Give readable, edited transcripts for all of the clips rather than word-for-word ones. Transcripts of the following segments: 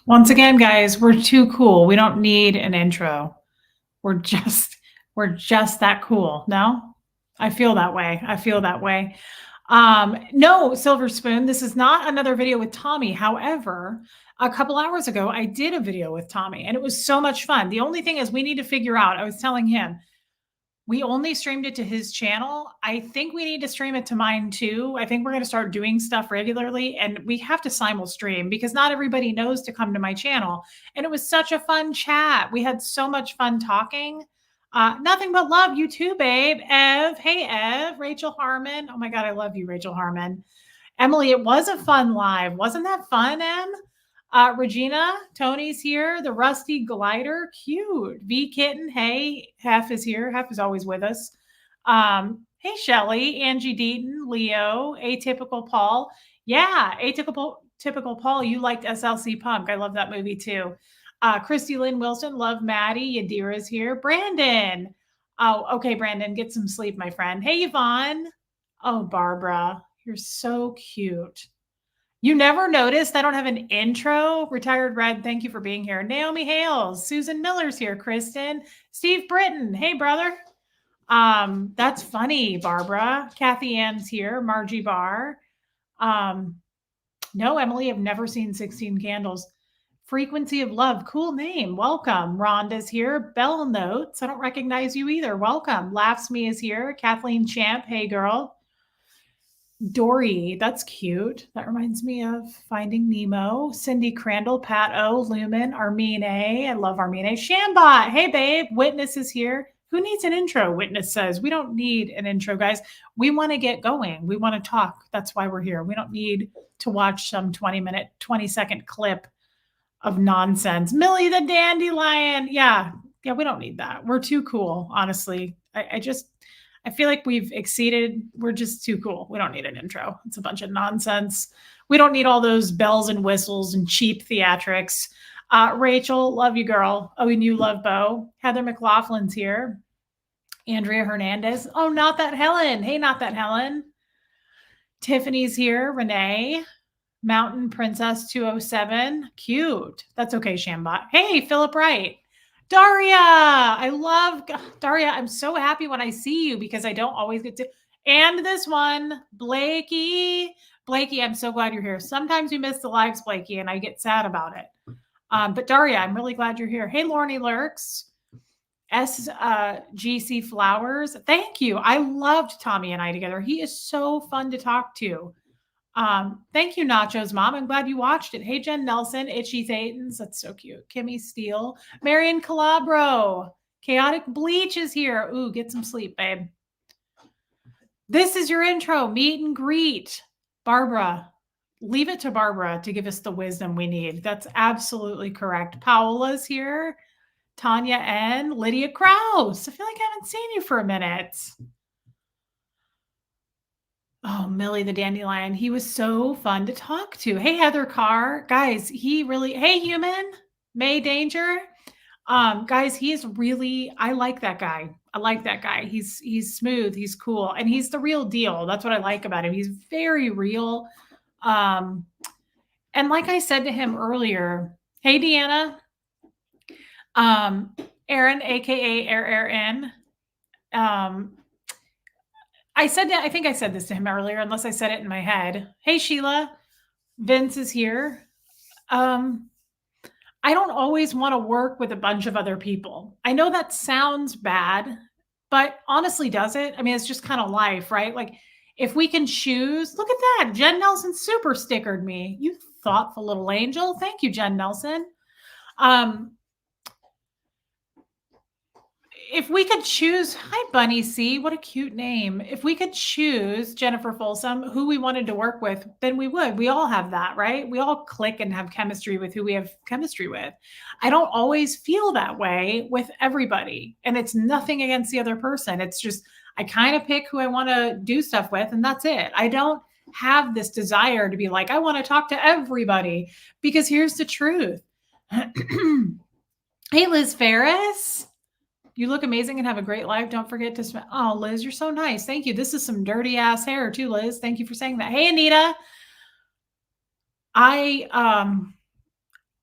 Once again, guys, we're too cool. We don't need an intro. We're just we're just that cool. No? I feel that way. I feel that way. No, Silver Spoon, this is not another video with Tommy. However, a couple hours ago, I did a video with Tommy and it was so much fun. The only thing is we need to figure out, I was telling him, we only streamed it to his channel. I think we need to stream it to mine too. I think we're going to start doing stuff regularly and we have to simul stream because not everybody knows to come to my channel. And it was such a fun chat. We had so much fun talking. Nothing but love. You too, babe. Ev. Hey, Ev. Rachel Harmon. Oh my God, I love you, Rachel Harmon. Emily, it was a fun live. Wasn't that fun, Em? Regina, Tony's here. The Rusty Glider, cute. V Kitten, hey, Hef is here. Hef is always with us. Hey, Shelly, Angie Deaton, Leo, Atypical Paul. Yeah, Typical Paul, you liked SLC Punk. I love that movie too. Christy Lynn Wilson, love Maddie. Yadira's here. Brandon. Oh, okay, Brandon, get some sleep, my friend. Hey, Yvonne. Oh, Barbara, you're so cute. You never noticed I don't have an intro? Retired Red, thank you for being here. Naomi Hales, Susan Miller's here. Kristen, Steve Britton, hey brother. That's funny, Barbara. Kathy Ann's here. Margie Barr. No, Emily, I've never seen 16 Candles. Frequency of Love, cool name. Welcome. Rhonda's here. Bell Notes, I don't recognize you either. Welcome. Laughs Me is here. Kathleen Champ, hey girl. Dory, that's cute. That reminds me of Finding Nemo. Cindy Crandall, Pat O, Lumen, Armine A. I love Armine A. Shambot, hey babe. Witness is here. Who needs an intro? Witness says, we don't need an intro, guys. We want to get going. We want to talk. That's why we're here. We don't need to watch some 20-minute, 20-second clip of nonsense. Millie the Dandelion. Yeah, we don't need that. We're too cool, honestly. I feel like we've exceeded. We're just too cool. We don't need an intro. It's a bunch of nonsense. We don't need all those bells and whistles and cheap theatrics. Rachel, love you, girl. Oh, and you love Bo. Heather McLaughlin's here. Andrea Hernandez. Oh, Not That Helen. Hey, Not That Helen. Tiffany's here. Renee. Mountain Princess 207. Cute. That's okay, Shambot. Hey, Philip Wright. Daria, I love Daria. I'm so happy when I see you because I don't always get to. And this one, Blakey. Blakey, I'm so glad you're here. Sometimes we miss the lives, Blakey, and I get sad about it. But Daria, I'm really glad you're here. Hey, Lorne Lurks. SGC Flowers. Thank you. I loved Tommy and I together. He is so fun to talk to. Thank you, Nacho's mom. I'm glad you watched it. Hey, Jen Nelson, Itchy Thetans. That's so cute. Kimmy Steele, Marion Calabro, Chaotic Bleach is here. Ooh, get some sleep, babe. This is your intro, meet and greet. Barbara, leave it to Barbara to give us the wisdom we need. That's absolutely correct. Paola's here. Tanya N. Lydia Krause. I feel like I haven't seen you for a minute. Oh, Millie the Dandelion. He was so fun to talk to. Hey, Heather Carr. Guys, hey, human. May Danger. Guys, he's really, I like that guy. I like that guy. He's smooth. He's cool. And he's the real deal. That's what I like about him. He's very real. And like I said to him earlier, hey, Deanna. Aaron, AKA Aaron. I think I said this to him earlier, unless I said it in my head. Hey, Sheila. Vince is here. I don't always want to work with a bunch of other people. I know that sounds bad, but honestly, does it? I mean, it's just kind of life, right? Like, if we can choose, look at that. Jen Nelson super stickered me. You thoughtful little angel. Thank you, Jen Nelson. If we could choose, hi, Bunny C, what a cute name. If we could choose Jennifer Folsom, who we wanted to work with, then we would. We all have that, right? We all click and have chemistry with who we have chemistry with. I don't always feel that way with everybody. And it's nothing against the other person. It's just, I kind of pick who I want to do stuff with, and that's it. I don't have this desire to be like, I want to talk to everybody, because here's the truth. Hey, Liz Ferris. You look amazing and have a great life. Don't forget to smell. Oh, Liz, you're so nice. Thank you. This is some dirty ass hair too, Liz. Thank you for saying that. Hey, Anita.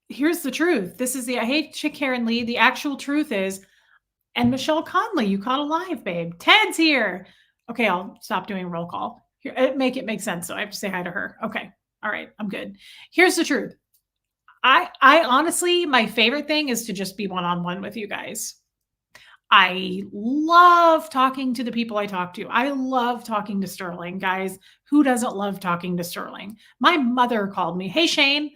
here's the truth. This is the I hate Karen Lee. The actual truth is, and Michelle Conley, you caught a live, babe. Ted's here. Okay, I'll stop doing roll call. Here, it make sense. So I have to say hi to her. Okay. All right, I'm good. Here's the truth. I honestly, my favorite thing is to just be one-on-one with you guys. I love talking to the people I talk to. I love talking to Sterling, guys. Who doesn't love talking to Sterling? My mother called me. Hey, Shane,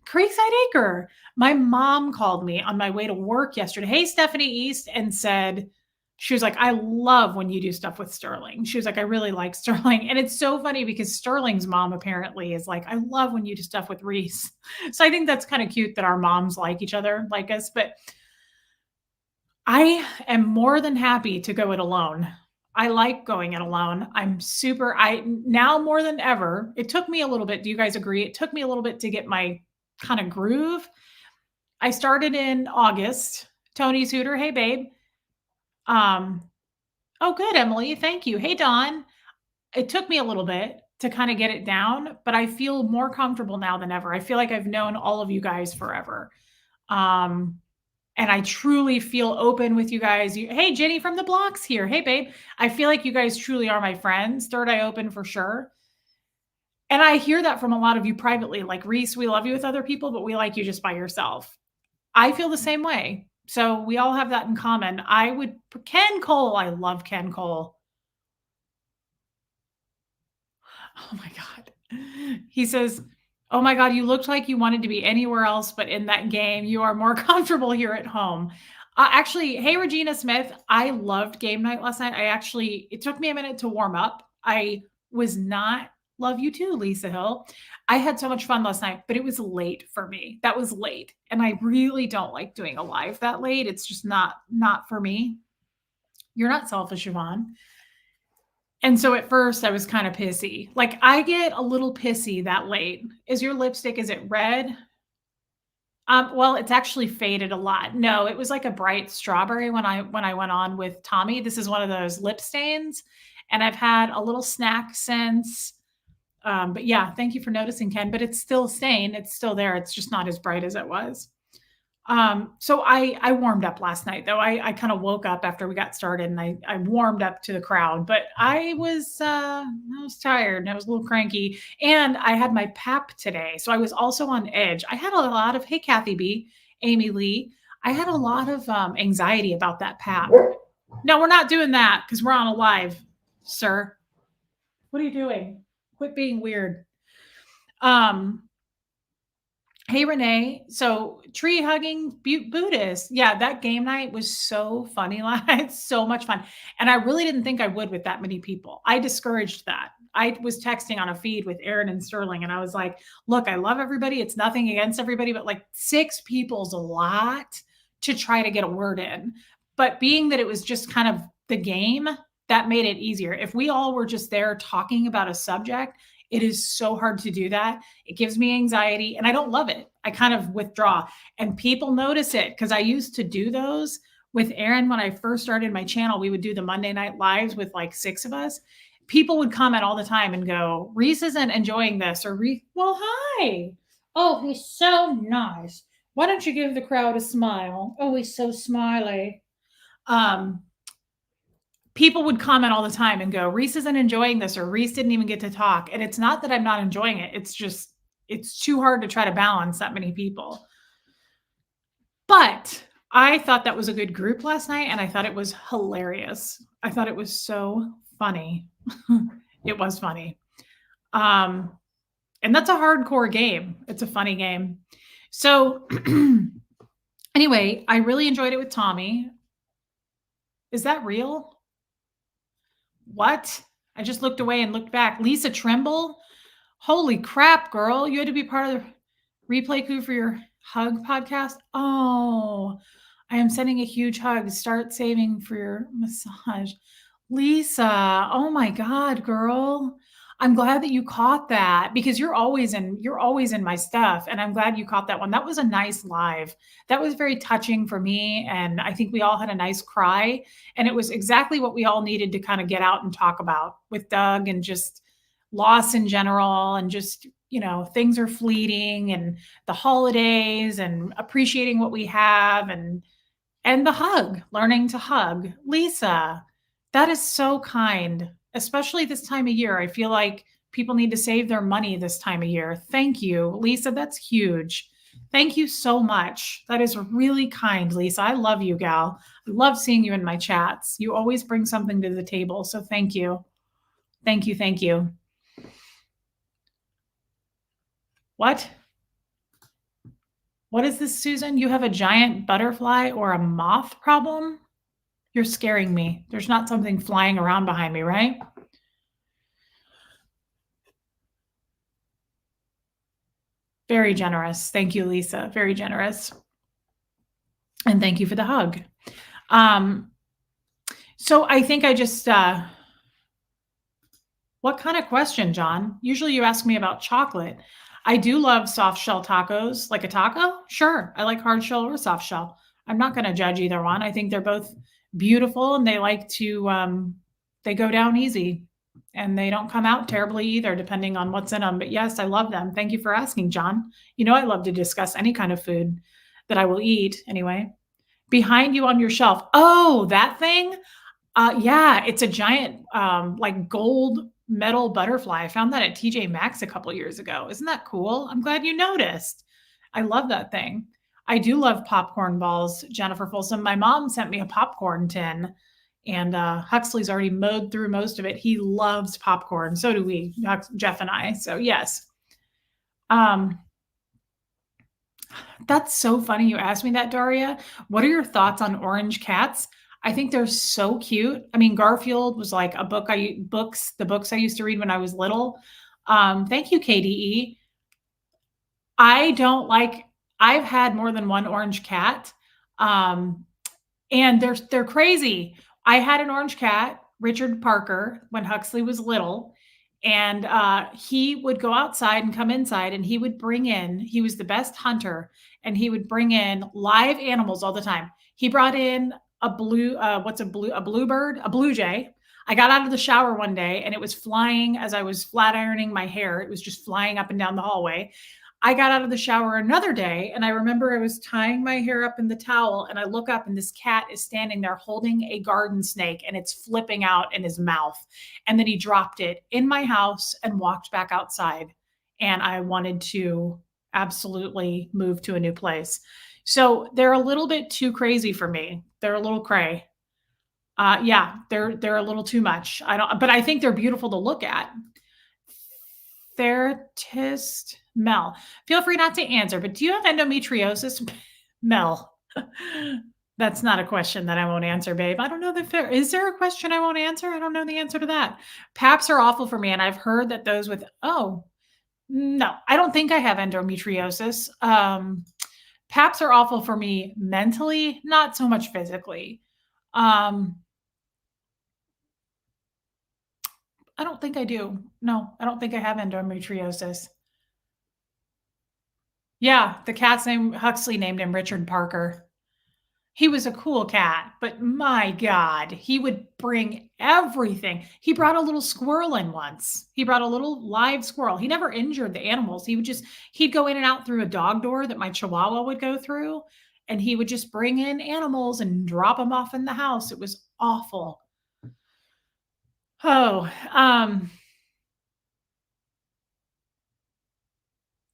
Creekside Acre. My mom called me on my way to work yesterday. Hey, Stephanie East, and said, she was like, I love when you do stuff with Sterling. She was like, I really like Sterling. And it's so funny because Sterling's mom apparently is like, I love when you do stuff with Reese. So I think that's kind of cute that our moms like each other, like us. But I am more than happy to go it alone. I like going it alone. I now more than ever, it took me a little bit. Do you guys agree? It took me a little bit to get my kind of groove. I started in August. Tony's Hooter. Hey, babe. Oh, good, Emily. Thank you. Hey, Dawn. It took me a little bit to kind of get it down, but I feel more comfortable now than ever. I feel like I've known all of you guys forever. And I truly feel open with you guys. Hey, Jenny from the blocks here. Hey, babe. I feel like you guys truly are my friends. Third Eye Open for sure. And I hear that from a lot of you privately. Like, Reese, we love you with other people, but we like you just by yourself. I feel the same way. So we all have that in common. Ken Cole. I love Ken Cole. Oh my God. He says, oh my God, you looked like you wanted to be anywhere else but in that game. You are more comfortable here at home. Actually, hey, Regina Smith, I loved game night last night. It took me a minute to warm up. Love you too, Lisa Hill. I had so much fun last night, but it was late for me. That was late. And I really don't like doing a live that late. It's just not for me. You're not selfish, Yvonne. And so at first I was kind of pissy. Like, I get a little pissy that late. Is your lipstick, is it red? Well, it's actually faded a lot. No, it was like a bright strawberry when I went on with Tommy. This is one of those lip stains, and I've had a little snack since. But yeah, thank you for noticing, Ken. But it's still stained. It's still there. It's just not as bright as it was. So I warmed up last night, though. I kind of woke up after we got started, and I warmed up to the crowd. But I was tired, and I was a little cranky, and I had my PAP today, so I was also on edge. I had a lot of, hey, Kathy B, Amy Lee, I had a lot of anxiety about that PAP. No, we're not doing that because we're on a live, sir. What are you doing? Quit being weird. Hey, Renee. So tree hugging Buddhist. Yeah, that game night was so funny. So much fun. And I really didn't think I would with that many people. I discouraged that. I was texting on a feed with Aaron and Sterling, and I was like, look, I love everybody. It's nothing against everybody, but like 6 people's a lot to try to get a word in. But being that it was just kind of the game, that made it easier. If we all were just there talking about a subject, it is so hard to do that. It gives me anxiety and I don't love it. I kind of withdraw, and people notice it because I used to do those with Aaron when I first started my channel. We would do the Monday night lives with like 6 of us. People would comment all the time and go, Reese isn't enjoying this, or well, hi. Oh, he's so nice. Why don't you give the crowd a smile? Oh, he's so smiley. People would comment all the time and go, Reese isn't enjoying this, or Reese didn't even get to talk. And it's not that I'm not enjoying it. It's just, it's too hard to try to balance that many people. But I thought that was a good group last night, and I thought it was hilarious. I thought it was so funny. It was funny. And that's a hardcore game. It's a funny game. So anyway, I really enjoyed it with Tommy. Is that real? What? I just looked away and looked back. Lisa Trimble? Holy crap, girl. You had to be part of the replay crew for your hug podcast? Oh, I am sending a huge hug. Start saving for your massage. Lisa, oh my God, girl. I'm glad that you caught that, because you're always in my stuff. And I'm glad you caught that one. That was a nice live. That was very touching for me. And I think we all had a nice cry. And it was exactly what we all needed to kind of get out and talk about with Doug, and just loss in general, and just things are fleeting and the holidays and appreciating what we have and the hug, learning to hug. Lisa, that is so kind, especially this time of year. I feel like people need to save their money this time of year. Thank you, Lisa. That's huge. Thank you so much. That is really kind, Lisa. I love you, gal. I love seeing you in my chats. You always bring something to the table. So thank you. Thank you. Thank you. What? What is this, Susan? You have a giant butterfly or a moth problem? You're scaring me. There's not something flying around behind me, right? Very generous. Thank you, Lisa. Very generous. And thank you for the hug. So I think I just, what kind of question, John? Usually you ask me about chocolate. I do love soft shell tacos, like a taco. Sure. I like hard shell or soft shell. I'm not going to judge either one. I think they're both beautiful and they like to, they go down easy and they don't come out terribly either, depending on what's in them. But yes, I love them. Thank you for asking, John. I love to discuss any kind of food that I will eat anyway. Behind you on your shelf. Oh, that thing? Yeah, it's a giant, like gold metal butterfly. I found that at TJ Maxx a couple years ago. Isn't that cool? I'm glad you noticed. I love that thing. I do love popcorn balls, Jennifer Folsom. My mom sent me a popcorn tin, and Huxley's already mowed through most of it. He loves popcorn. So do we, Jeff and I. So yes. That's so funny you asked me that, Daria. What are your thoughts on orange cats? I think they're so cute. I mean, Garfield was like a book the books I used to read when I was little. Thank you, KDE. I've had more than one orange cat. And they're crazy. I had an orange cat, Richard Parker, when Huxley was little. And he would go outside and come inside and he was the best hunter, and he would bring in live animals all the time. He brought in a bluebird, a blue jay. I got out of the shower one day and it was flying as I was flat ironing my hair. It was just flying up and down the hallway. I got out of the shower another day and I remember I was tying my hair up in the towel and I look up and this cat is standing there holding a garden snake and it's flipping out in his mouth. And then he dropped it in my house and walked back outside. And I wanted to absolutely move to a new place. So they're a little bit too crazy for me. They're a little cray. Yeah, they're a little too much. But I think they're beautiful to look at. Therapist Mel, feel free not to answer, but do you have endometriosis? Mel, that's not a question that I won't answer, babe. I don't know is there a question I won't answer? I don't know the answer to that. PAPs are awful for me, and I've heard that those with, no, I don't think I have endometriosis. PAPs are awful for me mentally, not so much physically. I don't think I do. No, I don't think I have endometriosis. Yeah, the cat's name, Huxley named him Richard Parker. He was a cool cat, but my God, he would bring everything. He brought a little squirrel in once. He brought a little live squirrel. He never injured the animals. He'd go in and out through a dog door that my chihuahua would go through, and he would just bring in animals and drop them off in the house. It was awful. Oh,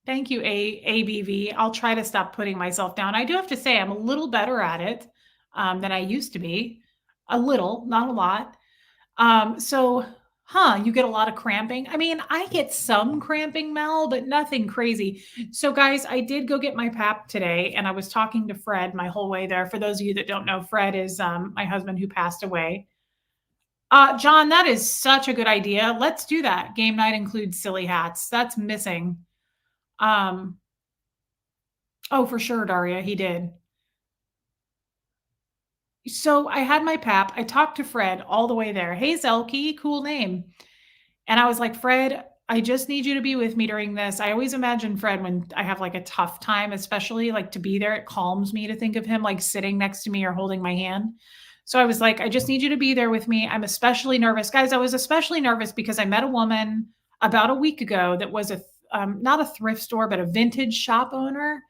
thank you, ABV. I'll try to stop putting myself down. I do have to say I'm a little better at it than I used to be. A little, not a lot. You get a lot of cramping. I mean, I get some cramping, Mel, but nothing crazy. So guys, I did go get my PAP today and I was talking to Fred my whole way there. For those of you that don't know, Fred is my husband who passed away. John, that is such a good idea. Let's do that. Game night includes silly hats. That's missing. Oh, for sure, Daria, he did. So I had my PAP. I talked to Fred all the way there. Hey, Zelky, cool name. And I was like, Fred, I just need you to be with me during this. I always imagine Fred when I have like a tough time, especially like to be there. It calms me to think of him like sitting next to me or holding my hand. So I was like, I just need you to be there with me. I'm especially nervous. Guys, I was especially nervous because I met a woman about a week ago that was not a thrift store, but a vintage shop owner.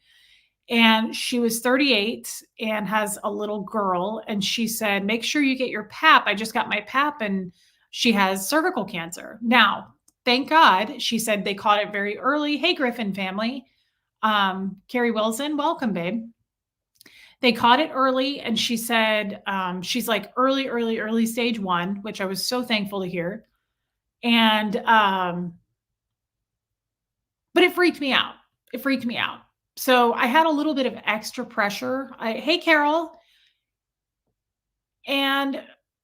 And she was 38 and has a little girl. And she said, make sure you get your pap. I just got my pap and she has cervical cancer. Now, thank God, she said they caught it very early. Hey, Griffin family. Carrie Wilson, welcome, babe. They caught it early. And she said, she's like early stage 1, which I was so thankful to hear. And, but it freaked me out. It freaked me out. So I had a little bit of extra pressure. Hey, Carol. And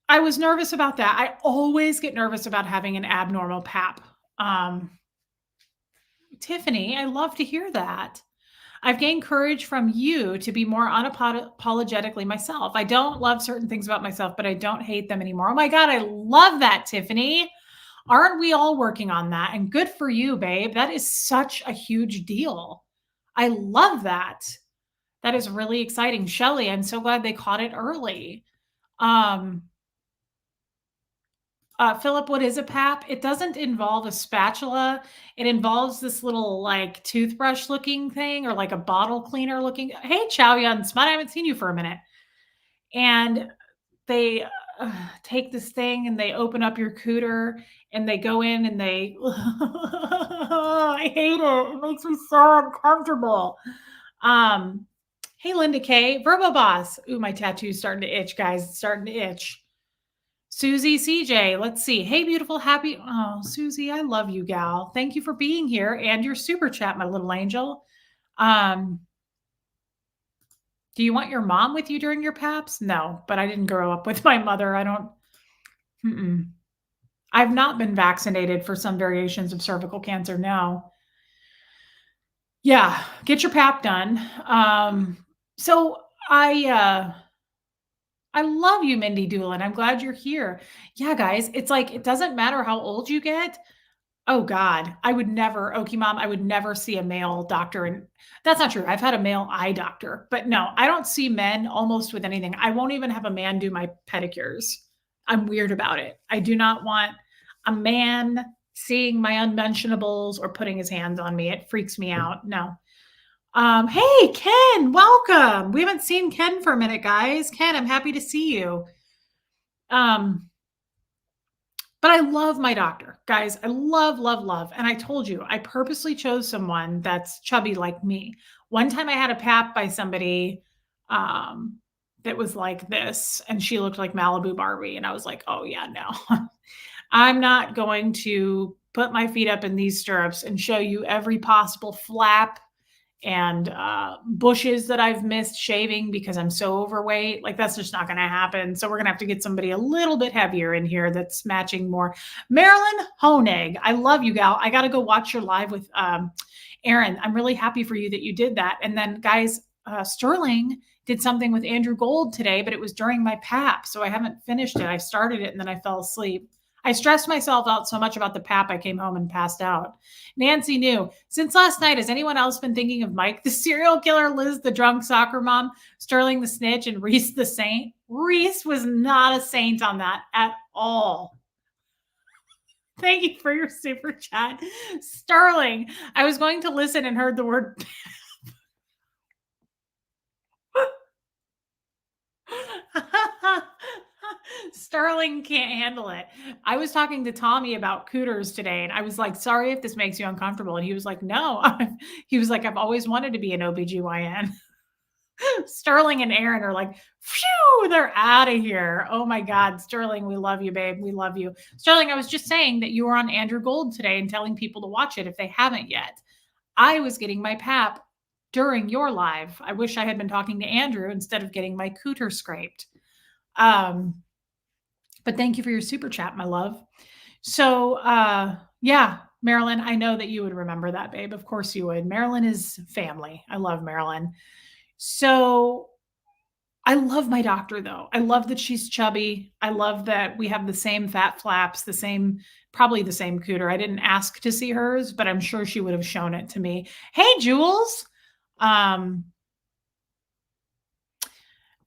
I was nervous about that. I always get nervous about having an abnormal pap. Tiffany, I love to hear that. I've gained courage from you to be more unapologetically myself. I don't love certain things about myself, but I don't hate them anymore. Oh my God, I love that, Tiffany. Aren't we all working on that? And good for you, babe. That is such a huge deal. I love that. That is really exciting. Shelly, I'm so glad they caught it early. Philip, what is a pap? It doesn't involve a spatula. It involves this little like toothbrush looking thing or like a bottle cleaner looking. Hey, Chow Yun Smut, I haven't seen you for a minute. And they take this thing and they open up your cooter and they go in and they, I hate it. It makes me so uncomfortable. Hey, Linda K, Verbo Boss. Ooh, my tattoo's starting to itch, guys. It's starting to itch. Susie CJ, let's see. Hey, beautiful, happy. Oh, Susie, I love you, gal. Thank you for being here and your super chat, my little angel. Do you want your mom with you during your PAPs? No, but I didn't grow up with my mother. I don't. I've not been vaccinated for some variations of cervical cancer. No. Yeah, get your PAP done. So I love you, Mindy Doolin. I'm glad you're here. Yeah, guys, it's like it doesn't matter how old you get. Oh God, I would never, Okie Mom, I would never see a male doctor. And that's not true. I've had a male eye doctor, but no, I don't see men almost with anything. I won't even have a man do my pedicures. I'm weird about it. I do not want a man seeing my unmentionables or putting his hands on me. It freaks me out. No. Hey, Ken, welcome. We haven't seen Ken for a minute, guys. Ken, I'm happy to see you. But I love my doctor, guys. I love, love, love. And I told you, I purposely chose someone that's chubby like me. One time I had a pap by somebody that was like this, and she looked like Malibu Barbie. And I was like, oh, yeah, no, I'm not going to put my feet up in these stirrups and show you every possible flap and bushes that I've missed shaving because I'm so overweight. Like that's just not going to happen. So we're going to have to get somebody a little bit heavier in here that's matching more. Marilyn Honig, I love you, gal. I got to go watch your live with Aaron. I'm really happy for you that you did that. And then guys, Sterling did something with Andrew Gold today, but it was during my PAP. So I haven't finished it. I started it and then I fell asleep. I stressed myself out so much about the PAP, I came home and passed out. Nancy New, since last night, has anyone else been thinking of Mike, the serial killer, Liz, the drunk soccer mom, Sterling the snitch, and Reese the saint? Reese was not a saint on that at all. Thank you for your super chat. Sterling, I was going to listen and heard the word Sterling can't handle it. I was talking to Tommy about cooters today, and I was like, sorry if this makes you uncomfortable. And he was like, no. He was like, I've always wanted to be an OBGYN. Sterling and Aaron are like, phew, they're out of here. Oh my God, Sterling, we love you, babe. We love you. Sterling, I was just saying that you were on Andrew Gold today and telling people to watch it if they haven't yet. I was getting my PAP during your live. I wish I had been talking to Andrew instead of getting my cooter scraped. But thank you for your super chat, my love. So, yeah, Marilyn, I know that you would remember that, babe. Of course you would. Marilyn is family. I love Marilyn. So I love my doctor though. I love that she's chubby. I love that we have the same fat flaps, probably the same cooter. I didn't ask to see hers, but I'm sure she would have shown it to me. Hey, Jules.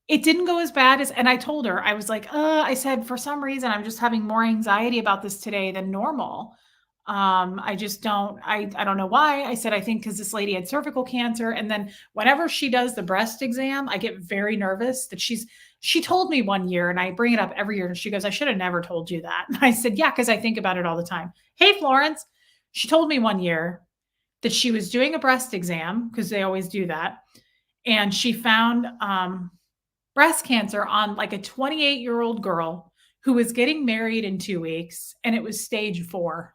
It didn't go as bad as, and I told her, I was like, I said, for some reason, I'm just having more anxiety about this today than normal. I just don't, I don't know why. I said, I think because this lady had cervical cancer. And then whenever she does the breast exam, I get very nervous that she told me one year, and I bring it up every year. And she goes, I should have never told you that. And I said, yeah, because I think about it all the time. Hey, Florence, she told me one year that she was doing a breast exam because they always do that. And she found breast cancer on like a 28-year-old girl who was getting married in 2 weeks, and it was stage 4.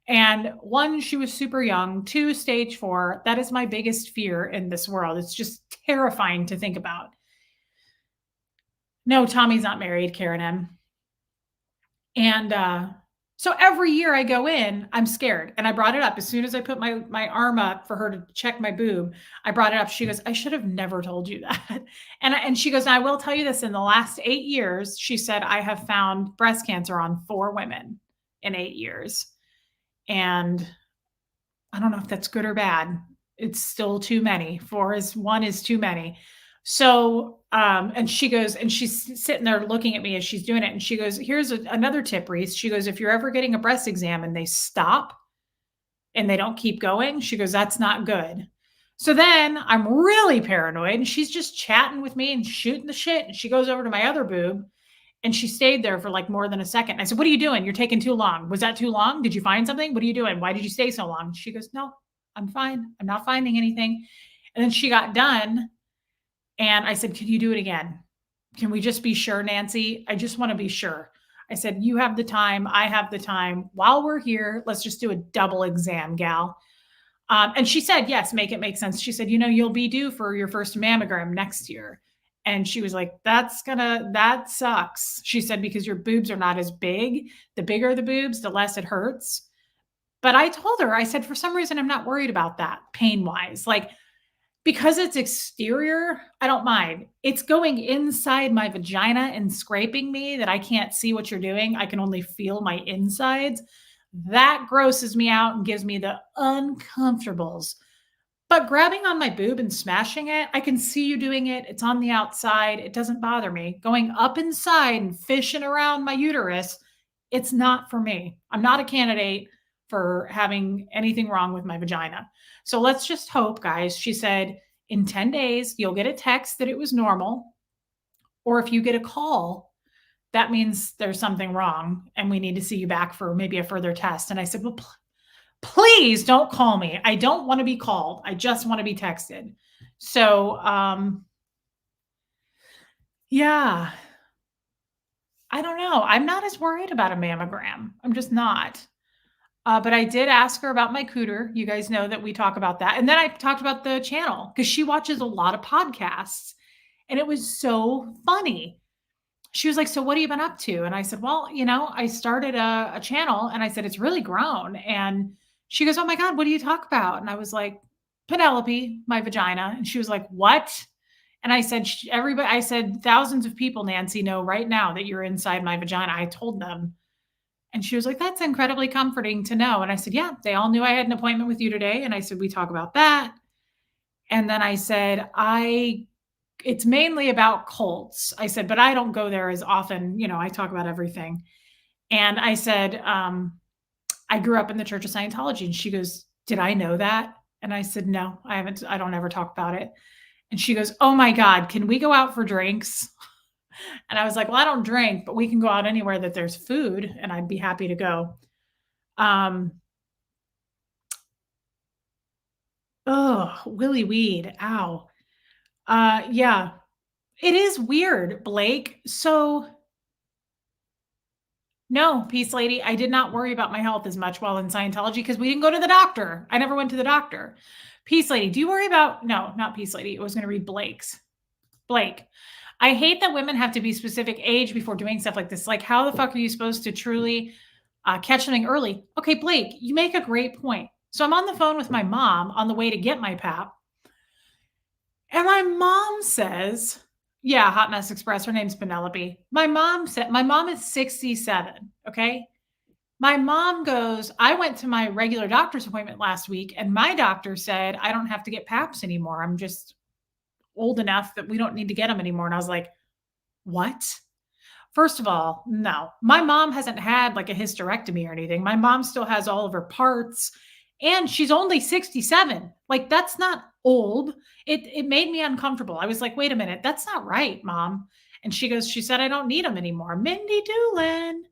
And one, she was super young. Two, stage 4. That is my biggest fear in this world. It's just terrifying to think about. No, Tommy's not married, Karen M. And so every year I go in, I'm scared. And I brought it up as soon as I put my arm up for her to check my boob. I brought it up. She goes, I should have never told you that. And she goes, I will tell you this, in the last 8 years, she said, I have found breast cancer on 4 women in 8 years. And I don't know if that's good or bad. It's still too many. 1 is too many. So, and she goes, and she's sitting there looking at me as she's doing it. And she goes, here's another tip, Reese. She goes, if you're ever getting a breast exam and they stop and they don't keep going, she goes, that's not good. So then I'm really paranoid, and she's just chatting with me and shooting the shit. And she goes over to my other boob, and she stayed there for like more than a second. I said, what are you doing? You're taking too long. Was that too long? Did you find something? What are you doing? Why did you stay so long? She goes, no, I'm fine. I'm not finding anything. And then she got done. And I said, can you do it again? Can we just be sure, Nancy? I just want to be sure. I said, you have the time. I have the time. While we're here, let's just do a double exam, gal. And she said, yes, make it make sense. She said, you'll be due for your first mammogram next year. And she was like, that sucks. She said, because your boobs are not as big. The bigger the boobs, the less it hurts. But I told her, I said, for some reason, I'm not worried about that pain wise. Like, because it's exterior, I don't mind. It's going inside my vagina and scraping me that I can't see what you're doing. I can only feel my insides. That grosses me out and gives me the uncomfortables. But grabbing on my boob and smashing it, I can see you doing it. It's on the outside. It doesn't bother me. Going up inside and fishing around my uterus, it's not for me. I'm not a candidate for having anything wrong with my vagina. So let's just hope, guys. She said, in 10 days, you'll get a text that it was normal. Or if you get a call, that means there's something wrong and we need to see you back for maybe a further test. And I said, well, please don't call me. I don't want to be called. I just want to be texted. So, yeah, I don't know. I'm not as worried about a mammogram. I'm just not. But I did ask her about my cooter. You guys know that we talk about that. And then I talked about the channel because she watches a lot of podcasts, and it was so funny. She was like, so what have you been up to? And I said, well, I started a channel, and I said, it's really grown. And she goes, oh my God, what do you talk about? And I was like, Penelope, my vagina. And she was like, what? And I said, I said, thousands of people, Nancy, know right now that you're inside my vagina. I told them. And she was like, that's incredibly comforting to know. And I said, yeah, they all knew I had an appointment with you today. And I said, we talk about that. And then I said, it's mainly about cults. I said, but I don't go there as often. I talk about everything. And I said, I grew up in the Church of Scientology. And she goes, did I know that? And I said, no, I haven't. I don't ever talk about it. And she goes, oh my God, can we go out for drinks? And I was like, well, I don't drink, but we can go out anywhere that there's food, and I'd be happy to go. Willy weed. Ow. Yeah, it is weird, Blake. So no, peace lady. I did not worry about my health as much while in Scientology because we didn't go to the doctor. I never went to the doctor. Peace lady. Do you worry about, no, not peace lady. I was going to read Blake's. Blake. I hate that women have to be specific age before doing stuff like this. Like, how the fuck are you supposed to truly catch something early? Okay, Blake, you make a great point. So I'm on the phone with my mom on the way to get my PAP. And my mom says, yeah, Hot Mess Express. Her name's Penelope. My mom is 67. Okay. My mom goes, I went to my regular doctor's appointment last week, and my doctor said, I don't have to get PAPs anymore. I'm just old enough that we don't need to get them anymore. And I was like, what? First of all, no. My mom hasn't had like a hysterectomy or anything. My mom still has all of her parts and she's only 67. Like that's not old. It made me uncomfortable. I was like, "Wait a minute. That's not right, mom." And she said, "I don't need them anymore." Mindy Doolin.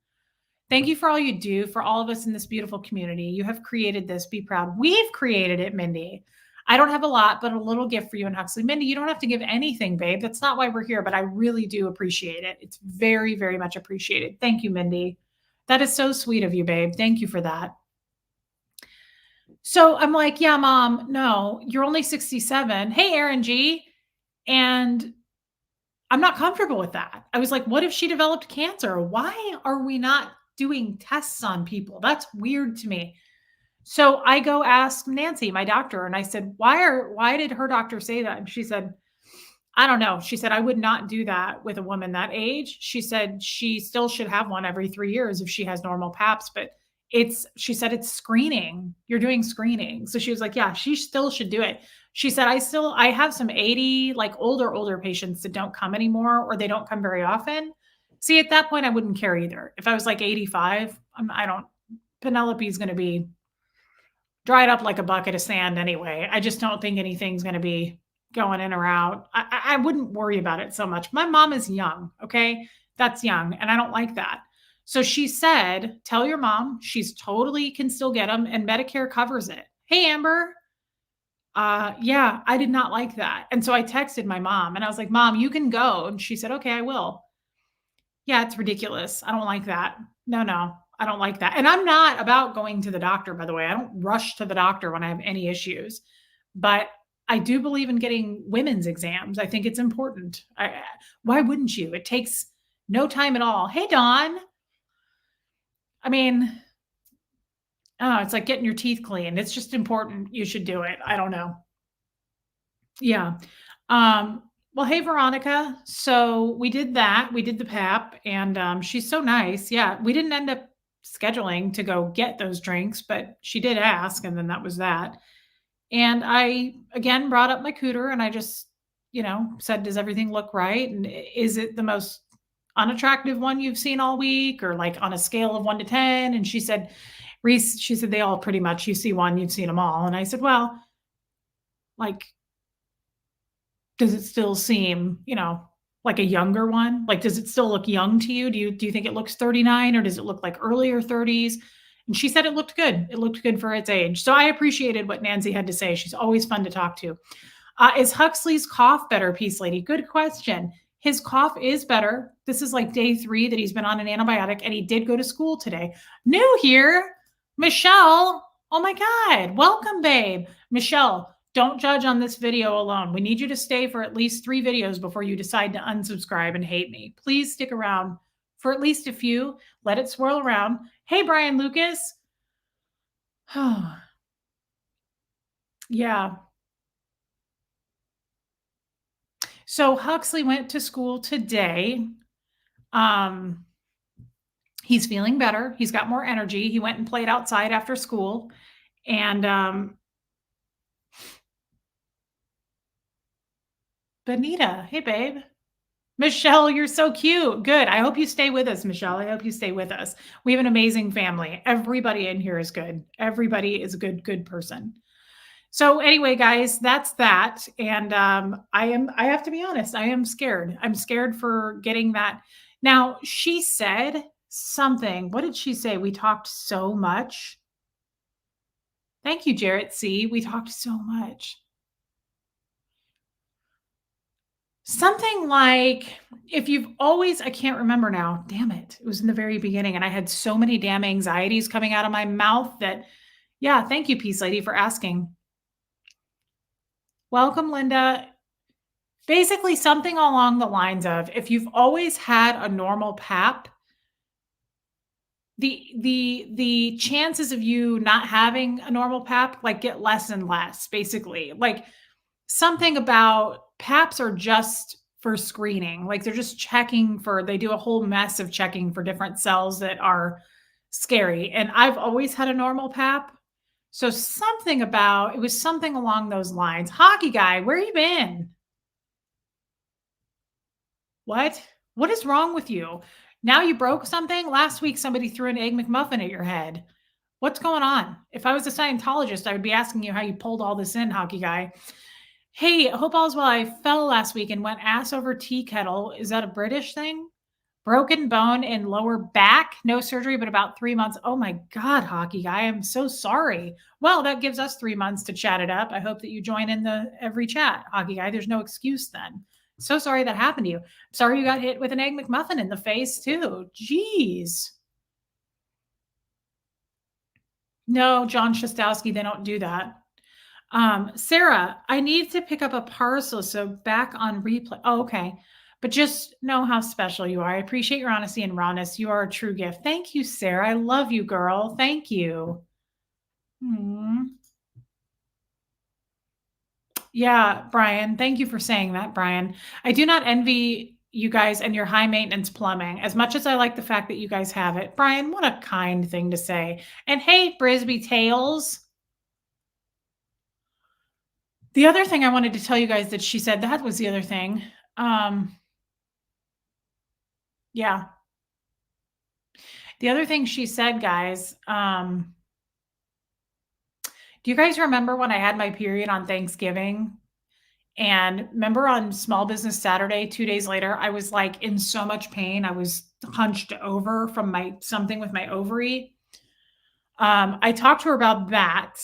Thank you for all you do for all of us in this beautiful community. You have created this. Be proud. We've created it, Mindy. I don't have a lot, but a little gift for you and Huxley. Mindy, you don't have to give anything, babe. That's not why we're here, but I really do appreciate it. It's very, very much appreciated. Thank you, Mindy. That is so sweet of you, babe. Thank you for that. So I'm like, yeah, mom, no, you're only 67. Hey, Aaron G. And I'm not comfortable with that. I was like, what if she developed cancer? Why are we not doing tests on people? That's weird to me. So I go ask Nancy, my doctor, and I said, why did her doctor say that? And she said, I don't know. She said, I would not do that with a woman that age. She said she still should have one every 3 years if she has normal paps, but she said it's screening. You're doing screening. So she was like, yeah, she still should do it. She said, I have some 80, like older patients that don't come anymore, or they don't come very often. See, at that point, I wouldn't care either. If I was like 85, Penelope's going to be dried up like a bucket of sand anyway. I just don't think anything's going to be going in or out. I wouldn't worry about it so much. My mom is young. Okay. That's young. And I don't like that. So she said, tell your mom she's totally can still get them and Medicare covers it. Hey, Amber. Yeah, I did not like that. And so I texted my mom and I was like, Mom, you can go. And she said, okay, I will. Yeah, it's ridiculous. I don't like that. No, I don't like that. And I'm not about going to the doctor, by the way. I don't rush to the doctor when I have any issues, but I do believe in getting women's exams. I think it's important. Why wouldn't you? It takes no time at all. Hey, Dawn. I mean, oh, it's like getting your teeth cleaned. It's just important. You should do it. I don't know. Yeah. Well, hey, Veronica. So we did that. We did the PAP, and she's so nice. Yeah, we didn't end up scheduling to go get those drinks, but she did ask, and then that was that. And I again brought up my cooter, and I just, said, "Does everything look right? And is it the most unattractive one you've seen all week, or like on a scale of 1 to 10?" And she said, "Reese," she said, "they all pretty much. You see one, you've seen them all." And I said, "Well, like." Does it still seem, like a younger one? Like, does it still look young to you? Do you think it looks 39 or does it look like earlier 30s? And she said it looked good. It looked good for its age. So I appreciated what Nancy had to say. She's always fun to talk to. Is Huxley's cough better, Peace Lady? Good question. His cough is better. This is like day 3 that he's been on an antibiotic, and he did go to school today. New here, Michelle. Oh my God. Welcome, babe. Michelle, don't judge on this video alone. We need you to stay for at least 3 videos before you decide to unsubscribe and hate me. Please stick around for at least a few. Let it swirl around. Hey, Brian Lucas. Yeah. So Huxley went to school today. He's feeling better. He's got more energy. He went and played outside after school. And Benita, hey, babe. Michelle, you're so cute. Good. I hope you stay with us, Michelle. I hope you stay with us. We have an amazing family. Everybody in here is good. Everybody is a good person. So anyway, guys, that's that. And I have to be honest, I am scared. I'm scared for getting that. Now, she said something. What did she say? We talked so much. Thank you, Jarrett C. We talked so much. Something like, if you've always, I can't remember now. Damn it. It was in the very beginning, and I had so many damn anxieties coming out of my mouth that, yeah, thank you, Peace Lady, for asking. Welcome, Linda. Basically, something along the lines of, if you've always had a normal PAP, the chances of you not having a normal PAP like get less and less, basically. Like something about PAPs are just for screening. Like they're just checking for, they do a whole mess of checking for different cells that are scary. And I've always had a normal PAP. So something about, it was something along those lines. Hockey guy, where you been? What is wrong with you? Now you broke something? Last week, somebody threw an Egg McMuffin at your head. What's going on? If I was a Scientologist, I would be asking you how you pulled all this in, hockey guy. Hey, hope all's well. I fell last week and went ass over tea kettle. Is that a British thing? Broken bone in lower back. No surgery, but about 3 months. Oh my God, hockey guy. I'm so sorry. Well, that gives us 3 months to chat it up. I hope that you join in the every chat, hockey guy. There's no excuse then. So sorry that happened to you. Sorry you got hit with an Egg McMuffin in the face too. Jeez. No, John Shostowski, they don't do that. Sarah, I need to pick up a parcel, so back on replay. Oh, okay. But just know how special you are. I appreciate your honesty and rawness. You are a true gift. Thank you, Sarah. I love you, girl. Thank you. Yeah, Brian. Thank you for saying that, Brian. I do not envy you guys and your high maintenance plumbing as much as I like the fact that you guys have it. Brian, what a kind thing to say. And hey, Brisbee Tales. The other thing I wanted to tell you guys that she said, that was the other thing. Yeah. The other thing she said, guys, do you guys remember when I had my period on Thanksgiving? And remember on Small Business Saturday, 2 days later, I was like in so much pain. I was hunched over from something with my ovary. I talked to her about that.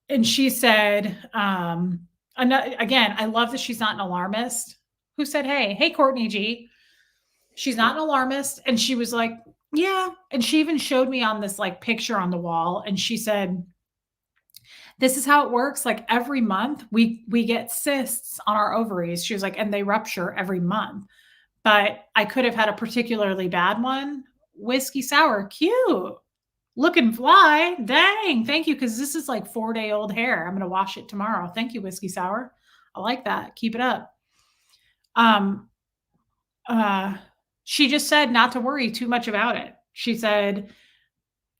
And she said, again, I love that she's not an alarmist. Who said, hey, Courtney G. She's not an alarmist. And she was like, yeah. And she even showed me on this like picture on the wall. And she said, this is how it works. Like every month we get cysts on our ovaries. She was like, and they rupture every month. But I could have had a particularly bad one. Whiskey sour, cute. Looking fly. Dang. Thank you. Because this is like 4-day-old hair. I'm going to wash it tomorrow. Thank you, Whiskey Sour. I like that. Keep it up. She just said not to worry too much about it. She said,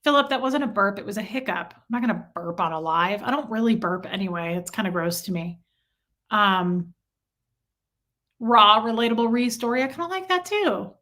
Philip, that wasn't a burp. It was a hiccup. I'm not going to burp on a live. I don't really burp anyway. It's kind of gross to me. Raw, relatable story. I kind of like that too.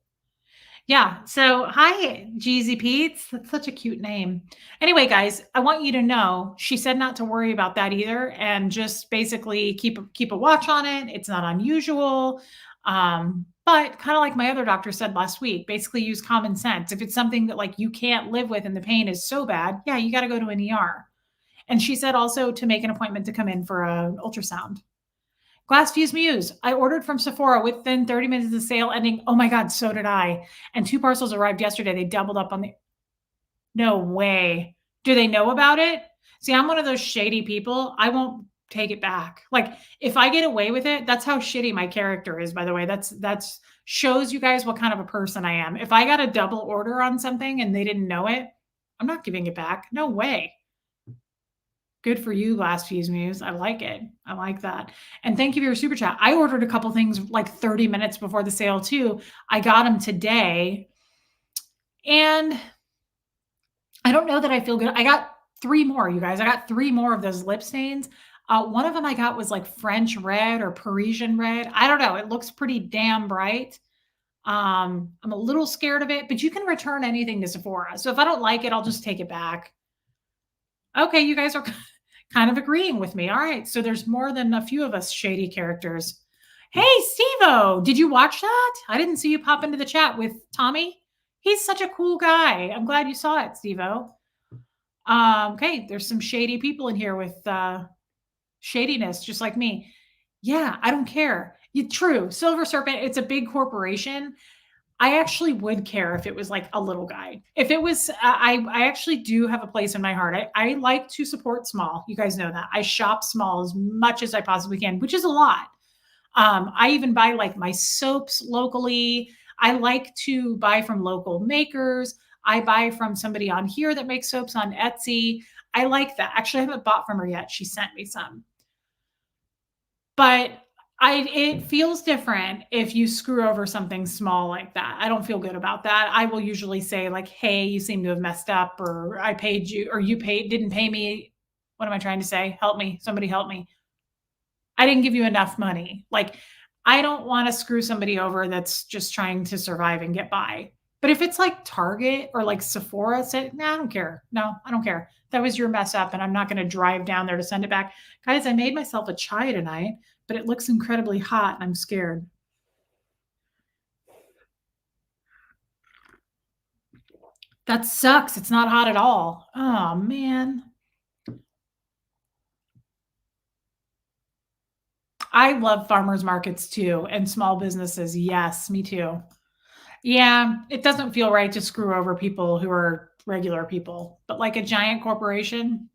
Yeah. So hi, Jeezy Pete's. That's such a cute name. Anyway, guys, I want you to know she said not to worry about that either, and just basically keep a watch on it. It's not unusual. But kind of like my other doctor said last week, basically use common sense. If it's something that like you can't live with and the pain is so bad, yeah, you got to go to an ER. And she said also to make an appointment to come in for an ultrasound. Glass Fuse Muse. I ordered from Sephora within 30 minutes of the sale ending. Oh my God, so did I. And 2 parcels arrived yesterday. They doubled up on the. No way. Do they know about it? See, I'm one of those shady people. I won't take it back. Like if I get away with it, that's how shitty my character is, by the way. That's shows you guys what kind of a person I am. If I got a double order on something and they didn't know it, I'm not giving it back. No way. Good for you, Glass Fuse Muse. I like it. I like that. And thank you for your super chat. I ordered a couple things like 30 minutes before the sale too. I got them today. And I don't know that I feel good. I got 3 more, you guys. I got 3 more of those lip stains. One of them I got was like French red or Parisian red. I don't know. It looks pretty damn bright. I'm a little scared of it, but you can return anything to Sephora. So if I don't like it, I'll just take it back. Okay, you guys are kind of agreeing with me. All right, so there's more than a few of us shady characters. Hey, Steve-O, did you watch that? I didn't see you pop into the chat with Tommy. He's such a cool guy. I'm glad you saw it, Steve-O. Okay, there's some shady people in here with shadiness, just like me. Yeah, I don't care. True, Silver Serpent, it's a big corporation. I actually would care if it was like a little guy. If it was, I actually do have a place in my heart. I like to support small. You guys know that. I shop small as much as I possibly can, which is a lot. I even buy like my soaps locally. I like to buy from local makers. I buy from somebody on here that makes soaps on Etsy. I like that. Actually, I haven't bought from her yet. She sent me some. But it feels different if you screw over something small like that. I don't feel good about that. I will usually say like, hey, you seem to have messed up, or I paid you, or you didn't pay me. What am I trying to say? Help me. Somebody help me. I didn't give you enough money. Like I don't want to screw somebody over that's just trying to survive and get by. But if it's like Target or like Sephora, say, nah, I don't care. No, I don't care. That was your mess up, and I'm not going to drive down there to send it back. Guys, I made myself a chai tonight, but it looks incredibly hot and I'm scared. That sucks. It's not hot at all. Oh, man. I love farmers markets too and small businesses. Yes, me too. Yeah, it doesn't feel right to screw over people who are regular people, but like a giant corporation,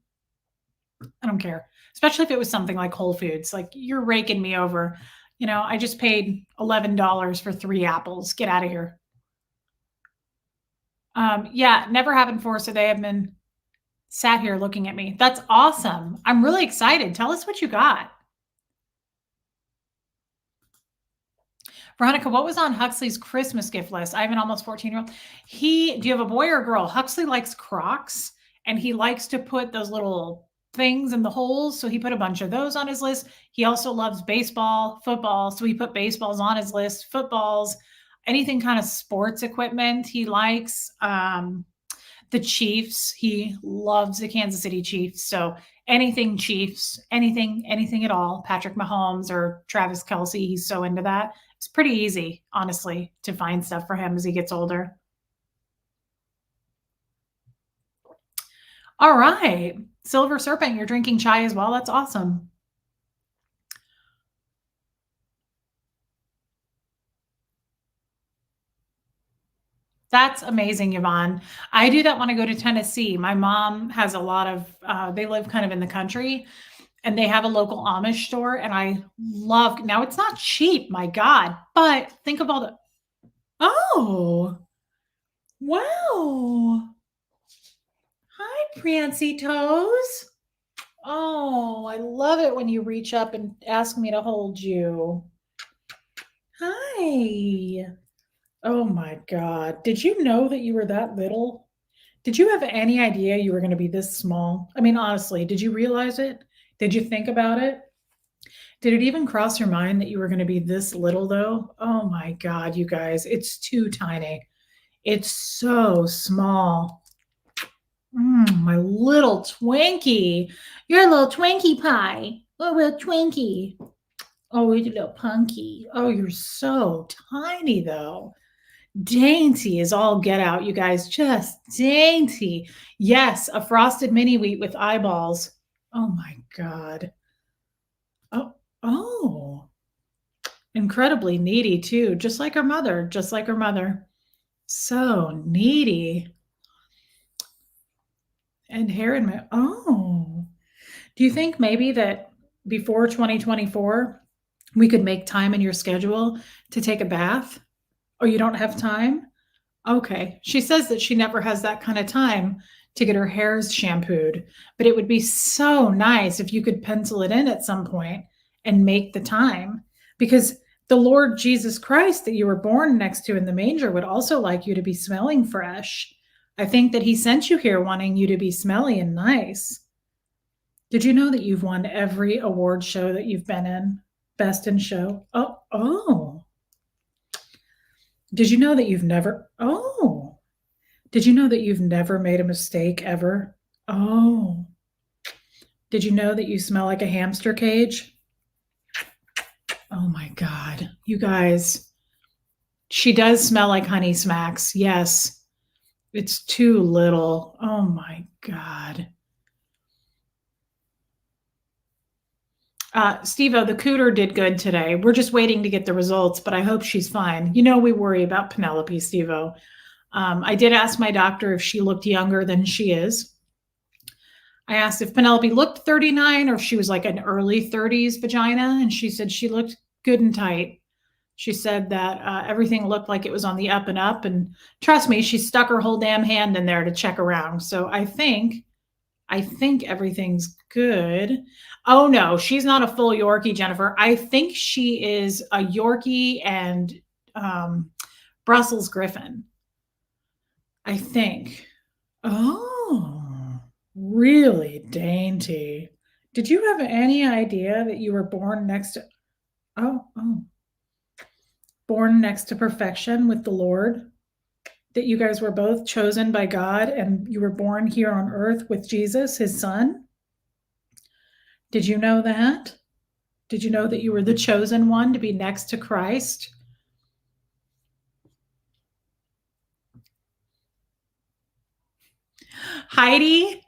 I don't care. Especially if it was something like Whole Foods. Like, you're raking me over. I just paid $11 for 3 apples. Get out of here. Yeah, never happened before, so they have been sat here looking at me. That's awesome. I'm really excited. Tell us what you got. Veronica, what was on Huxley's Christmas gift list? I have an almost 14-year-old. Do you have a boy or a girl? Huxley likes Crocs, and he likes to put those little things in the holes. So he put a bunch of those on his list. He also loves baseball, football. So he put baseballs on his list, footballs, anything kind of sports equipment he likes. The Chiefs, he loves the Kansas City Chiefs. So anything Chiefs, anything at all. Patrick Mahomes or Travis Kelce, he's so into that. It's pretty easy, honestly, to find stuff for him as he gets older. All right. Silver Serpent, you're drinking chai as well. That's awesome. That's amazing, Yvonne. I do that when I go to Tennessee. My mom has a lot of, they live kind of in the country, and they have a local Amish store. And I love, now it's not cheap, my God, but think of all the, oh, wow. Hi, Prancy Toes. Oh, I love it when you reach up and ask me to hold you. Hi. Oh my God. Did you know that you were that little? Did you have any idea you were going to be this small? I mean, honestly, did you realize it? Did you think about it? Did it even cross your mind that you were going to be this little, though? Oh my God, you guys, it's too tiny. It's so small. My little Twinkie. You're a little Twinkie pie. Oh, a Twinkie. Oh, you're a little punky. Oh, you're so tiny, though. Dainty is all get out, you guys. Just dainty. Yes, a frosted mini wheat with eyeballs. Oh my God. Oh, oh. Incredibly needy, too. Just like her mother. Just like her mother. So needy. And hair in my, oh. Do you think maybe that before 2024, we could make time in your schedule to take a bath? Or you don't have time? Okay. She says that she never has that kind of time to get her hairs shampooed, but it would be so nice if you could pencil it in at some point and make the time, because the Lord Jesus Christ that you were born next to in the manger would also like you to be smelling fresh. I think that he sent you here wanting you to be smelly and nice. Did you know that you've won every award show that you've been in? Best in show? Oh. Did you know that you've never, oh, did you know that you've never made a mistake ever? Oh. Did you know that you smell like a hamster cage? Oh my God. You guys, she does smell like Honey Smacks. Yes. It's too little. Oh my God. Steve-O, the cooter did good today. We're just waiting to get the results, but I hope she's fine. We worry about Penelope, Steve-O. I did ask my doctor if she looked younger than she is. I asked if Penelope looked 39 or if she was like an early 30s vagina, and she said she looked good and tight. She said that everything looked like it was on the up and up, and trust me, she stuck her whole damn hand in there to check around. So I think everything's good. Oh no, she's not a full Yorkie, Jennifer. I think she is a Yorkie and Brussels Griffin. I think. Oh, really dainty. Did you have any idea that you were born next to? Oh. born next to perfection with the Lord, that you guys were both chosen by God and you were born here on earth with Jesus, his son? Did you know that? Did you know that you were the chosen one to be next to Christ? Heidi,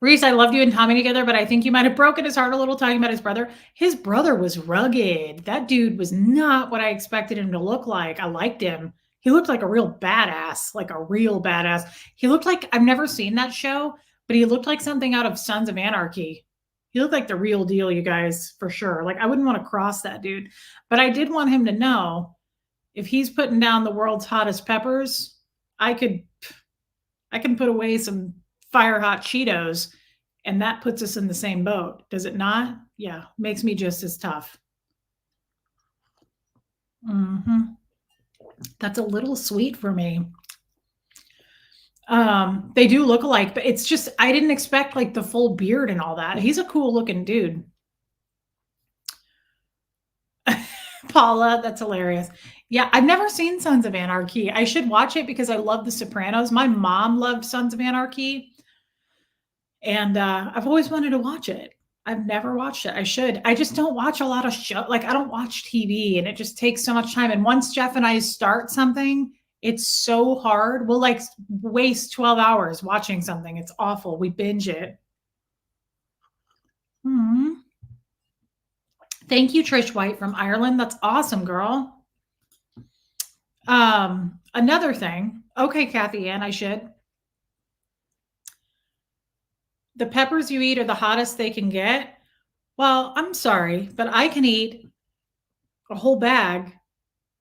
Reese, I loved you and Tommy together, but I think you might have broken his heart a little talking about his brother. His brother was rugged. That dude was not what I expected him to look like. I liked him. He looked like a real badass, like a real badass. He looked like, I've never seen that show, but he looked like something out of Sons of Anarchy. He looked like the real deal, you guys, for sure. Like, I wouldn't want to cross that dude. But I did want him to know if he's putting down the world's hottest peppers, I can put away some fire hot Cheetos, and that puts us in the same boat. Does it not? Yeah, makes me just as tough. That's a little sweet for me. They do look alike, but it's just, I didn't expect like the full beard and all that. He's a cool looking dude. Paula, that's hilarious. Yeah, I've never seen Sons of Anarchy. I should watch it because I love The Sopranos. My mom loved Sons of Anarchy. And I've always wanted to watch it. I've never watched it. I should. I just don't watch a lot of show. Like, I don't watch TV, and it just takes so much time. And once Jeff and I start something, it's so hard. We'll like waste 12 hours watching something. It's awful. We binge it. Thank you, Trish White from Ireland. That's awesome, girl. Another thing. Okay, Kathy Ann, I should. The peppers you eat are the hottest they can get. Well, I'm sorry, but I can eat a whole bag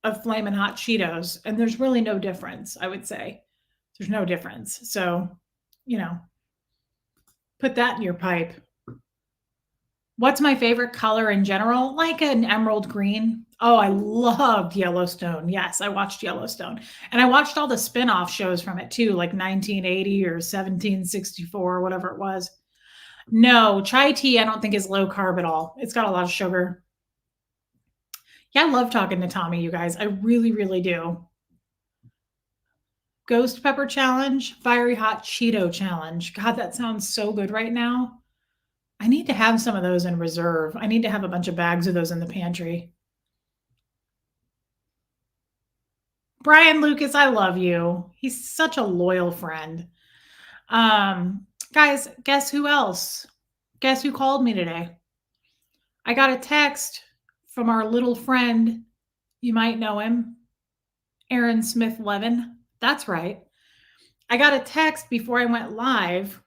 of Flamin' Hot Cheetos, and there's really no difference, I would say. There's no difference. So, you know, put that in your pipe. What's my favorite color in general? Like an emerald green. Oh, I loved Yellowstone. Yes, I watched Yellowstone. And I watched all the spin-off shows from it too, like 1980 or 1764, whatever it was. No, chai tea I don't think is low carb at all. It's got a lot of sugar. Yeah, I love talking to Tommy, you guys. I really, really do. Ghost pepper challenge, fiery hot Cheeto challenge. God, that sounds so good right now. I need to have some of those in reserve. I need to have a bunch of bags of those in the pantry. Brian Lucas, I love you. He's such a loyal friend. Guys, guess who else? Guess who called me today? I got a text from our little friend. You might know him, Aaron Smith Levin. That's right. I got a text before I went live.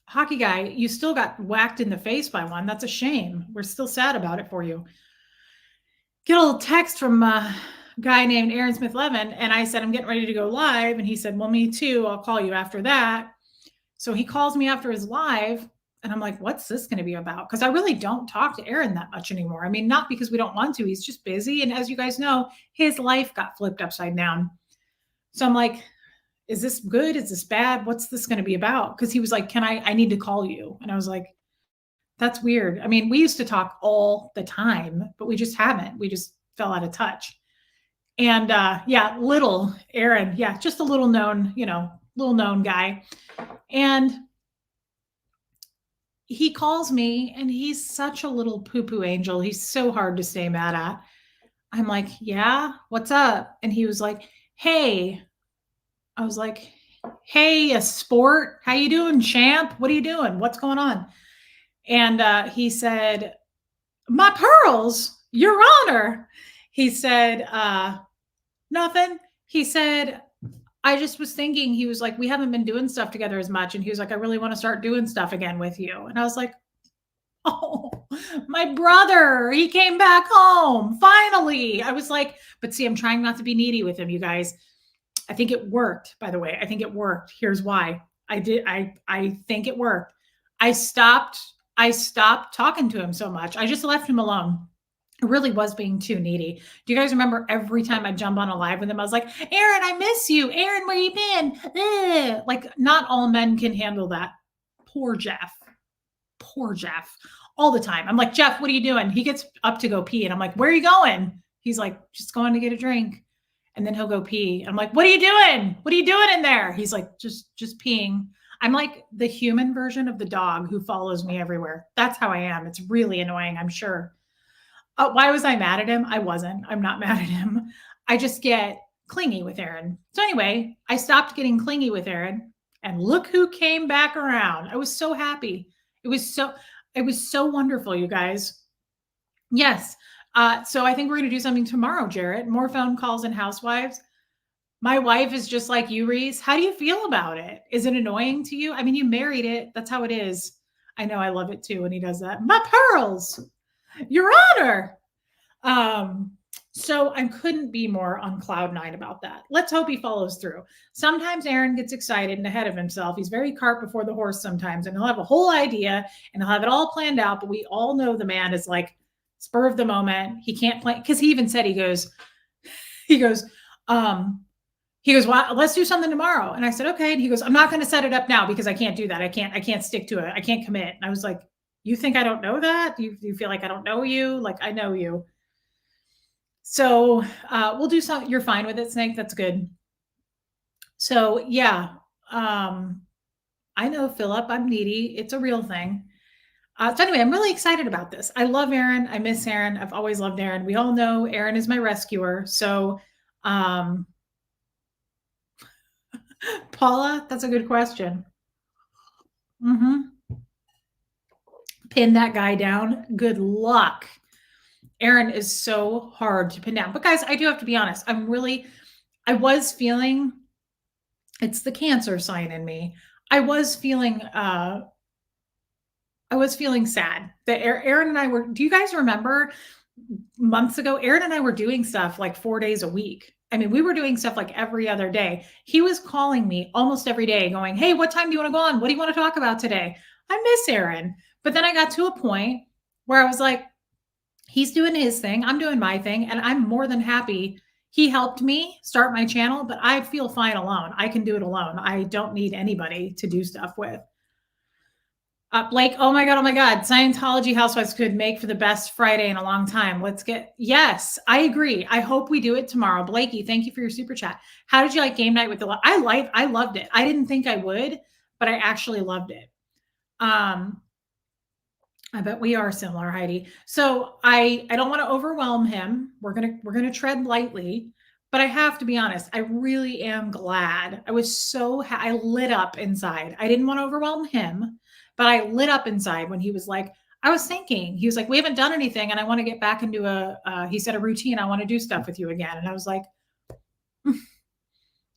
Hockey guy, you still got whacked in the face by one. That's a shame. We're still sad about it for you. Get a little text from a guy named Aaron Smith Levin, and I said, I'm getting ready to go live. And he said, well, me too. I'll call you after that. So he calls me after his live, and I'm like, what's this going to be about? Because I really don't talk to Aaron that much anymore. I mean, not because we don't want to. He's just busy. And as you guys know, his life got flipped upside down. So I'm like, is this good? Is this bad? What's this going to be about? Because he was like, I need to call you. And I was like, that's weird. I mean, we used to talk all the time, but we just haven't. We just fell out of touch. And yeah, little Aaron, yeah, just a little known guy. And he calls me, and he's such a little poo-poo angel. He's so hard to stay mad at. I'm like, yeah, what's up? And he was like, hey. I was like, hey, a sport. How you doing, champ? What are you doing? What's going on? And he said, my pearls, your honor. He said, nothing. He said, I just was thinking, he was like, we haven't been doing stuff together as much. And he was like, I really want to start doing stuff again with you. And I was like, oh, my brother, he came back home. Finally. I was like, but see, I'm trying not to be needy with him, you guys. I think it worked, by the way. I think it worked. Here's why. I think it worked. I stopped talking to him so much. I just left him alone. I really was being too needy. Do you guys remember every time I jump on a live with him, I was like, Aaron, I miss you. Aaron, where you been? Like, not all men can handle that. Poor Jeff. poor Jeff, all the time. I'm like, Jeff, what are you doing? He gets up to go pee. And I'm like, where are you going? He's like, just going to get a drink. And then he'll go pee. I'm like, what are you doing? What are you doing in there? He's like, just peeing. I'm like the human version of the dog who follows me everywhere. That's how I am. It's really annoying, I'm sure. Why was I mad at him? I wasn't. I'm not mad at him. I just get clingy with Aaron. So anyway, I stopped getting clingy with Aaron, and look who came back around. I was so happy. It was so wonderful, you guys. Yes. So I think we're going to do something tomorrow, Jarrett. More phone calls and housewives. My wife is just like you, Reese. How do you feel about it? Is it annoying to you? I mean, you married it. That's how it is. I know. I love it too when he does that. My pearls, Your Honor. So I couldn't be more on cloud nine about that. Let's hope he follows through. Sometimes Aaron gets excited and ahead of himself. He's very cart before the horse sometimes, and he'll have a whole idea and he'll have it all planned out. But we all know the man is like spur of the moment. He can't plan, because he even said, he goes, well, let's do something tomorrow. And I said, okay. And he goes, I'm not going to set it up now because I can't do that. I can't stick to it. I can't commit. And I was like, you think I don't know that? You feel like I don't know you? Like, I know you. So we'll do something. You're fine with it, Snake. That's good. So yeah, I know, Philip, I'm needy. It's a real thing. So anyway, I'm really excited about this. I love Aaron. I miss Aaron. I've always loved Aaron. We all know Aaron is my rescuer. So Paula, that's a good question. Pin that guy down. Good luck. Aaron is so hard to pin down. But guys, I do have to be honest. I was feeling, it's the Cancer sign in me. I was feeling sad that Aaron and I were, do you guys remember months ago, Aaron and I were doing stuff like 4 days a week. I mean, we were doing stuff like every other day. He was calling me almost every day going, hey, what time do you want to go on? What do you want to talk about today? I miss Aaron. But then I got to a point where I was like, he's doing his thing. I'm doing my thing. And I'm more than happy. He helped me start my channel, but I feel fine alone. I can do it alone. I don't need anybody to do stuff with. Blake, oh my God. Scientology housewives could make for the best Friday in a long time. Yes, I agree. I hope we do it tomorrow. Blakey, thank you for your super chat. How did you like game night with the, I loved it. I didn't think I would, but I actually loved it. I bet we are similar, Heidi. So I don't want to overwhelm him. We're going to tread lightly, but I have to be honest. I really am glad. I was I lit up inside. I didn't want to overwhelm him, but I lit up inside when he was like, I was thinking, he was like, we haven't done anything. And I want to get back into he said a routine. I want to do stuff with you again. And I was like,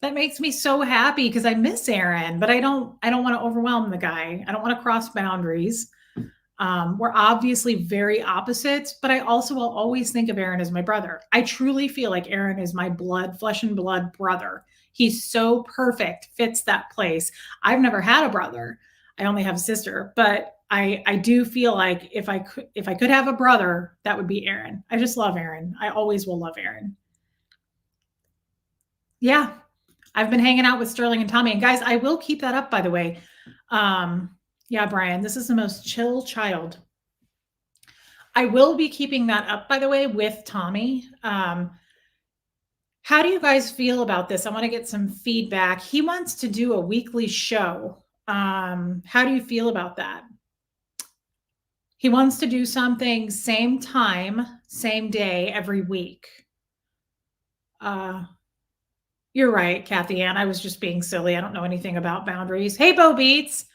that makes me so happy because I miss Aaron, but I don't want to overwhelm the guy. I don't want to cross boundaries. We're obviously very opposites, but I also will always think of Aaron as my brother. I truly feel like Aaron is my flesh and blood brother. He's so perfect, fits that place. I've never had a brother. I only have a sister, but I do feel like if I could have a brother, that would be Aaron. I just love Aaron. I always will love Aaron. Yeah. I've been hanging out with Sterling and Tommy, and guys, I will keep that up, by the way. Yeah, Brian, this is the most chill child. I will be keeping that up, by the way, with Tommy. How do you guys feel about this? I want to get some feedback. He wants to do a weekly show. How do you feel about that? He wants to do something same time, same day, every week. You're right, Kathy Ann. I was just being silly. I don't know anything about boundaries. Hey, Bo Beats.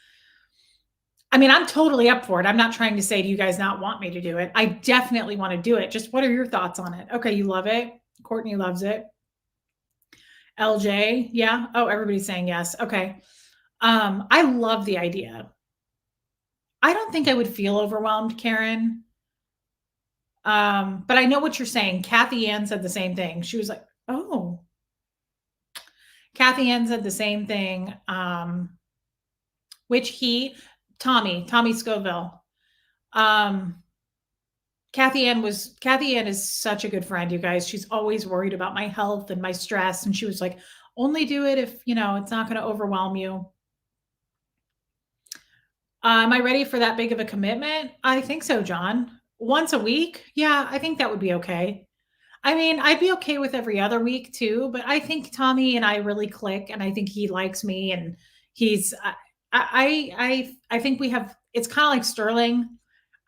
I mean, I'm totally up for it. I'm not trying to say, do you guys not want me to do it? I definitely want to do it. Just what are your thoughts on it? Okay, you love it. Courtney loves it. LJ, yeah. Oh, everybody's saying yes. Okay. I love the idea. I don't think I would feel overwhelmed, Karen. But I know what you're saying. Kathy Ann said the same thing. She was like, oh. Kathy Ann said the same thing. Tommy Scoville. Kathy Ann is such a good friend, you guys. She's always worried about my health and my stress. And she was like, only do it if, it's not going to overwhelm you. Am I ready for that big of a commitment? I think so, John. Once a week? Yeah, I think that would be okay. I mean, I'd be okay with every other week too, but I think Tommy and I really click, and I think he likes me, and he's. I think we have. It's kind of like Sterling.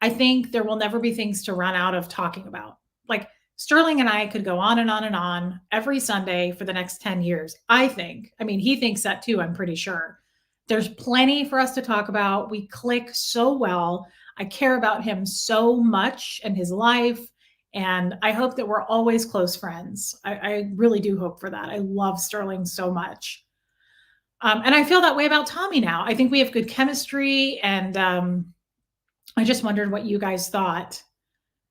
I think there will never be things to run out of talking about. Like Sterling and I could go on and on and on every Sunday for the next 10 years. I think. I mean, he thinks that too, I'm pretty sure. There's plenty for us to talk about. We click so well. I care about him so much and his life. And I hope that we're always close friends. I really do hope for that. I love Sterling so much. And I feel that way about Tommy now. I think we have good chemistry. And I just wondered what you guys thought.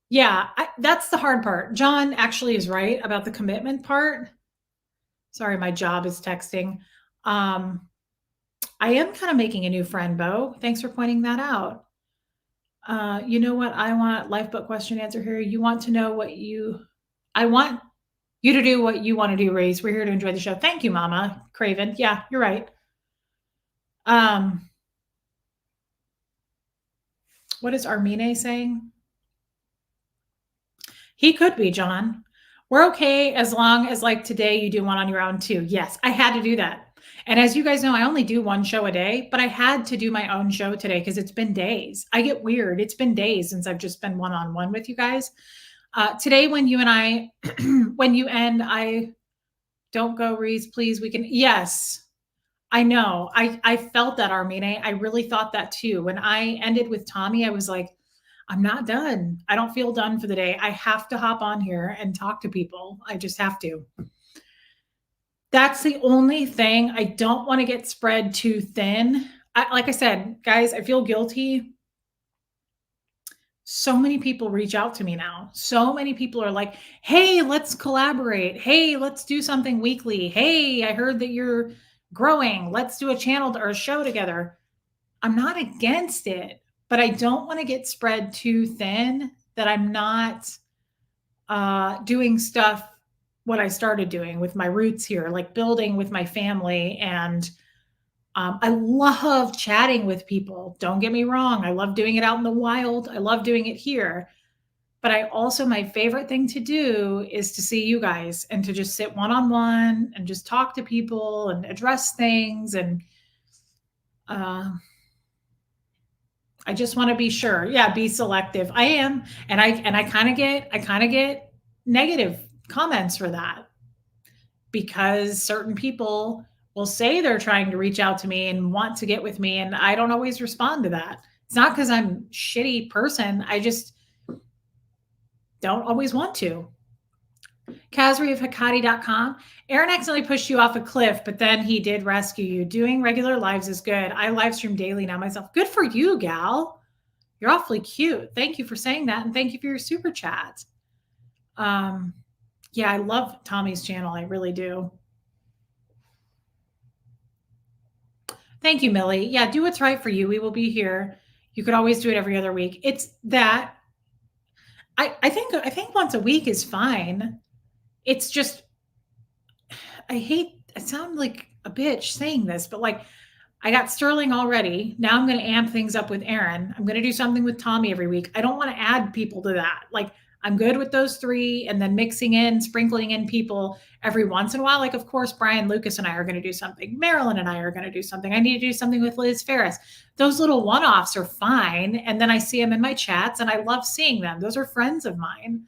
Yeah, that's the hard part. John actually is right about the commitment part. Sorry, my job is texting. Um, I am kind of making a new friend, Bo. Thanks for pointing that out. You know what? I want lifeboat question answer here. You want to know what you, I want you to do what you want to do, Reese. We're here to enjoy the show. Thank you, Mama Craven. Yeah, you're right. Um, what is Armine saying? He could be, John. We're okay as long as like today you do one on your own too. Yes, I had to do that. And as you guys know, I only do one show a day, but I had to do my own show today because it's been days. I get weird. It's been days since I've just been one on one with you guys. Today, when you and I, when you end, I don't go, Reese, please. We can, yes, I know. I felt that, Armine. I really thought that too. When I ended with Tommy, I was like, I'm not done. I don't feel done for the day. I have to hop on here and talk to people. I just have to. That's the only thing. I don't want to get spread too thin. Like I said, guys, I feel guilty. So many people reach out to me now. So many people are like, hey, let's collaborate. Hey, let's do something weekly. Hey, I heard that you're growing. Let's do a channel or a show together. I'm not against it, but I don't want to get spread too thin that I'm not doing stuff what I started doing with my roots here, like building with my family. And I love chatting with people. Don't get me wrong. I love doing it out in the wild. I love doing it here. But I also, my favorite thing to do is to see you guys and to just sit one on one and just talk to people and address things. And uh, I just want to be sure. Yeah, be selective. I am. And I kind of get negative comments for that because certain people will say they're trying to reach out to me and want to get with me and I don't always respond to that. It's not cuz I'm a shitty person. I just don't always want to. Kazri of Hikati.com. Aaron accidentally pushed you off a cliff, but then he did rescue you. Doing regular lives is good. I live stream daily now myself. Good for you, gal. You're awfully cute. Thank you for saying that. And thank you for your super chat. Yeah, I love Tommy's channel. I really do. Thank you, Millie. Yeah, do what's right for you. We will be here. You could always do it every other week. It's that I think once a week is fine. It's just I sound like a bitch saying this, but like I got Sterling already. Now I'm going to amp things up with Aaron. I'm going to do something with Tommy every week. I don't want to add people to that. Like I'm good with those three and then mixing in, sprinkling in people every once in a while. Like, of course, Brian Lucas and I are going to do something. Marilyn and I are going to do something. I need to do something with Liz Ferris. Those little one-offs are fine. And then I see them in my chats and I love seeing them. Those are friends of mine.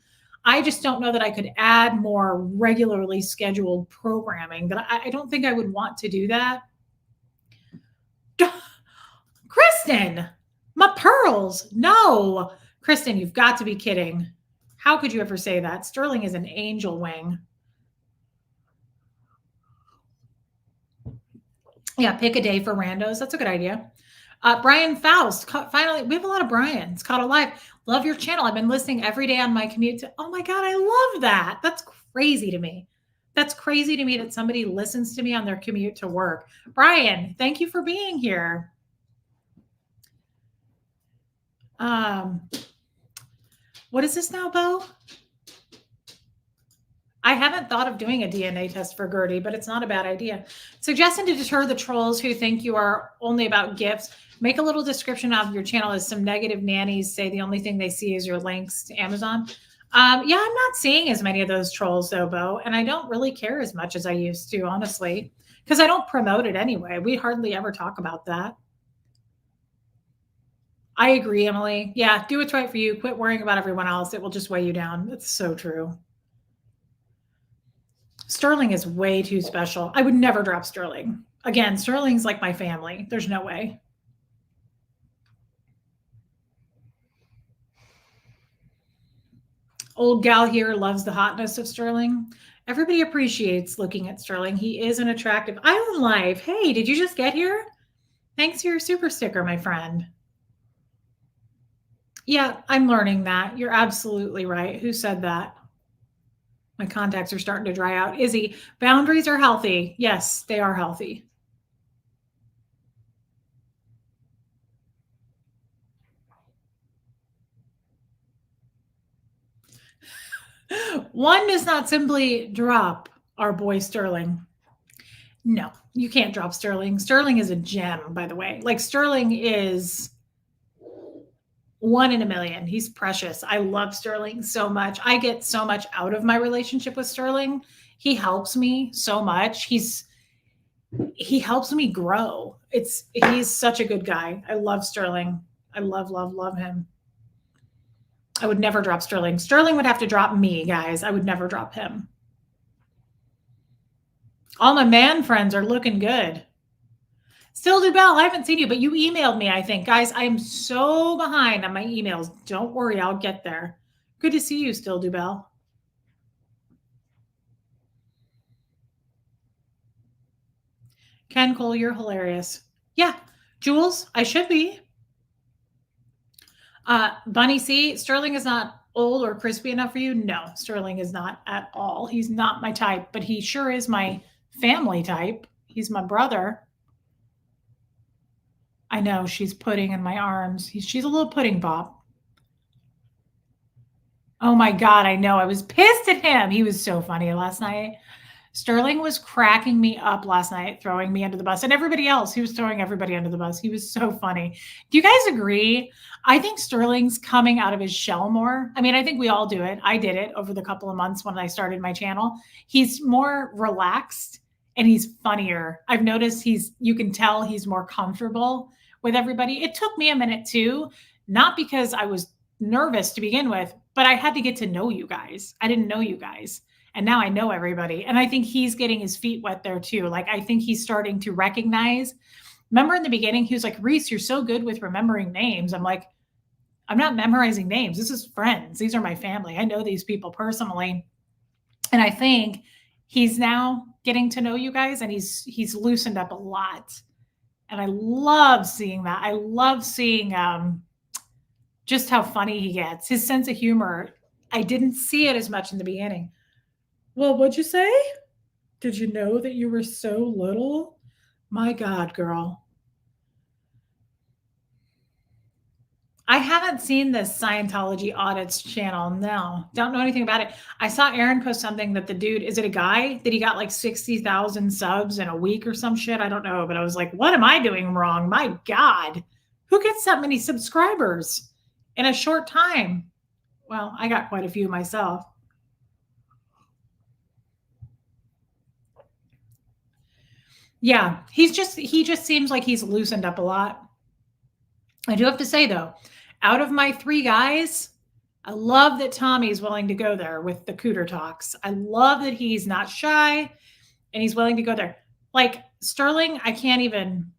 I just don't know that I could add more regularly scheduled programming. That I don't think I would want to do that. Kristen, my pearls. No, Kristen, you've got to be kidding. How could you ever say that? Sterling is an angel wing. Yeah, pick a day for randos. That's a good idea. Brian Faust, finally, we have a lot of Brians caught alive. Love your channel. I've been listening every day on my commute to, oh my God, I love that. That's crazy to me. That's crazy to me that somebody listens to me on their commute to work. Brian, thank you for being here. What is this now, Bo? I haven't thought of doing a DNA test for Gertie, but it's not a bad idea. Suggesting to deter the trolls who think you are only about gifts, make a little description of your channel as some negative nannies say the only thing they see is your links to Amazon. Yeah, I'm not seeing as many of those trolls though, Bo, and I don't really care as much as I used to, honestly, because I don't promote it anyway. We hardly ever talk about that. I agree, Emily. Yeah, do what's right for you. Quit worrying about everyone else. It will just weigh you down. It's so true. Sterling is way too special. I would never drop Sterling. Again, Sterling's like my family. There's no way. Old gal here loves the hotness of Sterling. Everybody appreciates looking at Sterling. He is an attractive Island Life. Hey, did you just get here? Thanks for your super sticker, my friend. Yeah, I'm learning that. You're absolutely right. Who said that? My contacts are starting to dry out. Izzy, boundaries are healthy. Yes, they are healthy. One does not simply drop our boy Sterling. No, you can't drop Sterling. Sterling is a gem, by the way. Like Sterling is one in a million. He's precious. I love Sterling so much. I get so much out of my relationship with Sterling. He helps me so much. He helps me grow. He's such a good guy. I love Sterling. I love him. I would never drop Sterling. Sterling would have to drop me, guys. I would never drop him. All my man friends are looking good. Still Dubell, I haven't seen you, but you emailed me, I think. Guys, I am so behind on my emails. Don't worry, I'll get there. Good to see you still, Dubell. Ken Cole, you're hilarious. Yeah, Jules, I should be. Bunny C, Sterling is not old or crispy enough for you. No, Sterling is not at all. He's not my type, but he sure is my family type. He's my brother. I know she's pudding in my arms. She's a little pudding pop. Oh my God, I know. I was pissed at him. He was so funny last night. Sterling was cracking me up last night, throwing me under the bus, and everybody else. He was throwing everybody under the bus. He was so funny. Do you guys agree? I think Sterling's coming out of his shell more. I mean, I think we all do it. I did it over the couple of months when I started my channel. He's more relaxed and he's funnier. I've noticed you can tell he's more comfortable with everybody. It took me a minute too, not because I was nervous to begin with, but I had to get to know you guys. I didn't know you guys. And now I know everybody. And I think he's getting his feet wet there too. Like, I think he's starting to recognize. Remember in the beginning, he was like, Reese, you're so good with remembering names. I'm like, I'm not memorizing names. This is friends. These are my family. I know these people personally. And I think he's now getting to know you guys, and he's loosened up a lot. And I love seeing that. I love seeing just how funny he gets. His sense of humor. I didn't see it as much in the beginning. Well, what'd you say? Did you know that you were so little? My God, girl. I haven't seen this Scientology audits channel. No, don't know anything about it. I saw Aaron post something that the dude, is it a guy that he got like 60,000 subs in a week or some shit? I don't know, but I was like, what am I doing wrong? My God, who gets that many subscribers in a short time? Well, I got quite a few myself. Yeah, he just seems like he's loosened up a lot. I do have to say though, out of my 3 guys, I love that Tommy's willing to go there with the cooter talks. I love that he's not shy and he's willing to go there. Like Sterling, I can't even.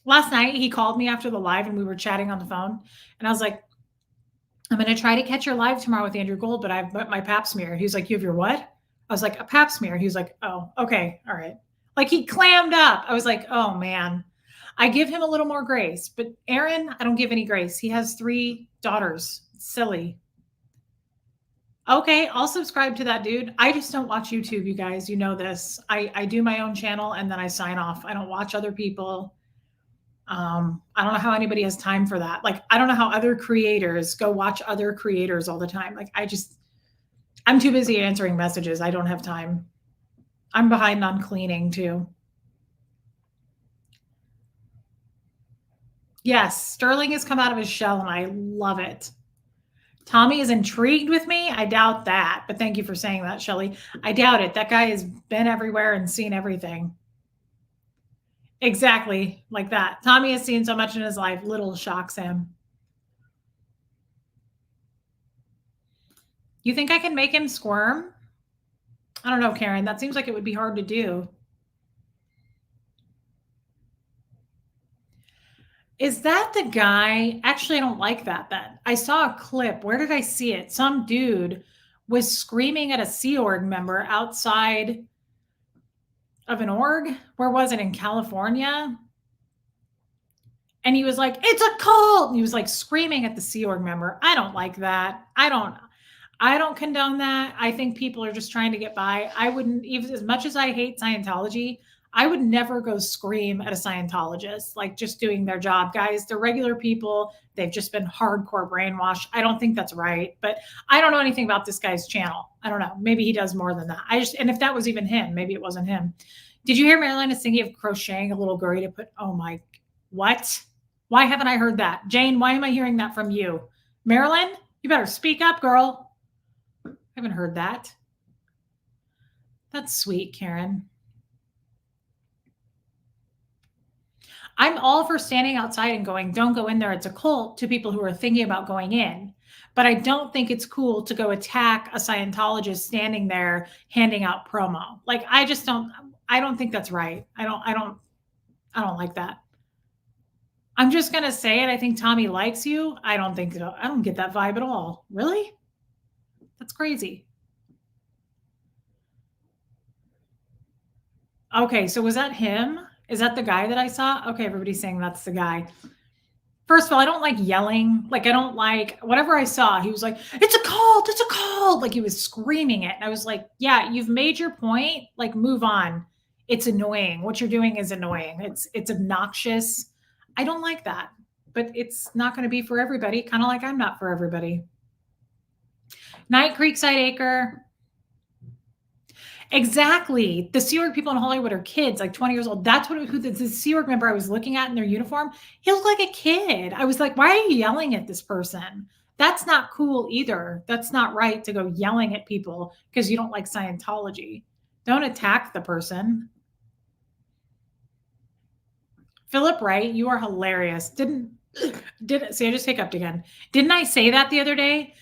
Last night he called me after the live and we were chatting on the phone, and I was like, I'm going to try to catch your live tomorrow with Andrew Gold, but I've got my pap smear. He was like, you have your what? I was like, a pap smear. He was like, oh, okay. All right. Like he clammed up. I was like, oh man, I give him a little more grace, but Aaron, I don't give any grace. He has 3 daughters. Silly. Okay, I'll subscribe to that dude. I just don't watch YouTube, you guys. You know this. I do my own channel and then I sign off. I don't watch other people. I don't know how anybody has time for that. Like, I don't know how other creators go watch other creators all the time. Like, I'm too busy answering messages. I don't have time. I'm behind on cleaning too. Yes, Sterling has come out of his shell and I love it. Tommy is intrigued with me. I doubt that, but thank you for saying that, Shelly. I doubt it. That guy has been everywhere and seen everything. Exactly like that. Tommy has seen so much in his life, little shocks him. You think I can make him squirm? I don't know, Karen. That seems like it would be hard to do. Is that the guy? Actually, I don't like that then. I saw a clip. Where did I see it? Some dude was screaming at a Sea Org member outside of an org. Where was it? In California? And he was like, "It's a cult." And he was like screaming at the Sea Org member. I don't like that. I don't condone that. I think people are just trying to get by. I wouldn't, even as much as I hate Scientology, I would never go scream at a Scientologist, like just doing their job. Guys, they're regular people. They've just been hardcore brainwashed. I don't think that's right. But I don't know anything about this guy's channel. I don't know. Maybe he does more than that. And if that was even him, maybe it wasn't him. Did you hear Marilyn is thinking of crocheting a little girly to put, oh my, what? Why haven't I heard that? Jane, why am I hearing that from you? Marilyn, you better speak up, girl. I haven't heard that. That's sweet, Karen. I'm all for standing outside and going, don't go in there, it's a cult, to people who are thinking about going in. But I don't think it's cool to go attack a Scientologist standing there handing out promo. Like, I don't think that's right. I don't like that. I'm just going to say it. I think Tommy likes you. I don't think so. I don't get that vibe at all. Really? That's crazy. Okay, so was that him? Is that the guy that I saw? Okay, everybody's saying that's the guy. First of all, I don't like yelling. Like, I don't like whatever I saw. He was like, "It's a cult. It's a cult." Like, he was screaming it. And I was like, yeah, you've made your point. Like, move on. It's annoying. What you're doing is annoying. It's obnoxious. I don't like that. But it's not going to be for everybody, kind of like I'm not for everybody. Night Creekside Acre. Exactly. The Sea Org people in Hollywood are kids, like 20 years old. That's who the Sea Org member I was looking at in their uniform. He looked like a kid. I was like, why are you yelling at this person? That's not cool either. That's not right to go yelling at people because you don't like Scientology. Don't attack the person. Philip Wright, you are hilarious. See, I just hiccuped again. Didn't I say that the other day?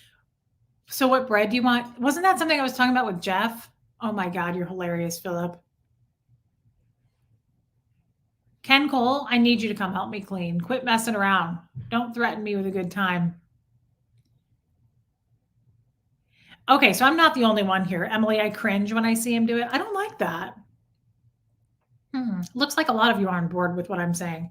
So what bread do you want? Wasn't that something I was talking about with Jeff? Oh my God, you're hilarious, Philip. Ken Cole, I need you to come help me clean. Quit messing around. Don't threaten me with a good time. Okay, so I'm not the only one here. Emily, I cringe when I see him do it. I don't like that. Looks like a lot of you are on board with what I'm saying.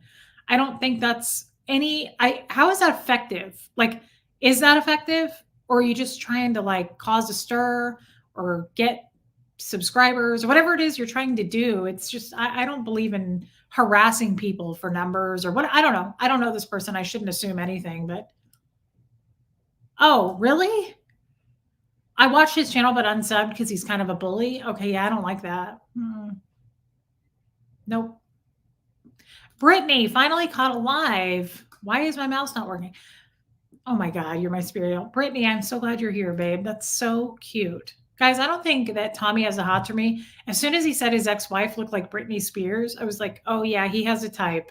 I don't think that's how is that effective? Like, is that effective? Or are you just trying to like cause a stir or get subscribers or whatever it is you're trying to do? It's just, I don't believe in harassing people for numbers or what. I don't know. I don't know this person. I shouldn't assume anything, but. Oh, really? I watched his channel, but unsubbed because he's kind of a bully. Okay. Yeah. I don't like that. Nope. Brittany finally caught alive. Why is my mouse not working? Oh my God, you're my spirit. Brittany, I'm so glad you're here, babe. That's so cute. Guys, I don't think that Tommy has a hot for me. As soon as he said his ex-wife looked like Britney Spears, I was like, oh yeah, he has a type.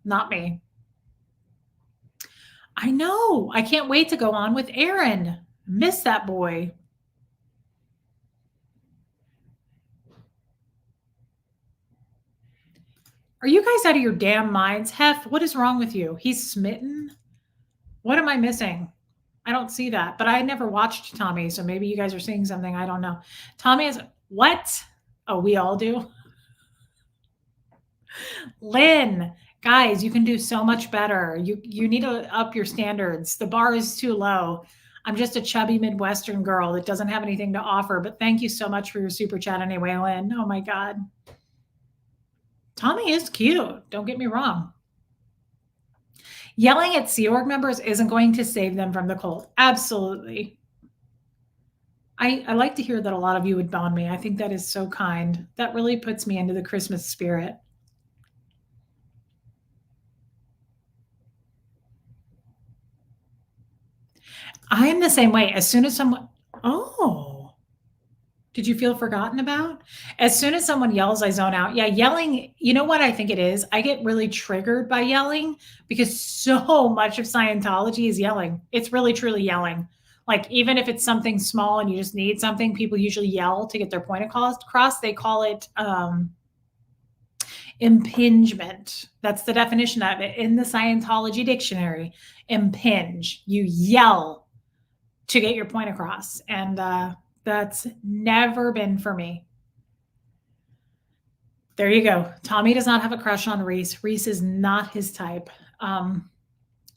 Not me. I know. I can't wait to go on with Aaron. Miss that boy. Are you guys out of your damn minds? Hef, what is wrong with you? He's smitten? What am I missing? I don't see that, but I never watched Tommy, so maybe you guys are seeing something I don't know. Tommy is what? Oh, we all do. Lynn, guys, you can do so much better. You need to up your standards. The bar is too low. I'm just a chubby Midwestern girl that doesn't have anything to offer, but thank you so much for your super chat anyway, Lynn. Oh my God. Tommy is cute. Don't get me wrong. Yelling at Sea Org members isn't going to save them from the cult. Absolutely. I like to hear that a lot of you would bond me. I think that is so kind. That really puts me into the Christmas spirit. I am the same way. As soon as someone Oh, did you feel forgotten about? As soon as someone yells, I zone out. Yeah, yelling, you know what I think it is? I get really triggered by yelling because so much of Scientology is yelling. It's really truly yelling. Like even if it's something small and you just need something, people usually yell to get their point across. They call it impingement. That's the definition of it in the Scientology dictionary. Impinge. You yell to get your point across. And that's never been for me. There you go. Tommy does not have a crush on Reese. Reese is not his type. Um,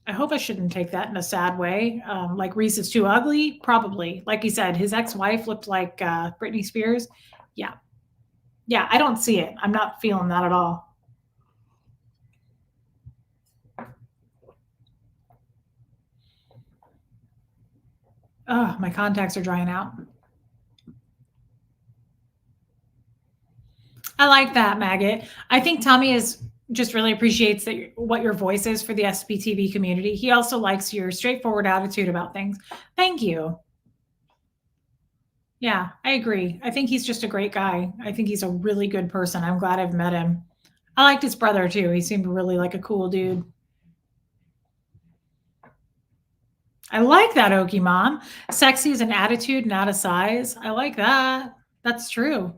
I hope I shouldn't take that in a sad way. Like Reese is too ugly, probably. Like he said, his ex-wife looked like Britney Spears. Yeah, yeah. I don't see it. I'm not feeling that at all. Oh, my contacts are drying out. I like that, Maggot. I think Tommy is just really appreciates that what your voice is for the SBTV community. He also likes your straightforward attitude about things. Thank you. Yeah, I agree. I think he's just a great guy. I think he's a really good person. I'm glad I've met him. I liked his brother too. He seemed really like a cool dude. I like that, Okie Mom. Sexy is an attitude, not a size. I like that. That's true.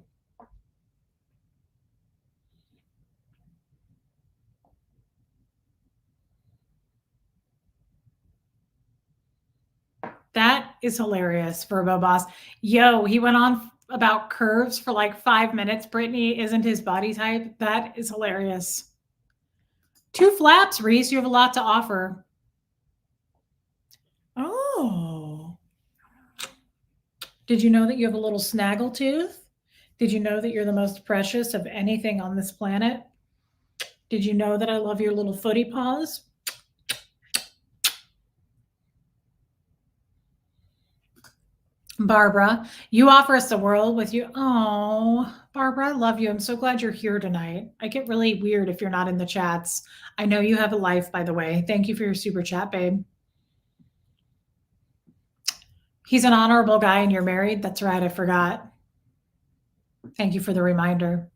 That is hilarious, Verbo Boss. Yo, he went on about curves for like 5 minutes. Brittany isn't his body type. That is hilarious. Two flaps, Reese. You have a lot to offer. Oh. Did you know that you have a little snaggle tooth? Did you know that you're the most precious of anything on this planet? Did you know that I love your little footy paws? Barbara, you offer us the world with you. Oh, Barbara, I love you. I'm so glad you're here tonight. I get really weird if you're not in the chats. I know you have a life, by the way. Thank you for your super chat, babe. He's an honorable guy and you're married. That's right. I forgot. Thank you for the reminder.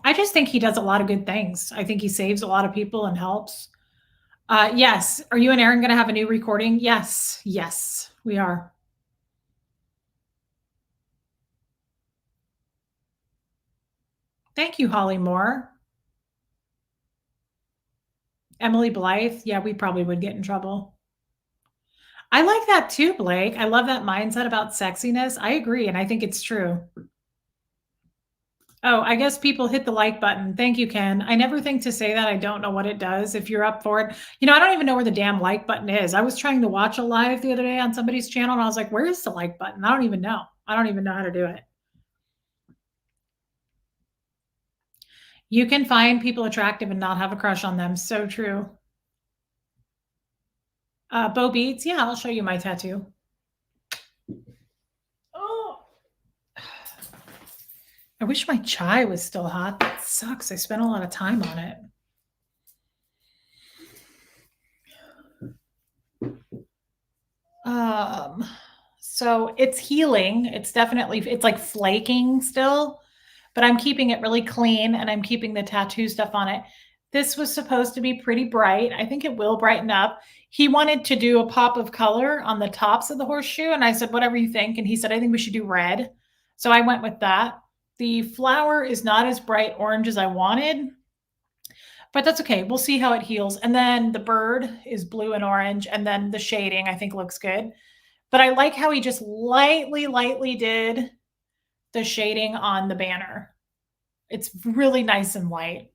I just think he does a lot of good things. I think he saves a lot of people and helps. Yes. Are you and Aaron going to have a new recording? Yes. Yes, we are. Thank you, Holly Moore. Emily Blythe. Yeah, we probably would get in trouble. I like that too, Blake. I love that mindset about sexiness. I agree. And I think it's true. Oh, I guess people hit the like button. Thank you, Ken. I never think to say that. I don't know what it does. If you're up for it, I don't even know where the damn like button is. I was trying to watch a live the other day on somebody's channel and I was like, where is the like button? I don't even know. I don't even know how to do it. You can find people attractive and not have a crush on them. So true. Bo Beats. Yeah, I'll show you my tattoo. Oh, I wish my chai was still hot. That sucks. I spent a lot of time on it. Um, so it's healing. It's like flaking still, but I'm keeping it really clean and I'm keeping the tattoo stuff on it. This was supposed to be pretty bright. I think it will brighten up. He wanted to do a pop of color on the tops of the horseshoe, and I said, whatever you think. And he said, I think we should do red. So I went with that. The flower is not as bright orange as I wanted, but that's okay. We'll see how it heals. And then the bird is blue and orange, and then the shading I think looks good. But I like how he just lightly did the shading on the banner. It's really nice and light.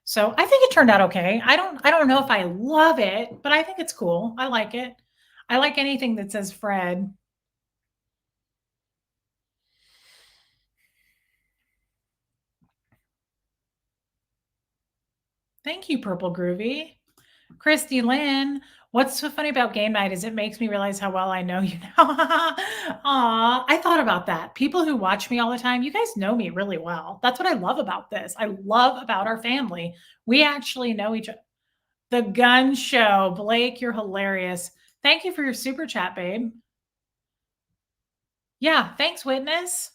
So I think it turned out okay. I don't know if I love it, but I think it's cool. I like it. I like anything that says Fred. Thank you, Purple Groovy. Christy Lynn, What's so funny about game night is it makes me realize how well I know you now. Aw, I thought about that. People who watch me all the time, you guys know me really well. That's what I love about this. I love about our family. We actually know each other. The gun show. Blake, you're hilarious. Thank you for your super chat, babe. Yeah, thanks, witness.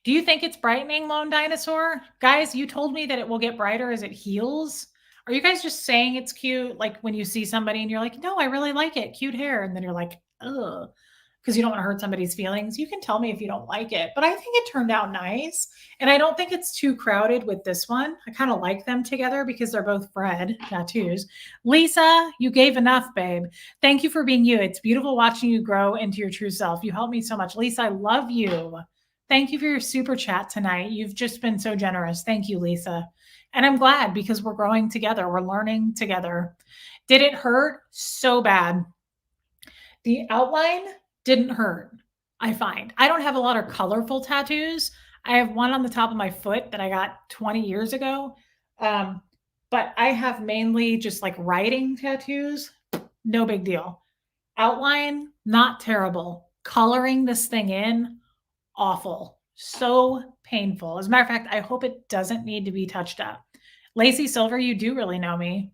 Do you think it's brightening, Lone Dinosaur? Guys, you told me that it will get brighter as it heals. Are you guys just saying it's cute? Like when you see somebody and you're like, no, I really like it. Cute hair. And then you're like, ugh, because you don't want to hurt somebody's feelings. You can tell me if you don't like it, but I think it turned out nice. And I don't think it's too crowded with this one. I kind of like them together because they're both Fred tattoos. Lisa, you gave enough, babe. Thank you for being you. It's beautiful watching you grow into your true self. You helped me so much. Lisa, I love you. Thank you for your super chat tonight. You've just been so generous. Thank you, Lisa. And I'm glad because we're growing together. We're learning together. Did it hurt? So bad. The outline didn't hurt, I find. I don't have a lot of colorful tattoos. I have one on the top of my foot that I got 20 years ago. But I have mainly just like writing tattoos. No big deal. Outline, not terrible. Coloring this thing in, awful. So painful. As a matter of fact, I hope it doesn't need to be touched up. Lacey Silver, you do really know me.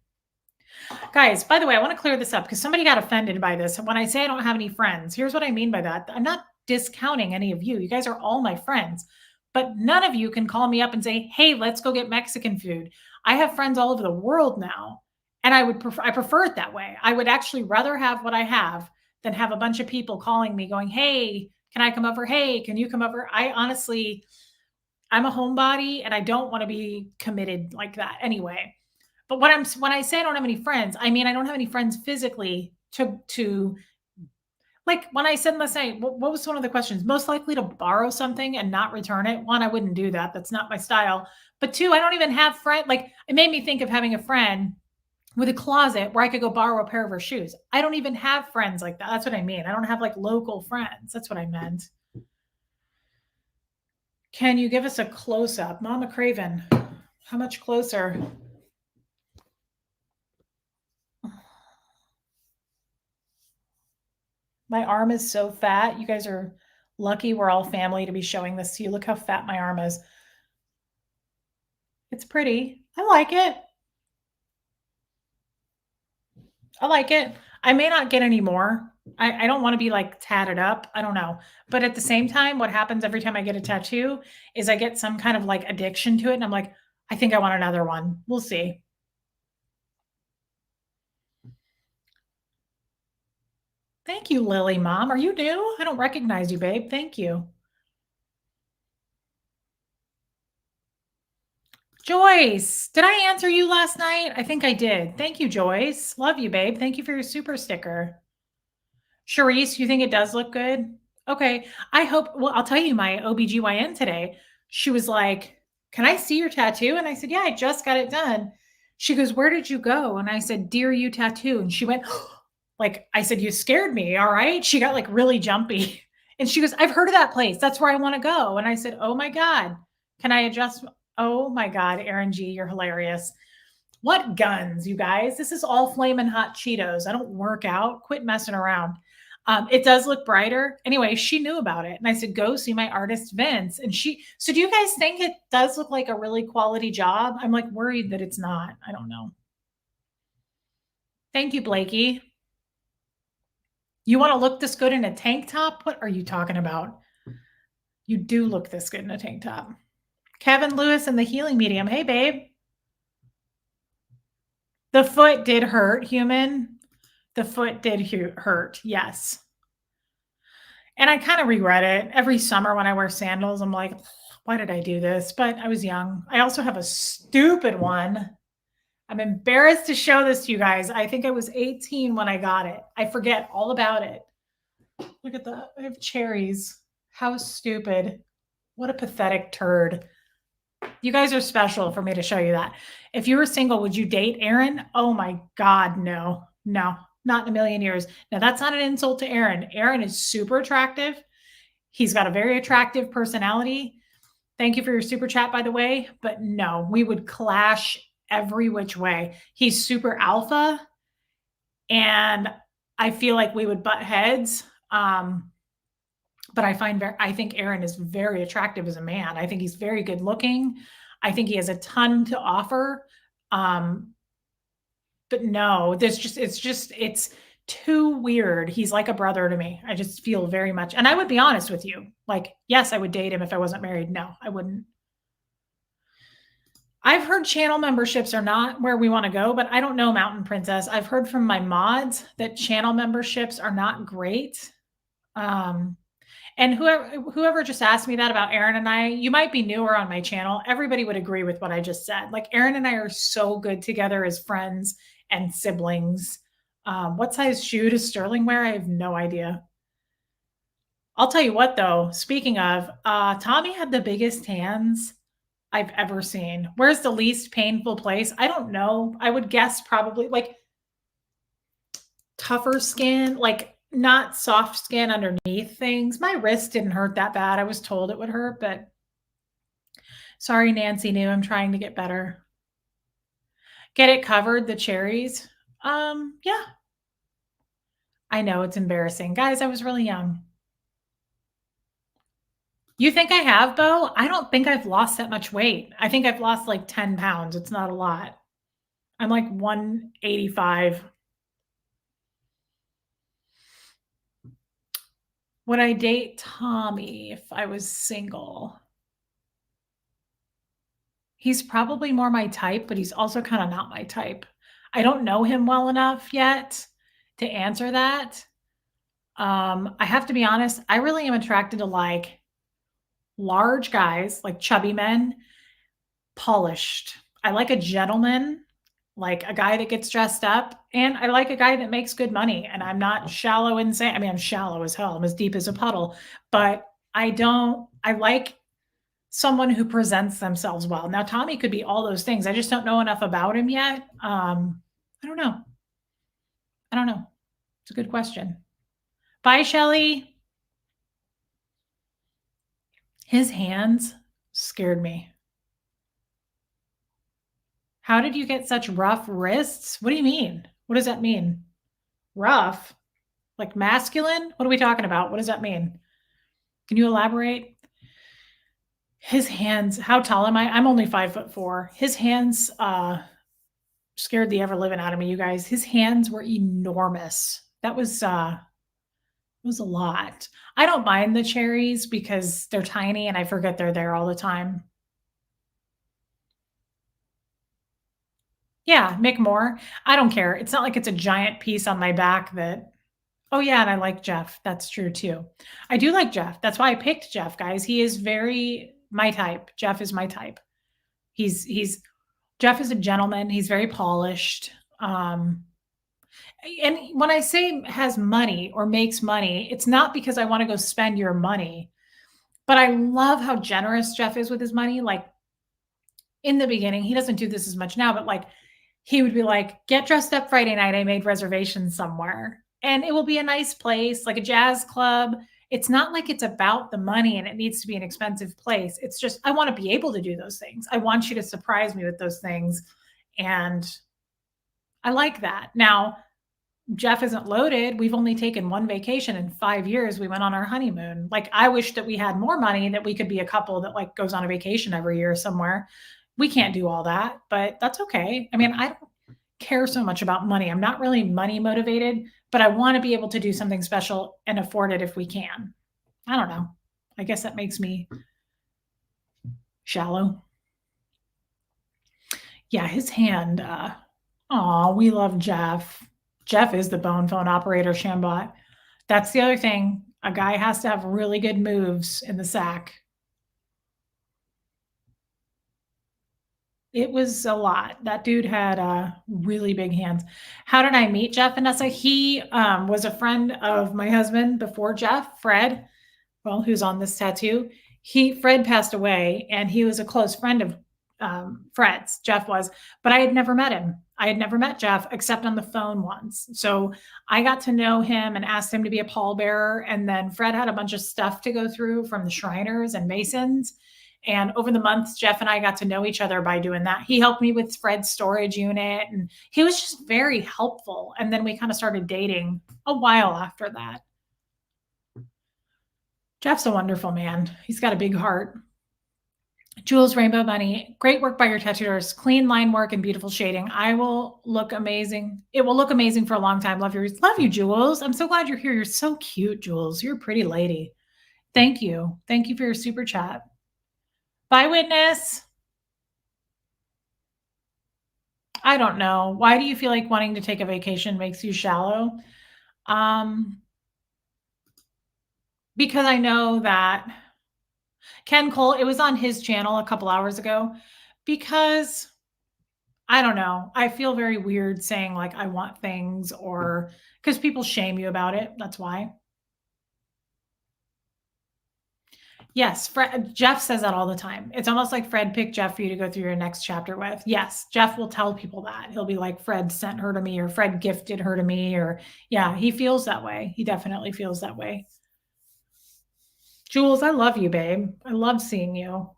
Guys, by the way, I want to clear this up because somebody got offended by this. When I say I don't have any friends, here's what I mean by that. I'm not discounting any of you. You guys are all my friends, but none of you can call me up and say, hey, let's go get Mexican food. I have friends all over the world now, and I prefer it that way. I would actually rather have what I have than have a bunch of people calling me going, hey, can I come over? Hey, can you come over? I honestly, I'm a homebody and I don't want to be committed like that anyway. But when I say I don't have any friends, I mean I don't have any friends physically to like when I said last night, what was one of the questions? Most likely to borrow something and not return it. One, I wouldn't do that. That's not my style. But two, I don't even have friends. Like it made me think of having a friend with a closet where I could go borrow a pair of her shoes. I don't even have friends like that. That's what I mean. I don't have like local friends. That's what I meant. Can you give us a close up? Mama Craven, how much closer? My arm is so fat. You guys are lucky we're all family to be showing this to you. Look how fat my arm is. It's pretty. I like it. I like it. I may not get any more. I don't want to be like tatted up. I don't know. But at the same time, what happens every time I get a tattoo is I get some kind of like addiction to it. And I'm like, I think I want another one. We'll see. Thank you, Lily Mom. Are you new? I don't recognize you, babe. Thank you. Joyce, did I answer you last night? I think I did. Thank you, Joyce. Love you, babe. Thank you for your super sticker. Charisse, you think it does look good? Okay. I hope, well, I'll tell you my OBGYN today. She was like, can I see your tattoo? And I said, yeah, I just got it done. She goes, where did you go? And I said, Dear You Tattoo. And she went, like, I said, you scared me. All right. She got like really jumpy. And she goes, I've heard of that place. That's where I want to go. And I said, oh my God, can I adjust? Oh my God, Aaron G, you're hilarious. What guns, you guys? This is all flaming hot Cheetos. I don't work out. Quit messing around. It does look brighter. Anyway, she knew about it. And I said, go see my artist, Vince. And so do you guys think it does look like a really quality job? I'm like worried that it's not. I don't know. Thank you, Blakey. You want to look this good in a tank top? What are you talking about? You do look this good in a tank top. Kevin Lewis and the Healing Medium. Hey, babe. The foot did hurt, human. The foot did hurt. Yes. And I kind of regret it. Every summer when I wear sandals, I'm like, why did I do this? But I was young. I also have a stupid one. I'm embarrassed to show this to you guys. I think I was 18 when I got it. I forget all about it. Look at that. I have cherries. How stupid. What a pathetic turd. You guys are special for me to show you that. If you were single, would you date Aaron? Oh my God, no. No, not in a million years. Now, that's not an insult to Aaron. Aaron is super attractive. He's got a very attractive personality. Thank you for your super chat, by the way. But no, we would clash every which way. He's super alpha And I feel like we would butt heads. But I think Aaron is very attractive as a man. I think he's very good looking. I think he has a ton to offer. Um, but no, it's too weird. He's like a brother to me. I just feel very much, and I would be honest with you. Like, yes, I would date him if I wasn't married. No, I wouldn't. I've heard channel memberships are not where we want to go, but I don't know, Mountain Princess. I've heard from my mods that channel memberships are not great. Um, and whoever just asked me that about Aaron and I, you might be newer on my channel. Everybody would agree with what I just said. Like, Aaron and I are so good together as friends and siblings. What size shoe does Sterling wear? I have no idea. I'll tell you what, though, speaking of, Tommy had the biggest hands I've ever seen. Where's the least painful place? I don't know. I would guess probably like tougher skin, like not soft skin underneath things. My wrist didn't hurt that bad. I was told it would hurt, but sorry, Nancy knew. I'm trying to get better. Get it covered, the cherries. Yeah. I know it's embarrassing. Guys, I was really young. You think I have, Bo? I don't think I've lost that much weight. I think I've lost like 10 pounds. It's not a lot. I'm like 185. Would I date Tommy if I was single? He's probably more my type, but he's also kind of not my type. I don't know him well enough yet to answer that. I have to be honest, I really am attracted to like large guys, like chubby men, polished. I like a gentleman, like a guy that gets dressed up, and I like a guy that makes good money. And I'm not shallow insane. I mean, I'm shallow as hell. I'm as deep as a puddle, but I like someone who presents themselves well. Now, Tommy could be all those things. I just don't know enough about him yet. I don't know. I don't know. It's a good question. Bye, Shelly. His hands scared me. How did you get such rough wrists? What do you mean? What does that mean? Rough? Like masculine? What are we talking about? What does that mean? Can you elaborate? His hands, how tall am I? I'm only 5'4". His hands scared the ever living out of me, you guys. His hands were enormous. That was it was a lot. I don't mind the cherries because they're tiny and I forget they're there all the time. Yeah, Mick Moore. I don't care. It's not like it's a giant piece on my back that oh yeah, and I like Jeff. That's true too. I do like Jeff. That's why I picked Jeff, guys. He is very my type. Jeff is my type. He's Jeff is a gentleman. He's very polished. And when I say has money or makes money, it's not because I want to go spend your money, but I love how generous Jeff is with his money. Like in the beginning, he doesn't do this as much now, but like he would be like, get dressed up Friday night. I made reservations somewhere and it will be a nice place, like a jazz club. It's not like it's about the money and it needs to be an expensive place. It's just, I want to be able to do those things. I want you to surprise me with those things. And I like that. Now, Jeff isn't loaded. We've only taken one vacation in 5 years. We went on our honeymoon. Like, I wish that we had more money, that we could be a couple that like goes on a vacation every year somewhere. We can't do all that, but that's okay. I mean, I don't care so much about money. I'm not really money motivated, but I want to be able to do something special and afford it if we can. I don't know. I guess that makes me shallow. Yeah, his hand. Oh, we love Jeff. Jeff is the bone phone operator, Shambot. That's the other thing. A guy has to have really good moves in the sack. It was a lot. That dude had really big hands. How did I meet Jeff, Vanessa? He was a friend of my husband before Jeff, Fred, well, who's on this tattoo. Fred passed away, and he was a close friend of Fred's. Jeff was, but I had never met him. I had never met Jeff except on the phone once. So I got to know him and asked him to be a pallbearer. And then Fred had a bunch of stuff to go through from the Shriners and Masons. And over the months, Jeff and I got to know each other by doing that. He helped me with Fred's storage unit, and he was just very helpful. And then we kind of started dating a while after that. Jeff's a wonderful man. He's got a big heart. Jules Rainbow Bunny, great work by your tattooers. Clean line work and beautiful shading. I will look amazing. It will look amazing for a long time. Love you, Jules. I'm so glad you're here. You're so cute, Jules. You're a pretty lady. Thank you. Thank you for your super chat. Bye, Witness. I don't know. Why do you feel like wanting to take a vacation makes you shallow? Because I know that Ken Cole, it was on his channel a couple hours ago, because I don't know. I feel very weird saying like I want things, or because people shame you about it. That's why. Yes, Jeff says that all the time. It's almost like Fred picked Jeff for you to go through your next chapter with. Yes, Jeff will tell people that. He'll be like, Fred sent her to me, or Fred gifted her to me, or yeah, he feels that way. He definitely feels that way. Jules, I love you, babe. I love seeing you.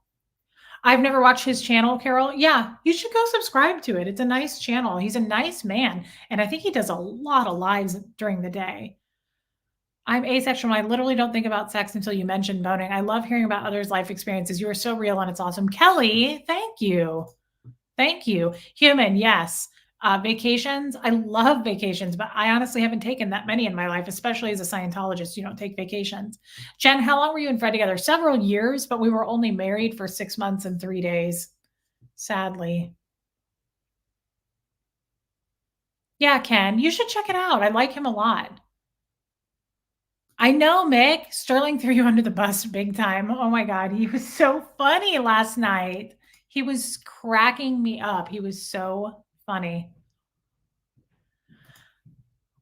I've never watched his channel, Carol. Yeah, you should go subscribe to it. It's a nice channel. He's a nice man. And I think he does a lot of lives during the day. I'm asexual. I literally don't think about sex until you mention boning. I love hearing about others' life experiences. You are so real and it's awesome. Kelly, thank you. Thank you. Human, yes. Vacations. I love vacations, but I honestly haven't taken that many in my life, especially as a Scientologist. You don't take vacations. Jen, how long were you and Fred together? Several years, but we were only married for 6 months and 3 days. Sadly. Yeah, Ken, you should check it out. I like him a lot. I know, Mick. Sterling threw you under the bus big time. Oh my God. He was so funny last night. He was cracking me up. He was so funny.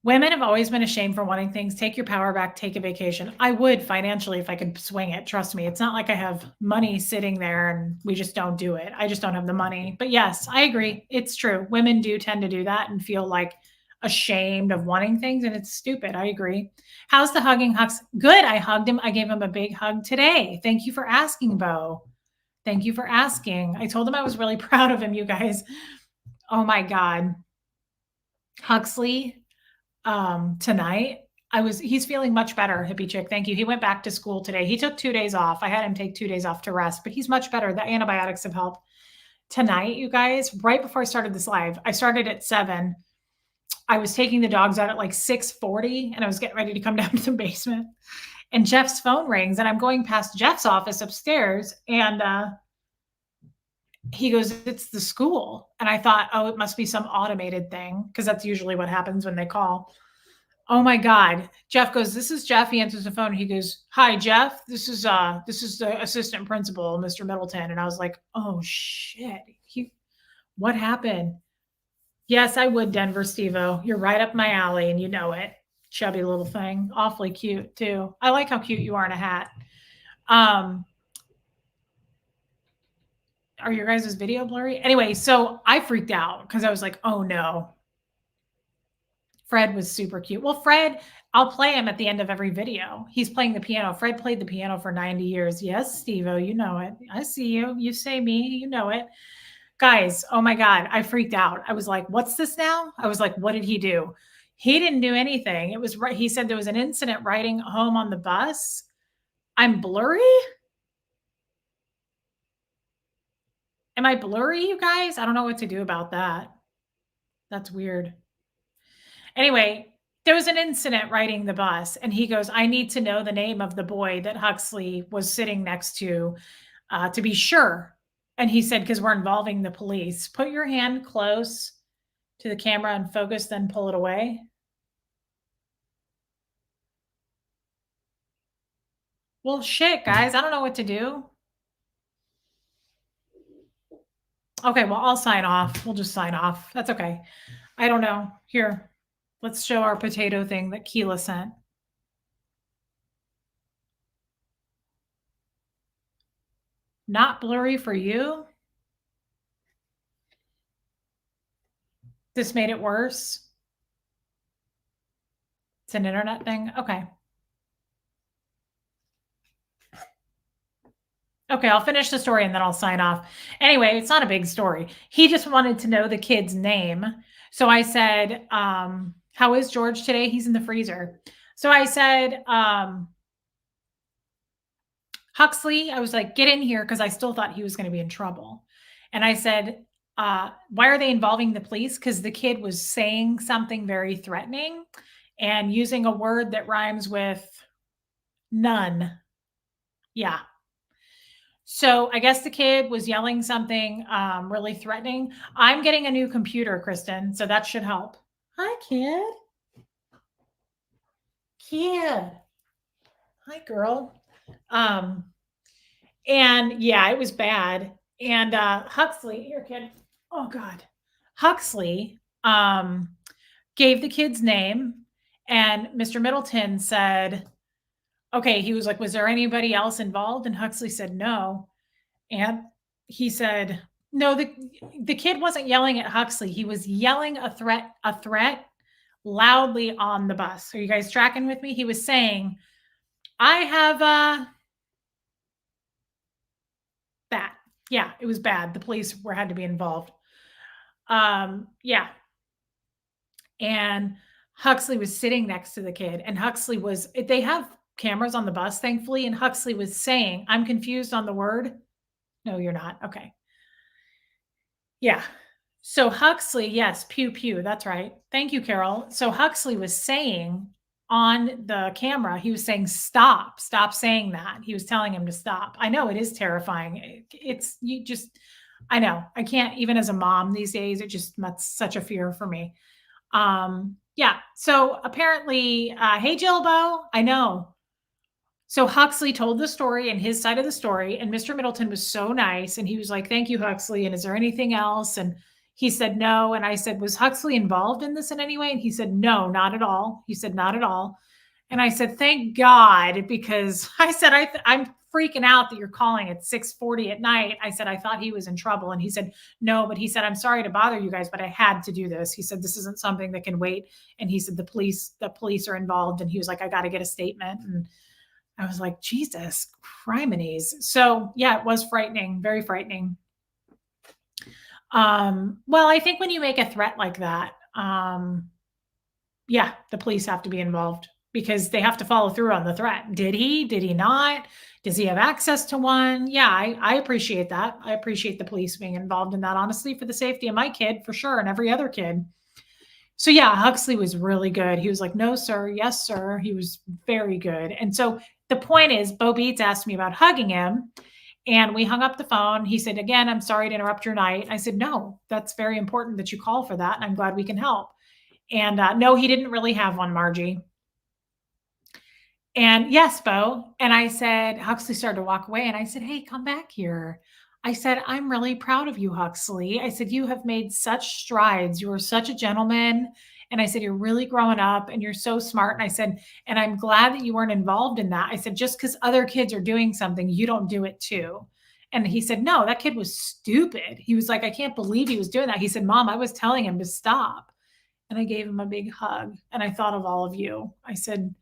Women have always been ashamed for wanting things. Take your power back, take a vacation. I would financially if I could swing it. Trust me. It's not like I have money sitting there and we just don't do it. I just don't have the money. But yes, I agree. It's true. Women do tend to do that and feel like ashamed of wanting things, and it's stupid. I agree. How's the hugging Hux? Good. I hugged him. I gave him a big hug today. Thank you for asking, Bo. Thank you for asking. I told him I was really proud of him, you guys. Oh my God. Huxley, tonight. He's feeling much better, hippie chick. Thank you. He went back to school today. He took 2 days off. I had him take 2 days off to rest, but he's much better. The antibiotics have helped. Tonight, you guys, right before I started this live, I started at 7. I was taking the dogs out at like 6:40 and I was getting ready to come down to the basement, and Jeff's phone rings, and I'm going past Jeff's office upstairs, and he goes, it's the school. And I thought, oh, it must be some automated thing, because that's usually what happens when they call. Oh my God. Jeff goes, this is Jeff. He answers the phone. He goes, hi, Jeff. This is the assistant principal, Mr. Middleton. And I was like, oh shit. What happened? Yes, I would, Denver Stevo. You're right up my alley, and you know it. Chubby little thing. Awfully cute too. I like how cute you are in a hat. Are your guys' video blurry? Anyway, so I freaked out because I was like, oh no. Fred was super cute. Well, Fred, I'll play him at the end of every video. He's playing the piano. Fred played the piano for 90 years. Yes, Steve-O, you know it. I see you. You say me, you know it. Guys, oh my God, I freaked out. I was like, what's this now? I was like, what did he do? He didn't do anything. It was right. He said there was an incident riding home on the bus. I'm blurry? Am I blurry, you guys? I don't know what to do about that. That's weird. Anyway, there was an incident riding the bus, and he goes, I need to know the name of the boy that Huxley was sitting next to be sure. And he said, because we're involving the police. Put your hand close to the camera and focus, then pull it away. Well, shit, guys, I don't know what to do. Okay, well, I'll sign off. We'll just sign off. That's okay. I don't know. Here, let's show our potato thing that Keela sent. Not blurry for you? This made it worse? It's an internet thing? Okay. Okay, I'll finish the story and then I'll sign off. Anyway, it's not a big story. He just wanted to know the kid's name. So I said, how is George today? He's in the freezer. So I said, Huxley, I was like, get in here because I still thought he was going to be in trouble. And I said, why are they involving the police? Because the kid was saying something very threatening and using a word that rhymes with none. Yeah. So I guess the kid was yelling something really threatening. I'm getting a new computer, Kristen, so that should help. Hi, kid. Kid. Hi, girl. And yeah, it was bad. And Huxley, here, kid. Oh God. Huxley gave the kid's name, and Mr. Middleton said, okay, he was like, was there anybody else involved? And Huxley said no. And he said, no, the kid wasn't yelling at Huxley. He was yelling a threat loudly on the bus. Are you guys tracking with me? He was saying, I have that. Yeah, it was bad. The police had to be involved. Yeah. And Huxley was sitting next to the kid, and Huxley was, they have cameras on the bus, thankfully. And Huxley was saying, I'm confused on the word. No, you're not. Okay. Yeah. So Huxley, yes, pew pew. That's right. Thank you, Carol. So Huxley was saying on the camera, he was saying, stop saying that. He was telling him to stop. I know it is terrifying. It's, you just, I know, I can't, even as a mom these days, it just, that's such a fear for me. Yeah. So apparently, hey, Jilbo, I know. So Huxley told the story and his side of the story, and Mr. Middleton was so nice. And he was like, thank you, Huxley. And is there anything else? And he said, no. And I said, was Huxley involved in this in any way? And he said, no, not at all. He said, not at all. And I said, thank God, because I said, I'm freaking out that you're calling at 6:40 at night. I said, I thought he was in trouble. And he said, no, but he said, I'm sorry to bother you guys, but I had to do this. He said, this isn't something that can wait. And he said, the police are involved. And he was like, I got to get a statement. And I was like, Jesus criminies. So yeah, it was frightening, very frightening. Well, I think when you make a threat like that, yeah, the police have to be involved because they have to follow through on the threat. Did he? Did he not? Does he have access to one? Yeah, I appreciate that. I appreciate the police being involved in that, honestly, for the safety of my kid, for sure, and every other kid. So yeah, Huxley was really good. He was like, no, sir. Yes, sir. He was very good. And so the point is, Bo Beats asked me about hugging him, and we hung up the phone. He said, again, I'm sorry to interrupt your night. I said, no, that's very important that you call for that, and I'm glad we can help. And no, he didn't really have one, Margie. And yes, Bo. And I said, Huxley started to walk away. And I said, hey, come back here. I said, I'm really proud of you, Huxley. I said, you have made such strides. You are such a gentleman. And I said, you're really growing up and you're so smart. And I said, and I'm glad that you weren't involved in that. I said, just because other kids are doing something, you don't do it too. And he said, no, that kid was stupid. He was like, I can't believe he was doing that. He said, Mom, I was telling him to stop. And I gave him a big hug. And I thought of all of you. I said,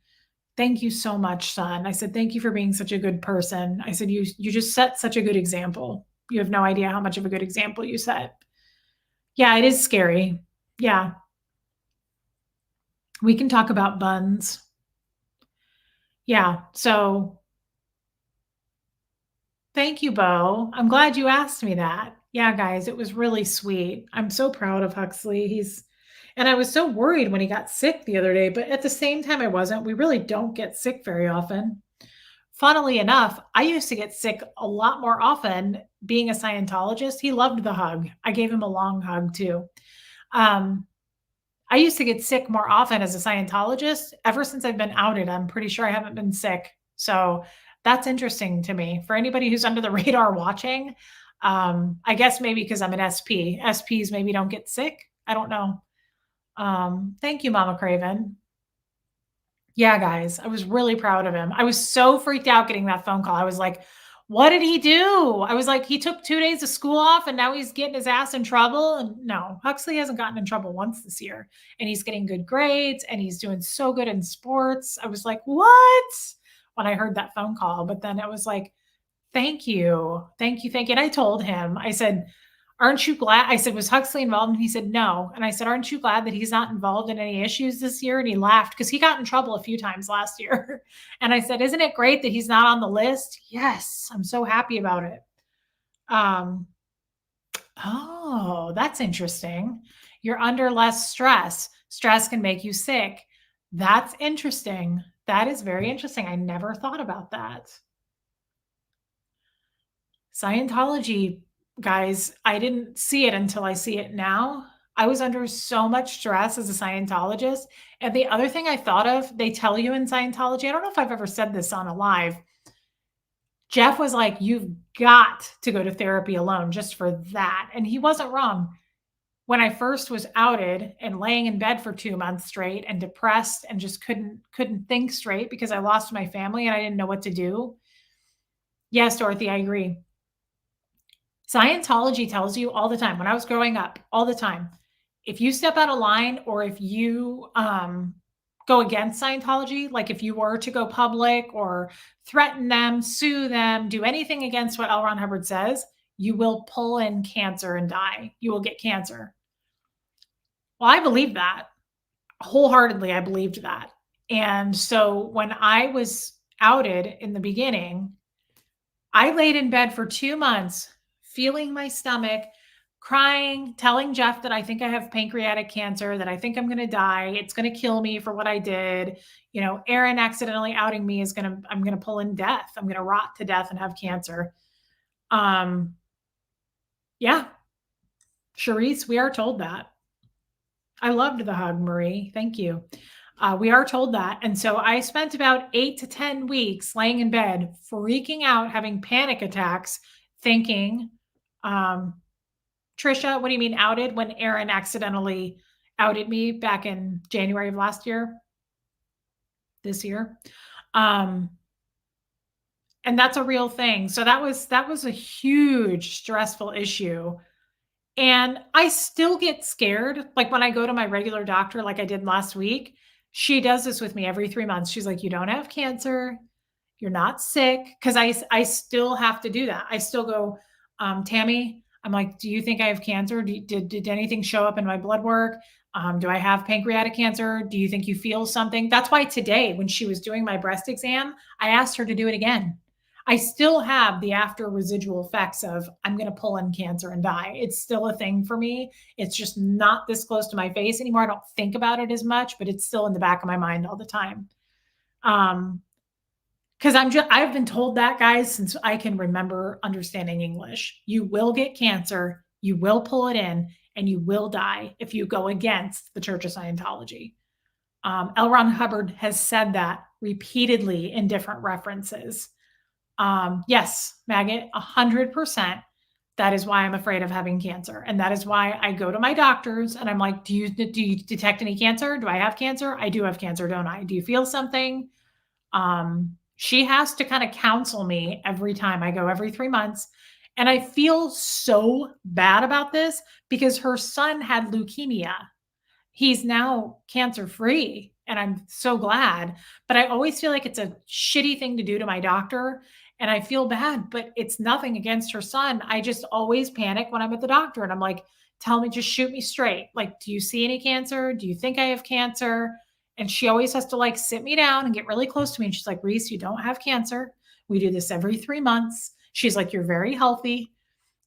thank you so much, son. I said, thank you for being such a good person. I said, you just set such a good example. You have no idea how much of a good example you set. Yeah, it is scary. Yeah. We can talk about buns. Yeah. So thank you, Bo. I'm glad you asked me that. Yeah, guys, it was really sweet. I'm so proud of Huxley. And I was so worried when he got sick the other day, but at the same time, I wasn't. We really don't get sick very often. Funnily enough, I used to get sick a lot more often being a Scientologist. He loved the hug. I gave him a long hug too. I used to get sick more often as a Scientologist. Ever since I've been outed, I'm pretty sure I haven't been sick. So that's interesting to me. For anybody who's under the radar watching, I guess maybe because I'm an SP. SPs maybe don't get sick. I don't know. Thank you, Mama Craven. Yeah, guys, I was really proud of him. I was so freaked out getting that phone call. I was like, what did he do? I was like, he took 2 days of school off and now he's getting his ass in trouble. And no, Huxley hasn't gotten in trouble once this year. And he's getting good grades and he's doing so good in sports. I was like, what? When I heard that phone call. But then it was like, Thank you. Thank you. Thank you. And I told him, I said, aren't you glad? I said, was Huxley involved? And he said, no. And I said, aren't you glad that he's not involved in any issues this year? And he laughed because he got in trouble a few times last year. And I said, isn't it great that he's not on the list? Yes. I'm so happy about it. Um, oh, that's interesting. You're under less stress. Stress can make you sick. That's interesting. That is very interesting. I never thought about that. Scientology, guys, I didn't see it until I see it now. I was under so much stress as a Scientologist. And the other thing I thought of, they tell you in Scientology, I don't know if I've ever said this on a live. Jeff was like, you've got to go to therapy alone just for that. And he wasn't wrong. When I first was outed and laying in bed for 2 months straight and depressed and just couldn't think straight because I lost my family and I didn't know what to do. Yes, Dorothy, I agree. Scientology tells you all the time, when I was growing up, all the time, if you step out of line or if you go against Scientology, like if you were to go public or threaten them, sue them, do anything against what L. Ron Hubbard says, you will pull in cancer and die. You will get cancer. Well, I believe that. Wholeheartedly, I believed that. And so when I was outed in the beginning, I laid in bed for 2 months, feeling my stomach, crying, telling Jeff that I think I have pancreatic cancer, that I think I'm going to die. It's going to kill me for what I did. You know, Aaron accidentally outing me I'm going to pull in death. I'm going to rot to death and have cancer. Yeah, Charisse, we are told that. I loved the hug, Marie. Thank you. We are told that. And so I spent about 8 to 10 weeks laying in bed, freaking out, having panic attacks, thinking, Trisha, what do you mean outed? When Aaron accidentally outed me back in January of this year. And that's a real thing. So that was a huge stressful issue. And I still get scared. Like when I go to my regular doctor, like I did last week, she does this with me every 3 months. She's like, you don't have cancer. You're not sick. Cause I still have to do that. I still go, Tammy, I'm like, do you think I have cancer? Did anything show up in my blood work? Do I have pancreatic cancer? Do you think you feel something? That's why today, when she was doing my breast exam, I asked her to do it again. I still have the after residual effects of I'm going to pull in cancer and die. It's still a thing for me. It's just not this close to my face anymore. I don't think about it as much, but it's still in the back of my mind all the time. Because I've been told that, guys, since I can remember understanding English. You will get cancer, you will pull it in, and you will die if you go against the Church of Scientology. L. Ron Hubbard has said that repeatedly in different references. Yes, Maggot, 100%. That is why I'm afraid of having cancer. And that is why I go to my doctors and I'm like, do you detect any cancer? Do I have cancer? I do have cancer, don't I? Do you feel something? She has to kind of counsel me every time I go every 3 months. And I feel so bad about this because her son had leukemia. He's now cancer free and I'm so glad, but I always feel like it's a shitty thing to do to my doctor and I feel bad, but it's nothing against her son. I just always panic when I'm at the doctor and I'm like, tell me, just shoot me straight. Like, do you see any cancer? Do you think I have cancer? And she always has to like sit me down and get really close to me. And she's like, Reese, you don't have cancer. We do this every 3 months. She's like, you're very healthy.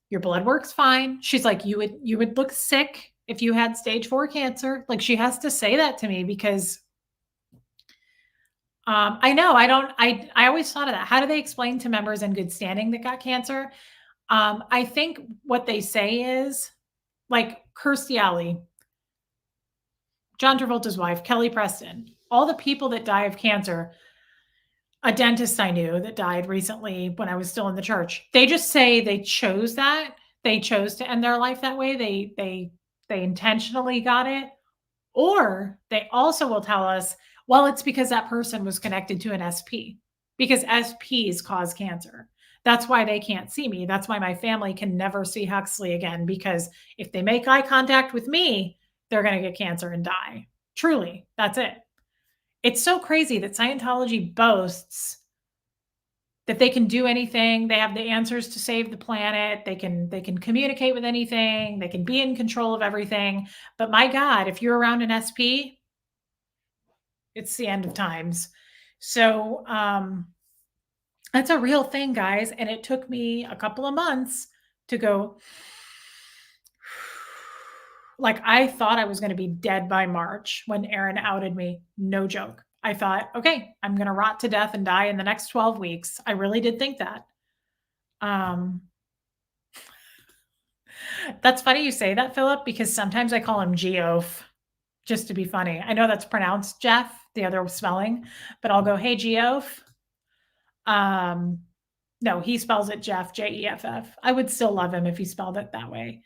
Your blood work's fine. She's like, you would look sick if you had stage 4 cancer. Like she has to say that to me because I know I always thought of that. How do they explain to members in good standing that got cancer? I think what they say is like Kirstie Alley, John Travolta's wife, Kelly Preston, all the people that die of cancer, a dentist I knew that died recently when I was still in the church. They just say they chose that. They chose to end their life that way. They intentionally got it. Or they also will tell us, well, it's because that person was connected to an SP because SPs cause cancer. That's why they can't see me. That's why my family can never see Huxley again, because if they make eye contact with me, they're going to get cancer and die. Truly, that's it. It's so crazy that Scientology boasts that they can do anything. They have the answers to save the planet. They can communicate with anything. They can be in control of everything. But my God, if you're around an SP, it's the end of times. So that's a real thing, guys. And it took me a couple of months to go, like, I thought I was going to be dead by March when Aaron outed me. No joke. I thought, okay, I'm going to rot to death and die in the next 12 weeks. I really did think that. That's funny you say that, Philip, because sometimes I call him Geoff just to be funny. I know that's pronounced Jeff, the other spelling, but I'll go, hey, Geoff. No, he spells it Jeff, Jeff. I would still love him if he spelled it that way.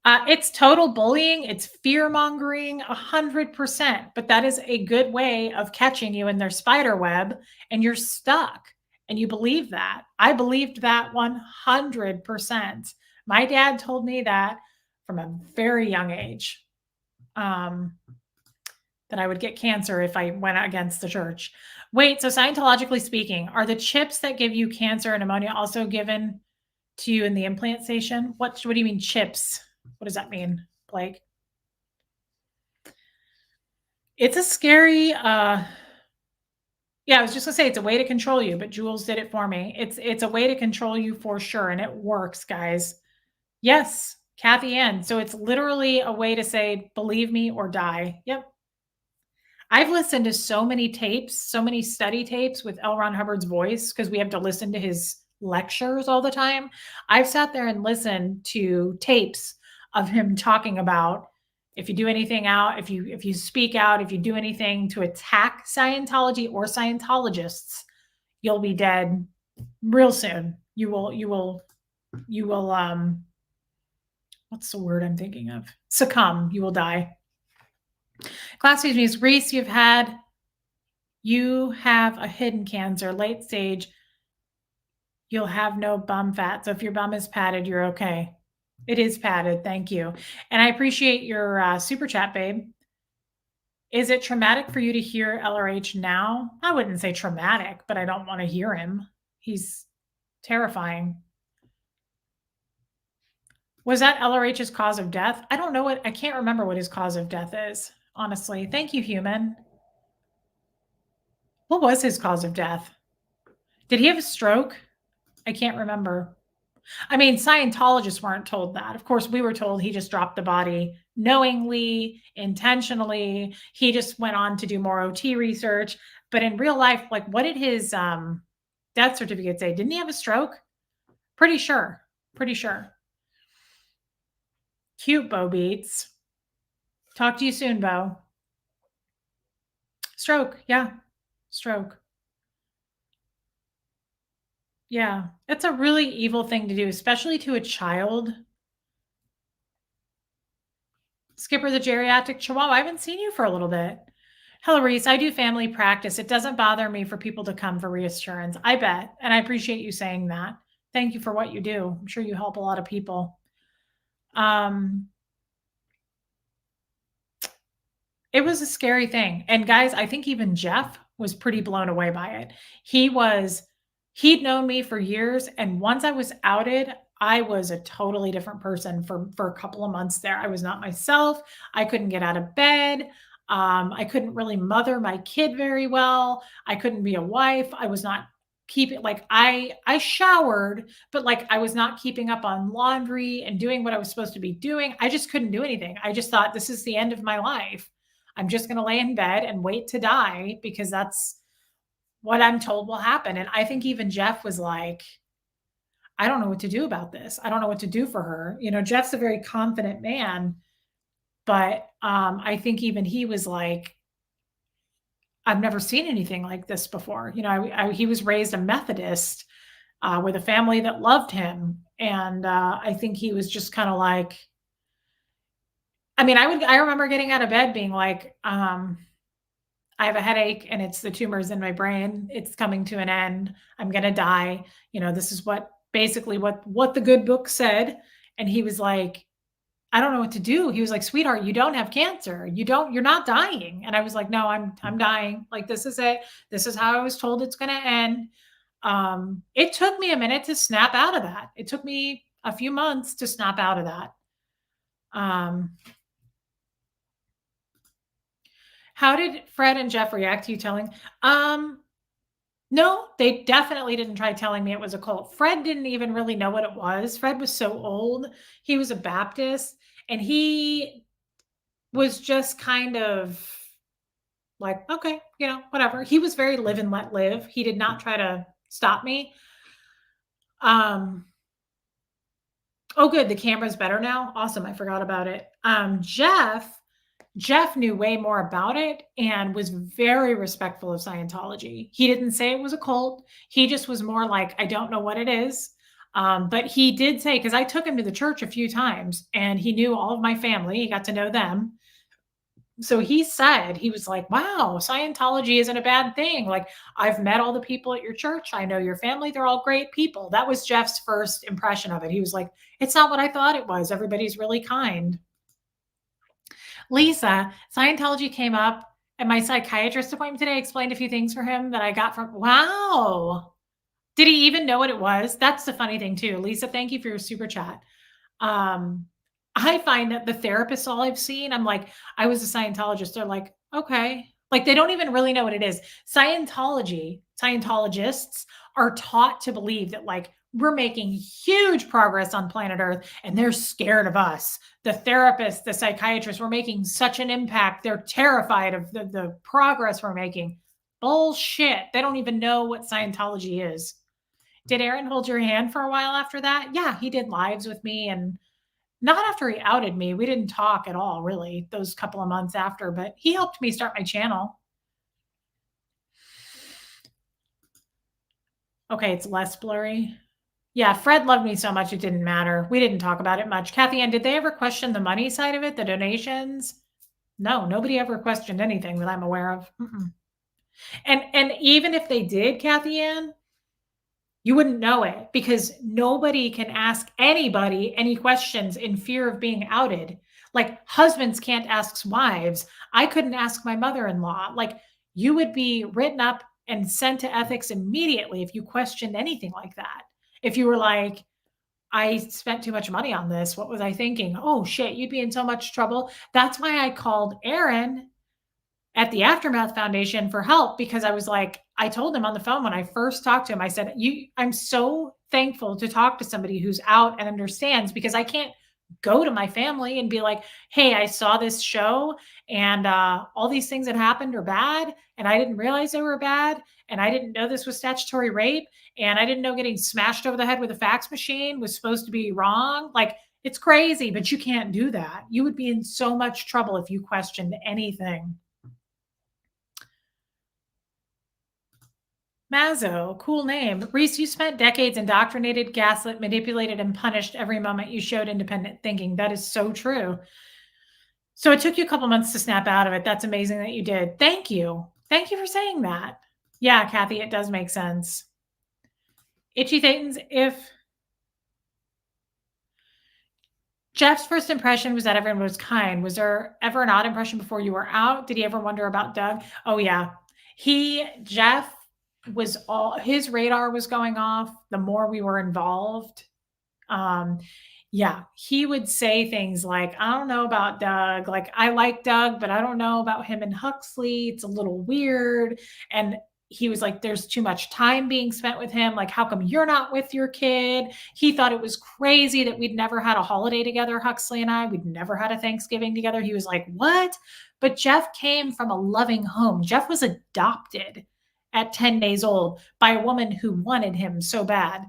It's total bullying. It's fear mongering 100%, but that is a good way of catching you in their spider web and you're stuck and you believe that. I believed that 100%. My dad told me that from a very young age, that I would get cancer if I went against the church. Wait, so Scientologically speaking, are the chips that give you cancer and pneumonia also given to you in the implant station? What do you mean chips? What does that mean, Blake? It's a scary, yeah, I was just gonna say it's a way to control you, but Jules did it for me. It's a way to control you for sure, and it works, guys. Yes, Kathy Ann. So it's literally a way to say, believe me or die. Yep. I've listened to so many tapes, so many study tapes with L. Ron Hubbard's voice because we have to listen to his lectures all the time. I've sat there and listened to tapes of him talking about if you do anything out, if you speak out, if you do anything to attack Scientology or Scientologists, you'll be dead real soon. You will what's the word I'm thinking of? Succumb. You will die. Class means Reese, you have a hidden cancer, late stage. You'll have no bum fat. So if your bum is padded, you're okay. It is padded. Thank you. And I appreciate your super chat, babe. Is it traumatic for you to hear LRH now? I wouldn't say traumatic, but I don't want to hear him. He's terrifying. Was that LRH's cause of death? I don't know I can't remember what his cause of death is, honestly. Thank you, human. What was his cause of death? Did he have a stroke? I can't remember. I mean, Scientologists weren't told that. Of course, we were told he just dropped the body knowingly, intentionally. He just went on to do more OT research. But in real life, like, what did his death certificate say? Didn't he have a stroke? Pretty sure. Pretty sure. Cute, Bo Beats. Talk to you soon, Bo. Stroke. Yeah. Stroke. Yeah. It's a really evil thing to do, especially to a child. Skipper, the geriatric chihuahua. I haven't seen you for a little bit. Hello, Reese. I do family practice. It doesn't bother me for people to come for reassurance. I bet. And I appreciate you saying that. Thank you for what you do. I'm sure you help a lot of people. It was a scary thing. And guys, I think even Jeff was pretty blown away by it. He'd known me for years. And once I was outed, I was a totally different person for a couple of months there. I was not myself. I couldn't get out of bed. I couldn't really mother my kid very well. I couldn't be a wife. I was not keeping, like, I showered, but like I was not keeping up on laundry and doing what I was supposed to be doing. I just couldn't do anything. I just thought, this is the end of my life. I'm just going to lay in bed and wait to die because that's what I'm told will happen. And I think even Jeff was like, I don't know what to do about this. I don't know what to do for her. You know, Jeff's a very confident man, but I think even he was like, I've never seen anything like this before. You know, he was raised a Methodist with a family that loved him. And I think he was just kind of like, I mean, I remember getting out of bed being like, I have a headache and it's the tumors in my brain. It's coming to an end. I'm going to die. You know, this is basically what the good book said. And he was like, I don't know what to do. He was like, sweetheart, you don't have cancer. You're not dying. And I was like, no, I'm dying. Like, this is it. This is how I was told it's going to end. It took me a minute to snap out of that. It took me a few months to snap out of that. Um, how did Fred and Jeff react to you telling? Um, no, they definitely didn't try telling me it was a cult. Fred didn't even really know what it was. Fred was so old. He was a Baptist, and he was just kind of like, okay, whatever. He was very live and let live. He did not try to stop me. Um, oh, good. The camera's better now. Awesome. I forgot about it. Jeff knew way more about it and was very respectful of Scientology. He didn't say it was a cult. He just was more like, I don't know what it is. But he did say, because I took him to the church a few times and he knew all of my family. He got to know them. So he said, he was like, wow, Scientology isn't a bad thing. Like, I've met all the people at your church. I know your family. They're all great people. That was Jeff's first impression of it. He was like, it's not what I thought it was. Everybody's really kind. Lisa, Scientology came up at my psychiatrist appointment today. I explained a few things for him that I got from, wow. Did he even know what it was? That's the funny thing too. Lisa, thank you for your super chat. Um, I find that the therapists all I've seen, I'm like, I was a Scientologist. They're like, okay. Like they don't even really know what it is. Scientologists are taught to believe that like we're making huge progress on planet Earth and they're scared of us. The therapists, the psychiatrists, we're making such an impact. They're terrified of the progress we're making. Bullshit. They don't even know what Scientology is. Did Aaron hold your hand for a while after that? Yeah, he did lives with me and not after he outed me. We didn't talk at all, really, those couple of months after, but he helped me start my channel. Okay, it's less blurry. Yeah, Fred loved me so much it didn't matter. We didn't talk about it much. Kathy Ann, did they ever question the money side of it, the donations? No, nobody ever questioned anything that I'm aware of. Mm-mm. And even if they did, Kathy Ann, you wouldn't know it because nobody can ask anybody any questions in fear of being outed. Like husbands can't ask wives. I couldn't ask my mother-in-law. Like you would be written up and sent to ethics immediately if you questioned anything like that. If you were like, I spent too much money on this. What was I thinking? Oh shit, you'd be in so much trouble. That's why I called Aaron at the Aftermath Foundation for help because I was like, I told him on the phone when I first talked to him, I said, I'm so thankful to talk to somebody who's out and understands because I can't go to my family and be like, hey, I saw this show and all these things that happened are bad. And I didn't realize they were bad. And I didn't know this was statutory rape. And I didn't know getting smashed over the head with a fax machine was supposed to be wrong. Like, it's crazy, but you can't do that. You would be in so much trouble if you questioned anything. Mazzo, cool name. Reese, you spent decades indoctrinated, gaslit, manipulated, and punished every moment you showed independent thinking. That is so true. So it took you a couple months to snap out of it. That's amazing that you did. Thank you. Thank you for saying that. Yeah, Kathy, it does make sense. Itchy Thetans, if Jeff's first impression was that everyone was kind, was there ever an odd impression before you were out? Did he ever wonder about Doug? Oh, yeah. Jeff was his radar was going off the more we were involved. Yeah, he would say things like, I don't know about Doug. Like, I like Doug, but I don't know about him and Huxley. It's a little weird. And he was like, there's too much time being spent with him. Like, how come you're not with your kid? He thought it was crazy that we'd never had a holiday together, Huxley and I. We'd never had a Thanksgiving together. He was like, what? But Jeff came from a loving home. Jeff was adopted at 10 days old by a woman who wanted him so bad.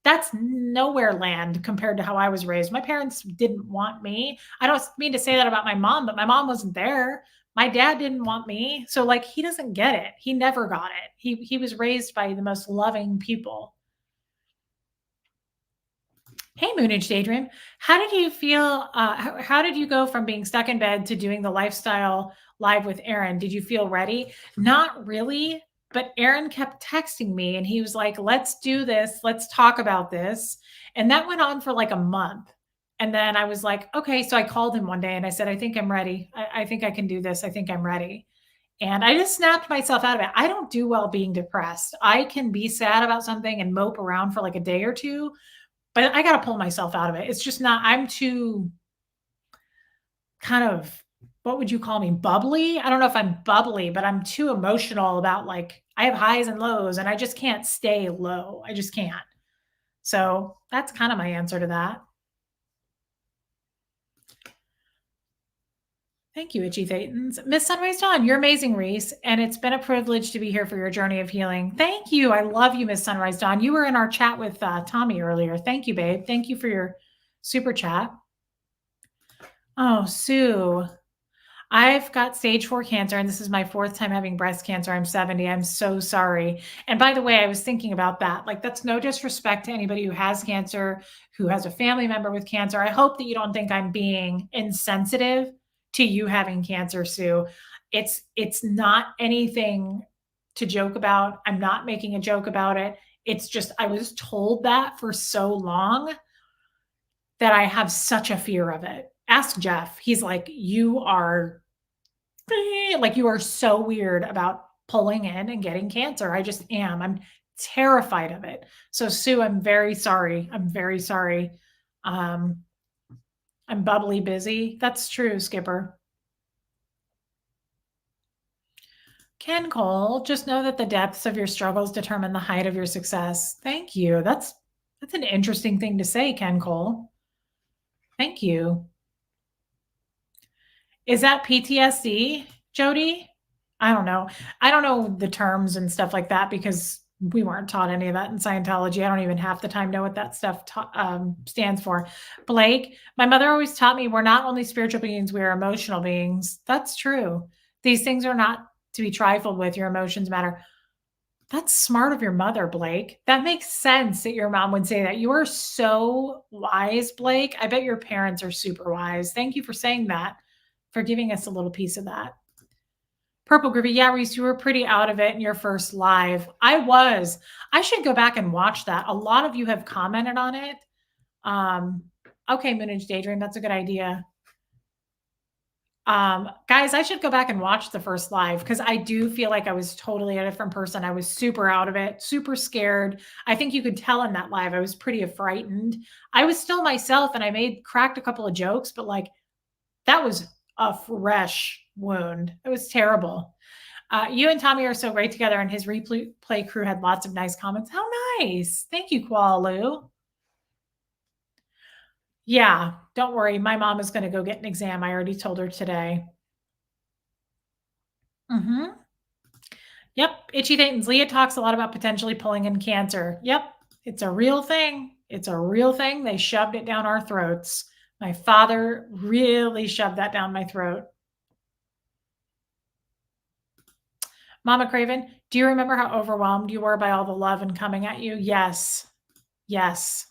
That's nowhere land compared to how I was raised. My parents didn't want me. I don't mean to say that about my mom, but my mom wasn't there. My dad didn't want me. So like he doesn't get it. He never got it. He was raised by the most loving people. Hey, Moonage Daydream. How did you feel? How did you go from being stuck in bed to doing the lifestyle live with Aaron? Did you feel ready? Not really. But Aaron kept texting me and he was like, let's do this. Let's talk about this. And that went on for like a month. And then I was like, okay. So I called him one day and I said, I think I'm ready. I think I can do this. I think I'm ready. And I just snapped myself out of it. I don't do well being depressed. I can be sad about something and mope around for like a day or two, but I got to pull myself out of it. It's just not, I'm too kind of, what would you call me? Bubbly? I don't know if I'm bubbly, but I'm too emotional about like, I have highs and lows and I just can't stay low. I just can't. So that's kind of my answer to that. Thank you, Itchy Thetans. Miss Sunrise Dawn, you're amazing, Reese, and it's been a privilege to be here for your journey of healing. Thank you. I love you, Miss Sunrise Dawn. You were in our chat with Tommy earlier. Thank you, babe. Thank you for your super chat. Oh, Sue. I've got stage 4 cancer, and this is my 4th time having breast cancer. I'm 70. I'm so sorry. And by the way, I was thinking about that. Like, that's no disrespect to anybody who has cancer, who has a family member with cancer. I hope that you don't think I'm being insensitive to you having cancer, Sue. It's not anything to joke about. I'm not making a joke about it. It's just I was told that for so long that I have such a fear of it. Ask Jeff. He's like, you are so weird about pulling in and getting cancer. I just am. I'm terrified of it. So Sue, I'm very sorry. I'm very sorry. I'm bubbly busy. That's true, Skipper. Ken Cole, just know that the depths of your struggles determine the height of your success. Thank you. That's an interesting thing to say, Ken Cole. Thank you. Is that PTSD, Jody? I don't know. I don't know the terms and stuff like that because we weren't taught any of that in Scientology. I don't even half the time know what that stuff stands for. Blake, my mother always taught me we're not only spiritual beings, we are emotional beings. That's true. These things are not to be trifled with. Your emotions matter. That's smart of your mother, Blake. That makes sense that your mom would say that. You are so wise, Blake. I bet your parents are super wise. Thank you for saying that, for giving us a little piece of that. Purple Groovy, yeah, Reese, you were pretty out of it in your first live. I was. I should go back and watch that. A lot of you have commented on it. Okay, Moonage Daydream, that's a good idea. Guys, I should go back and watch the first live because I do feel like I was totally a different person. I was super out of it, super scared. I think you could tell in that live, I was pretty frightened. I was still myself and I cracked a couple of jokes, but like that was a fresh wound. It was terrible. You and Tommy are so great together, and his replay crew had lots of nice comments. How nice. Thank you, Kuala. Yeah, don't worry. My mom is going to go get an exam. I already told her today. Mm-hmm. Yep. Itchy Thetans. Leah talks a lot about potentially pulling in cancer. Yep. It's a real thing. It's a real thing. They shoved it down our throats. My father really shoved that down my throat. Mama Craven, do you remember how overwhelmed you were by all the love and coming at you? Yes. Yes.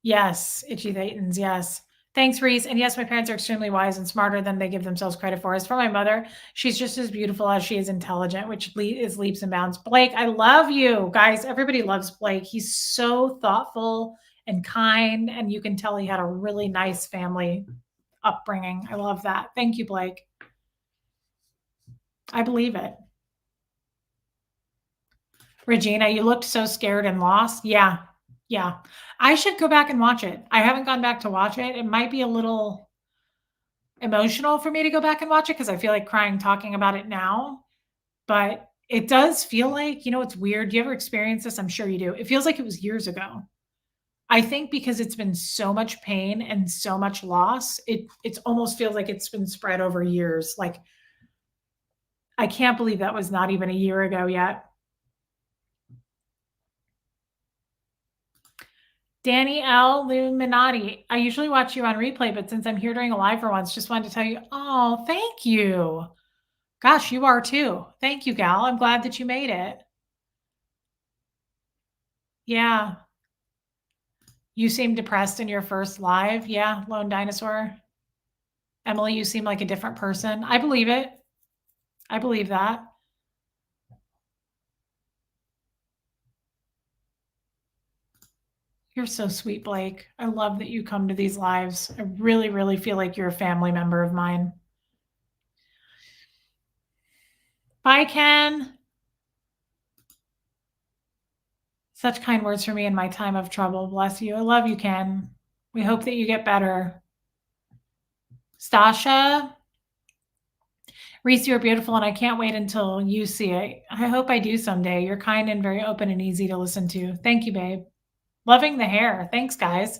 Yes. Itchy Thetans. Yes. Thanks, Reese. And yes, my parents are extremely wise and smarter than they give themselves credit for. As for my mother, she's just as beautiful as she is intelligent, which is leaps and bounds. Blake, I love you. Guys, everybody loves Blake. He's so thoughtful and kind, and you can tell he had a really nice family upbringing. I love that. Thank you, Blake. I believe it. Regina, you looked so scared and lost. Yeah. Yeah. I should go back and watch it. I haven't gone back to watch it. It might be a little emotional for me to go back and watch it because I feel like crying talking about it now. But it does feel like, it's weird. Do you ever experience this? I'm sure you do. It feels like it was years ago. I think because it's been so much pain and so much loss, it almost feels like it's been spread over years. Like, I can't believe that was not even a year ago yet. Danny L. Luminati. I usually watch you on replay, but since I'm here during a live for once, just wanted to tell you, oh, thank you. Gosh, you are too. Thank you, gal. I'm glad that you made it. Yeah. You seem depressed in your first live. Yeah, Lone Dinosaur. Emily, you seem like a different person. I believe it. I believe that. You're so sweet, Blake. I love that you come to these lives. I really, really feel like you're a family member of mine. Bye, Ken. Such kind words for me in my time of trouble. Bless you. I love you, Ken. We hope that you get better. Stasha, Reese, you're beautiful, and I can't wait until you see it. I hope I do someday. You're kind and very open and easy to listen to. Thank you, babe. Loving the hair. Thanks, guys.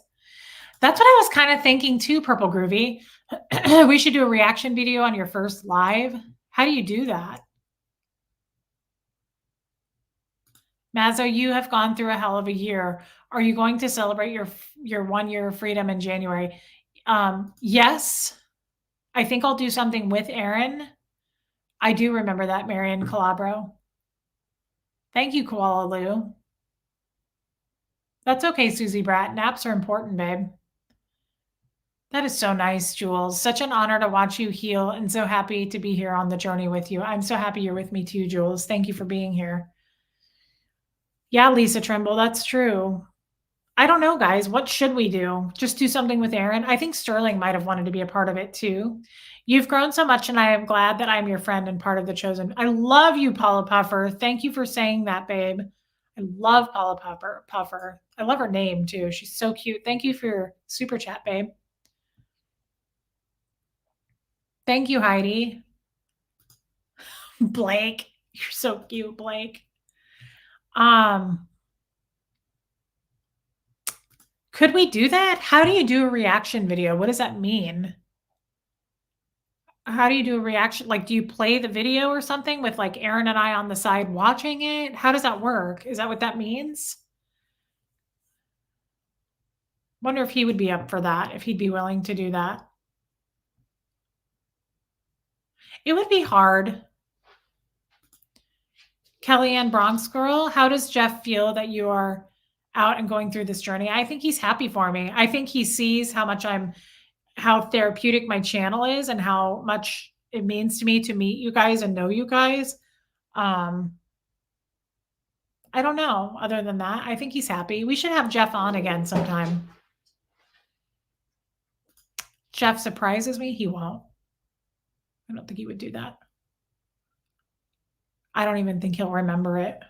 That's what I was kind of thinking too, Purple Groovy. We should do a reaction video on your first live. How do you do that? Mazzo, you have gone through a hell of a year. Are you going to celebrate your 1 year of freedom in January? Yes. I think I'll do something with Aaron. I do remember that, Marion Calabro. Thank you, Koala Lou. That's okay, Susie Bratt. Naps are important, babe. That is so nice, Jules. Such an honor to watch you heal and so happy to be here on the journey with you. I'm so happy you're with me too, Jules. Thank you for being here. Yeah, Lisa Trimble, that's true. I don't know, guys. What should we do? Just do something with Aaron? I think Sterling might have wanted to be a part of it too. You've grown so much, and I am glad that I'm your friend and part of the chosen. I love you, Paula Puffer. Thank you for saying that, babe. I love Paula Puffer. I love her name too. She's so cute. Thank you for your super chat, babe. Thank you, Heidi. Blake, you're so cute, Blake. Could we do that? How do you do a reaction video? What does that mean? How do you do a reaction? Like, do you play the video or something with like Aaron and I on the side watching it? How does that work? Is that what that means? Wonder if he would be up for that, if he'd be willing to do that. It would be hard. Kellyanne Bronx Girl, how does Jeff feel that you are out and going through this journey? I think he's happy for me. I think he sees how therapeutic my channel is and how much it means to me to meet you guys and know you guys. I don't know. Other than that, I think he's happy. We should have Jeff on again sometime. Jeff surprises me. He won't. I don't think he would do that. I don't even think he'll remember it.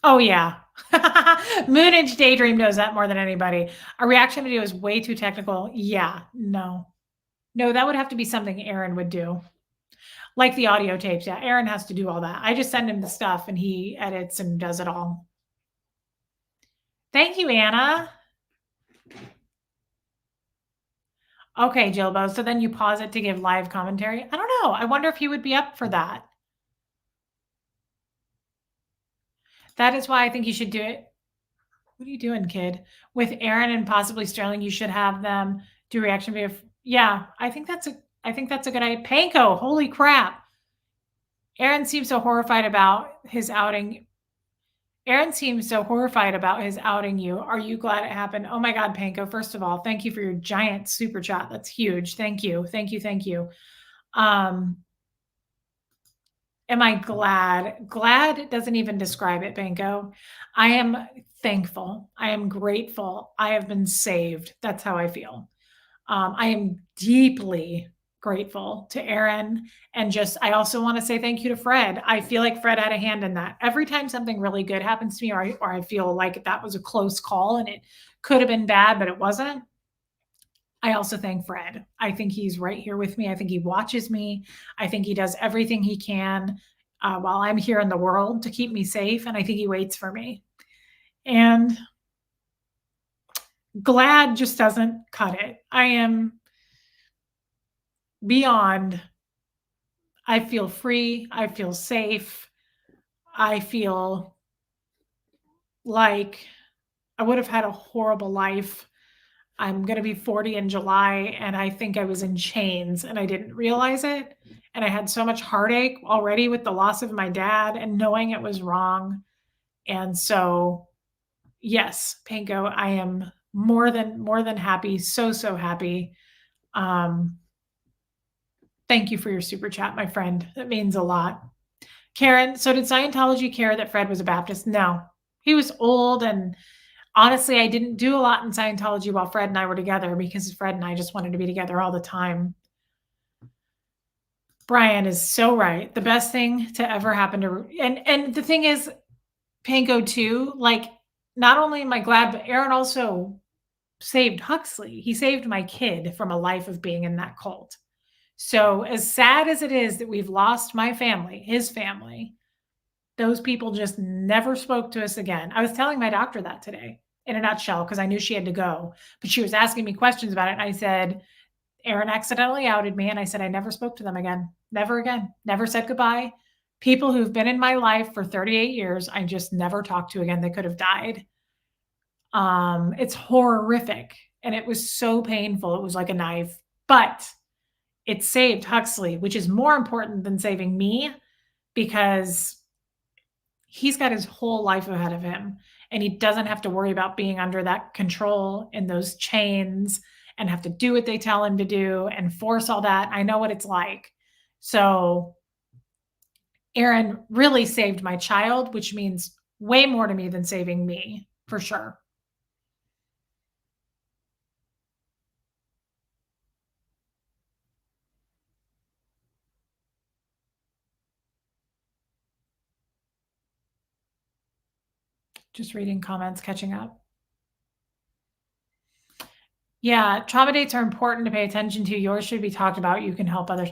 Oh, yeah. Moonage Daydream knows that more than anybody. A reaction video is way too technical. Yeah, no. No, that would have to be something Aaron would do. Like the audio tapes. Yeah, Aaron has to do all that. I just send him the stuff and he edits and does it all. Thank you, Anna. Okay, Jilbo. So then you pause it to give live commentary. I don't know. I wonder if he would be up for that. That is why I think you should do it. What are you doing, kid? With Aaron and possibly Sterling, you should have them do reaction video. Yeah, I think that's a good idea. Panko, holy crap. Aaron seems so horrified about his outing. Aaron seems so horrified about his outing you. Are you glad it happened? Oh my God, Panko. First of all, thank you for your giant super chat. That's huge. Thank you. Thank you. Thank you. Am I glad? Glad doesn't even describe it, Panko. I am thankful. I am grateful. I have been saved. That's how I feel. I am deeply grateful to Aaron. And I also want to say thank you to Fred. I feel like Fred had a hand in that. Every time something really good happens to me, or I feel like that was a close call and it could have been bad, but it wasn't, I also thank Fred. I think he's right here with me. I think he watches me. I think he does everything he can while I'm here in the world to keep me safe. And I think he waits for me. And glad just doesn't cut it. I am beyond. I feel free. I feel safe. I feel like I would have had a horrible life. I'm going to be 40 in July, and I think I was in chains and I didn't realize it. And I had so much heartache already with the loss of my dad and knowing it was wrong. And so, yes, Panko, I am more than happy. So happy. Thank you for your super chat, my friend. That means a lot. Karen, so did Scientology care that Fred was a Baptist? No, he was old, and honestly, I didn't do a lot in Scientology while Fred and I were together because Fred and I just wanted to be together all the time. Brian is so right. The best thing to ever happen to, and the thing is, Panko too, like, not only am I glad, but Aaron also saved Huxley. He saved my kid from a life of being in that cult. So as sad as it is that we've lost my family, his family, those people just never spoke to us again. I was telling my doctor that today in a nutshell because I knew she had to go, but she was asking me questions about it. And I said, Aaron accidentally outed me. And I said, I never spoke to them again. Never again. Never said goodbye. People who've been in my life for 38 years, I just never talked to again. They could have died. It's horrific. And it was so painful. It was like a knife, but it saved Huxley, which is more important than saving me because he's got his whole life ahead of him and he doesn't have to worry about being under that control and those chains and have to do what they tell him to do and force all that. I know what it's like. So Aaron really saved my child, which means way more to me than saving me, for sure. Just reading comments, catching up. Yeah, trauma dates are important to pay attention to. Yours should be talked about. You can help others.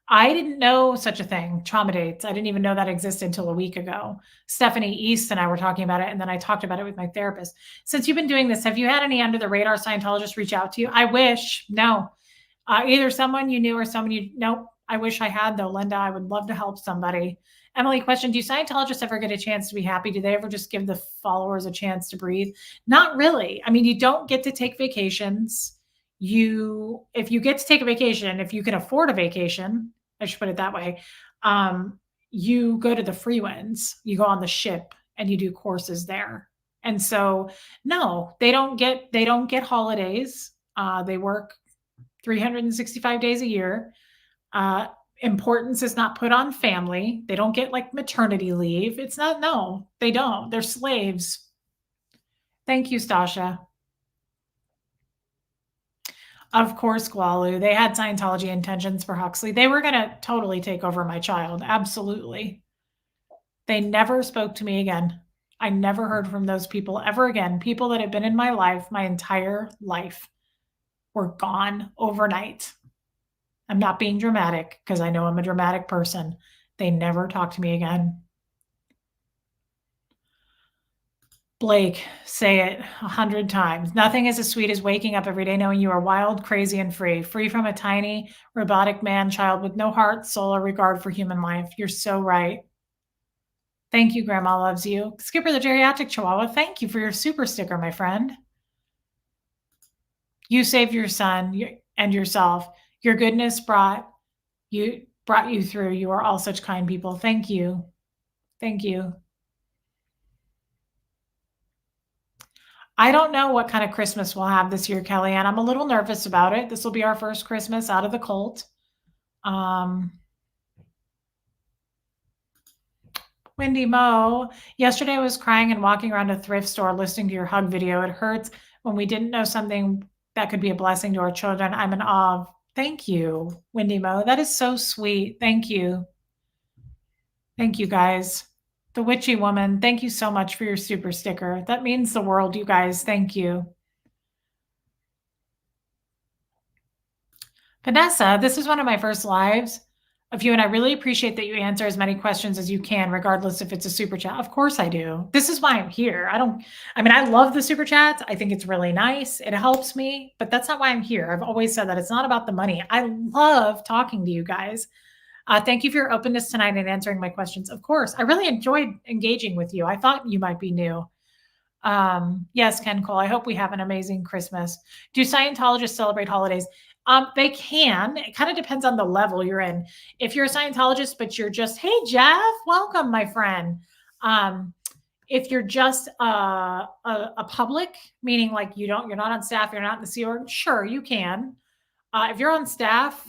I didn't know such a thing, trauma dates. I didn't even know that existed until a week ago. Stephanie East and I were talking about it, and then I talked about it with my therapist. Since you've been doing this, have you had any under the radar Scientologists reach out to you? I wish. No. Either someone you knew or someone you, nope. I wish I had though, Linda. I would love to help somebody. Emily, question, do Scientologists ever get a chance to be happy? Do they ever just give the followers a chance to breathe? Not really. I mean, you don't get to take vacations. If you get to take a vacation, if you can afford a vacation, I should put it that way, you go to the free ones, you go on the ship and you do courses there. And so, no, they don't get holidays. They work 365 days a year. Importance is not put on family. They don't get like maternity leave. It's not, no, they don't. They're slaves. Thank you, Stasha. Of course, Gualu. They had Scientology intentions for Huxley. They were going to totally take over my child. Absolutely. They never spoke to me again. I never heard from those people ever again. People that have been in my life, my entire life, were gone overnight. I'm not being dramatic because I know I'm a dramatic person. They never talked to me again. Blake, say it 100 times. Nothing is as sweet as waking up every day knowing you are wild, crazy, and free from a tiny, robotic man-child with no heart, soul, or regard for human life. You're so right. Thank you, Grandma loves you. Skipper the Geriatric Chihuahua, thank you for your super sticker, my friend. You saved your son and yourself. Your goodness brought you through. You are all such kind people. Thank you. Thank you. I don't know what kind of Christmas we'll have this year, Kellyanne. I'm a little nervous about it. This will be our first Christmas out of the cult. Wendy Mo, yesterday I was crying and walking around a thrift store listening to your hug video. It hurts when we didn't know something that could be a blessing to our children. I'm in awe of. Thank you, Wendy Mo. That is so sweet. Thank you. Thank you, guys. The Witchy Woman, thank you so much for your super sticker. That means the world, you guys. Thank you. Vanessa, this is one of my first lives of you, and I really appreciate that you answer as many questions as you can, regardless if it's a super chat. Of course I do. This is why I'm here. I love the super chats. I think it's really nice. It helps me, but that's not why I'm here. I've always said that it's not about the money. I love talking to you guys. Thank you for your openness tonight and answering my questions. Of course, I really enjoyed engaging with you. I thought you might be new. Yes, Ken Cole, I hope we have an amazing Christmas. Do Scientologists celebrate holidays? They can. It kind of depends on the level you're in. If you're a Scientologist, but you're just, hey, Jeff, welcome, my friend. If you're just a public, meaning like you're not on staff, you're not in the Sea Org, sure, you can. If you're on staff,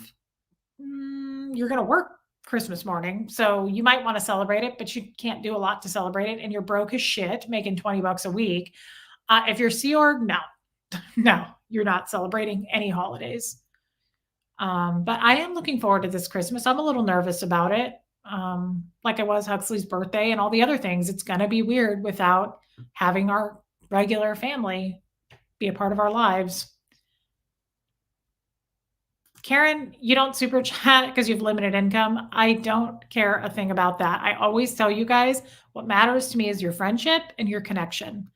you're going to work Christmas morning. So you might want to celebrate it, but you can't do a lot to celebrate it. And you're broke as shit, making $20 a week. If you're Sea Org, no, no, you're not celebrating any holidays. But I am looking forward to this Christmas. I'm a little nervous about it. Like I was Huxley's birthday and all the other things. It's going to be weird without having our regular family be a part of our lives. Karen, you don't super chat because you have limited income. I don't care a thing about that. I always tell you guys what matters to me is your friendship and your connection.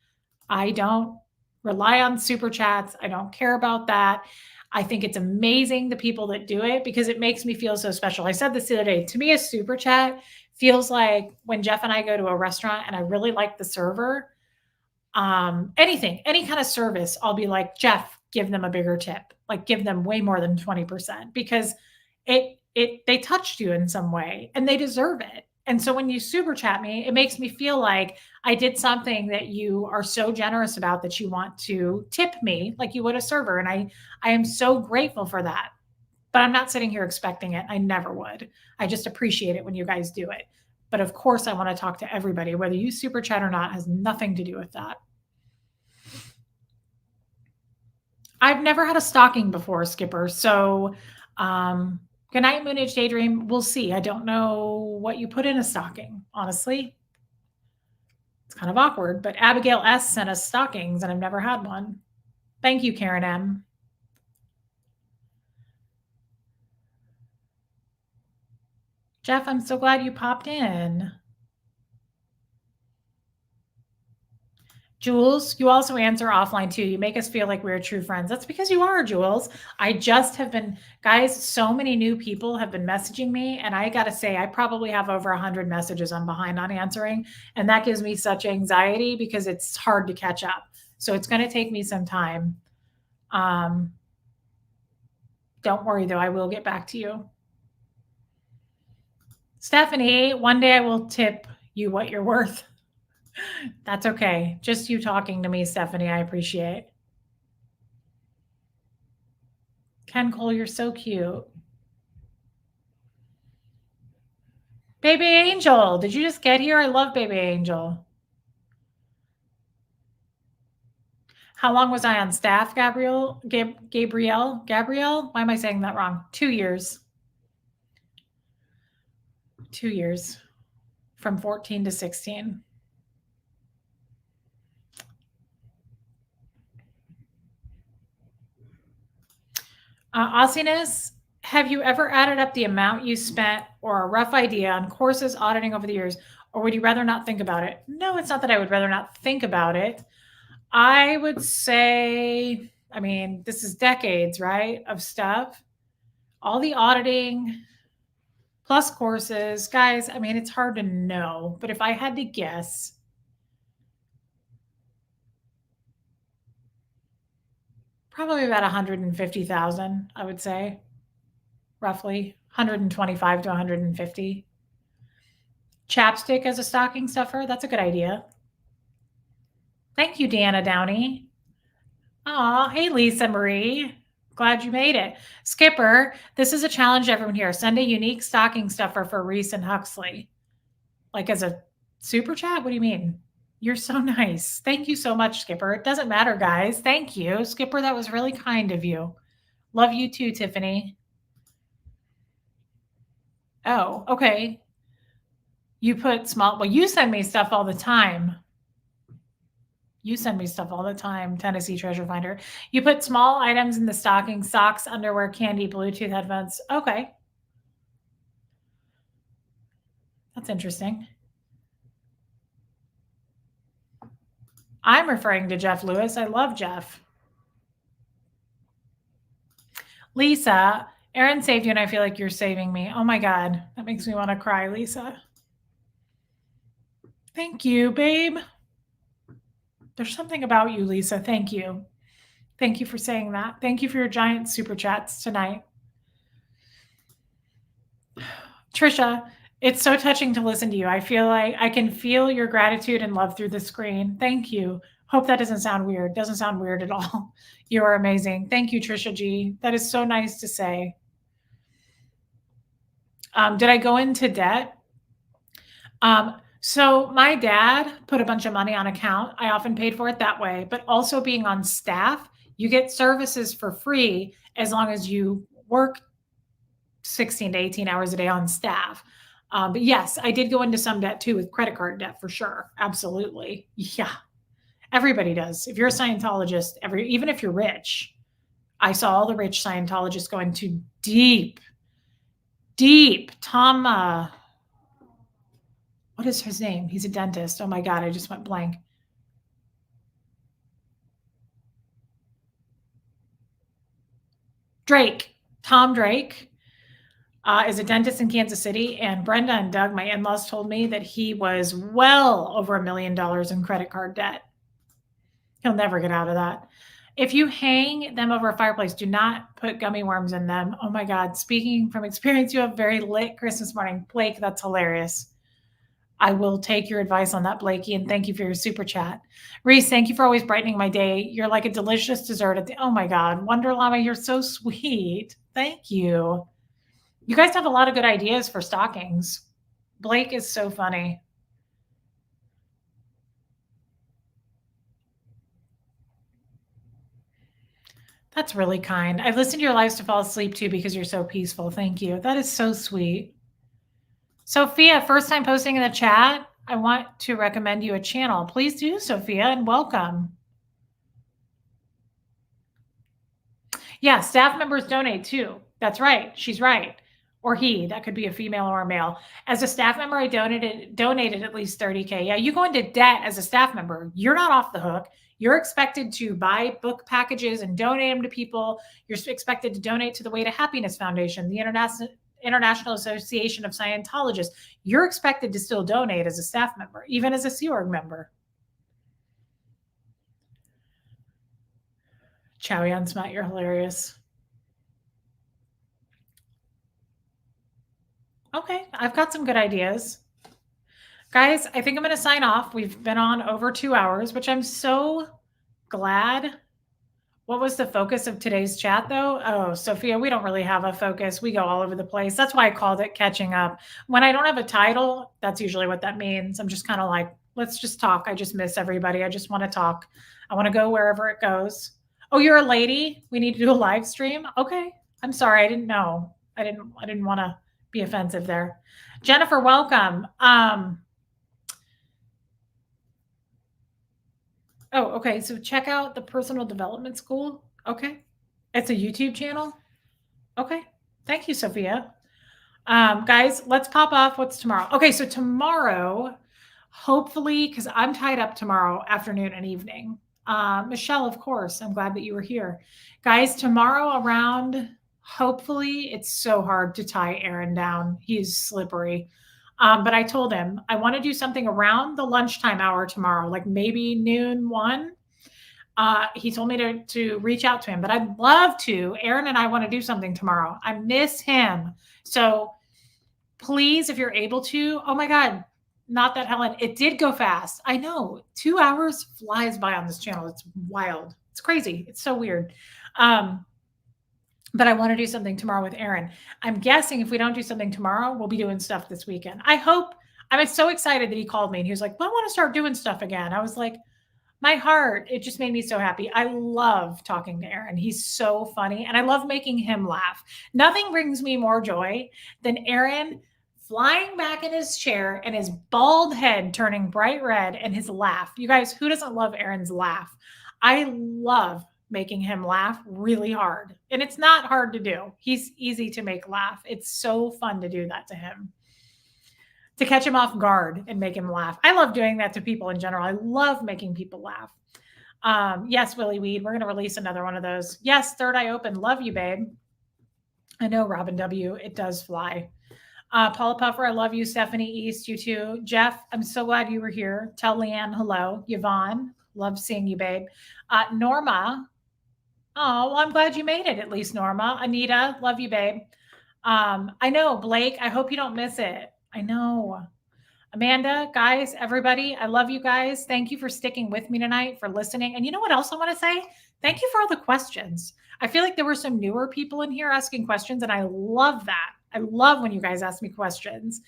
I don't rely on super chats. I don't care about that. I think it's amazing the people that do it because it makes me feel so special. I said this the other day. To me, a super chat feels like when Jeff and I go to a restaurant and I really like the server, any kind of service, I'll be like, Jeff, give them a bigger tip, like give them way more than 20% because they touched you in some way and they deserve it. And so when you super chat me, it makes me feel like I did something that you are so generous about that you want to tip me like you would a server. And I am so grateful for that. But I'm not sitting here expecting it. I never would. I just appreciate it when you guys do it. But of course, I want to talk to everybody, whether you super chat or not, has nothing to do with that. I've never had a stocking before, Skipper. So, good night, Moon Age Daydream. We'll see. I don't know what you put in a stocking, honestly. It's kind of awkward, but Abigail S sent us stockings and I've never had one. Thank you, Karen M. Jeff, I'm so glad you popped in. Jules, you also answer offline too. You make us feel like we're true friends. That's because you are, Jules. I just have been, guys, so many new people have been messaging me. And I got to say, I probably have over 100 messages I'm behind on answering. And that gives me such anxiety because it's hard to catch up. So it's going to take me some time. Don't worry though, I will get back to you. Stephanie, one day I will tip you what you're worth. That's okay. Just you talking to me, Stephanie, I appreciate. Ken Cole, you're so cute. Baby Angel, did you just get here? I love Baby Angel. How long was I on staff, Gabrielle? Gabrielle? Why am I saying that wrong? 2 years. 2 years. From 14 to 16. Awesomeness, have you ever added up the amount you spent or a rough idea on courses auditing over the years, or would you rather not think about it? No, it's not that I would rather not think about it. I would say, I mean, this is decades, right, of stuff. All the auditing plus courses. Guys, I mean, it's hard to know, but if I had to guess, probably about 150,000, I would say, roughly 125 to 150. Chapstick as a stocking stuffer, that's a good idea. Thank you, Deanna Downey. Aw, hey, Lisa Marie. Glad you made it. Skipper, this is a challenge to everyone here. Send a unique stocking stuffer for Reese and Huxley. Like as a super chat? What do you mean? You're so nice. Thank you so much, Skipper. It doesn't matter, guys. Thank you. Skipper, that was really kind of you. Love you too, Tiffany. Oh, okay. You put small, well, you send me stuff all the time. You send me stuff all the time, Tennessee Treasure Finder. You put small items in the stocking, socks, underwear, candy, Bluetooth headphones. Okay. That's interesting. I'm referring to Jeff Lewis. I love Jeff. Lisa, Aaron saved you and I feel like you're saving me. Oh my God. That makes me want to cry, Lisa. Thank you, babe. There's something about you, Lisa. Thank you. Thank you for saying that. Thank you for your giant super chats tonight. Trisha, it's so touching to listen to you. I feel like I can feel your gratitude and love through the screen. Thank you. Hope that doesn't sound weird. Doesn't sound weird at all. You are amazing. Thank you, Trisha G. That is so nice to say. Did I go into debt? So my dad put a bunch of money on account. I often paid for it that way, but also being on staff, you get services for free as long as you work 16 to 18 hours a day on staff. But yes, I did go into some debt too with credit card debt for sure. Absolutely. Yeah. Everybody does. If you're a Scientologist, even if you're rich, I saw all the rich Scientologists going to deep. Tom, what is his name? He's a dentist. Oh my God, I just went blank. Tom Drake is a dentist in Kansas City. And Brenda and Doug, my in-laws, told me that he was well over $1 million in credit card debt. He'll never get out of that. If you hang them over a fireplace, do not put gummy worms in them. Oh my God. Speaking from experience, you have very lit Christmas morning. Blake, that's hilarious. I will take your advice on that, Blakey, and thank you for your super chat. Reese, thank you for always brightening my day. You're like a delicious dessert at the, oh my God. Wonder Llama, you're so sweet. Thank you. You guys have a lot of good ideas for stockings. Blake is so funny. That's really kind. I listened to your lives to fall asleep too because you're so peaceful. Thank you. That is so sweet. Sophia, first time posting in the chat. I want to recommend you a channel. Please do, Sophia, and welcome. Yeah, staff members donate too. That's right. She's right. Or he, that could be a female or a male. As a staff member, I donated at least 30K. Yeah, you go into debt as a staff member. You're not off the hook. You're expected to buy book packages and donate them to people. You're expected to donate to the Way to Happiness Foundation, the International Association of Scientologists. You're expected to still donate as a staff member, even as a Sea Org member. Chow Smut, you're hilarious. Okay, I've got some good ideas. Guys, I think I'm going to sign off. We've been on over 2 hours, which I'm so glad. What was the focus of today's chat, though? Oh, Sophia, we don't really have a focus. We go all over the place. That's why I called it catching up. When I don't have a title, that's usually what that means. I'm just kind of like, let's just talk. I just miss everybody. I just want to talk. I want to go wherever it goes. Oh, you're a lady? We need to do a live stream? Okay. I'm sorry. I didn't know. I didn't want to be offensive there. Jennifer, welcome. Oh, okay. So check out the Personal Development School. Okay. It's a YouTube channel. Okay. Thank you, Sophia. Guys, let's pop off. What's tomorrow? Okay. So tomorrow, hopefully, because I'm tied up tomorrow afternoon and evening. Michelle, of course, I'm glad that you were here. Guys, tomorrow around, hopefully, it's so hard to tie Aaron down. He's slippery. But I told him I want to do something around the lunchtime hour tomorrow, like maybe noon, 1. He told me to reach out to him, but I'd love to. Aaron and I want to do something tomorrow. I miss him. So please, if you're able to, oh my God, not that Helen, it did go fast. I know 2 hours flies by on this channel. It's wild. It's crazy. It's so weird. But I want to do something tomorrow with Aaron. I'm guessing if we don't do something tomorrow, we'll be doing stuff this weekend. I hope. I'm so excited that he called me and he was like, well, I want to start doing stuff again. I was like, my heart, it just made me so happy. I love talking to Aaron. He's so funny and I love making him laugh. Nothing brings me more joy than Aaron flying back in his chair and his bald head turning bright red and his laugh. You guys, who doesn't love Aaron's laugh? I love making him laugh really hard. And it's not hard to do. He's easy to make laugh. It's so fun to do that to him, to catch him off guard and make him laugh. I love doing that to people in general. I love making people laugh. Yes, Willie Weed, we're going to release another one of those. Yes, Third Eye Open. Love you, babe. I know, Robin W. It does fly. Paula Puffer, I love you. Stephanie East, you too. Jeff, I'm so glad you were here. Tell Leanne hello. Yvonne, love seeing you, babe. Norma, oh, well, I'm glad you made it, at least, Norma. Anita, love you, babe. I know, Blake, I hope you don't miss it. I know. Amanda, guys, everybody, I love you guys. Thank you for sticking with me tonight, for listening. And you know what else I want to say? Thank you for all the questions. I feel like there were some newer people in here asking questions, and I love that. I love when you guys ask me questions,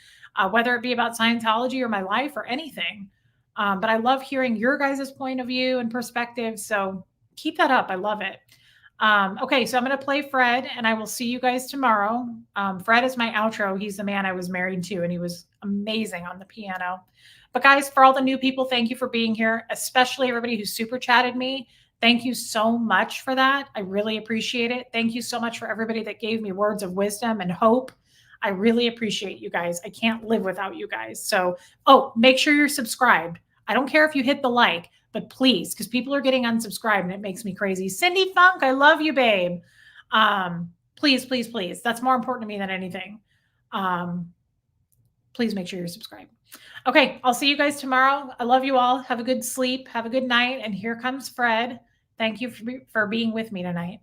whether it be about Scientology or my life or anything. But I love hearing your guys' point of view and perspective. So keep that up. I love it. Okay, so I'm going to play Fred, and I will see you guys tomorrow. Fred is my outro. He's the man I was married to, and he was amazing on the piano. But guys, for all the new people, thank you for being here, especially everybody who super chatted me. Thank you so much for that. I really appreciate it. Thank you so much for everybody that gave me words of wisdom and hope. I really appreciate you guys. I can't live without you guys. So, make sure you're subscribed. I don't care if you hit the like, but please, because people are getting unsubscribed and it makes me crazy. Cindy Funk, I love you, babe. Please, please, please. That's more important to me than anything. Please make sure you're subscribed. Okay, I'll see you guys tomorrow. I love you all. Have a good sleep. Have a good night. And here comes Fred. Thank you for being with me tonight.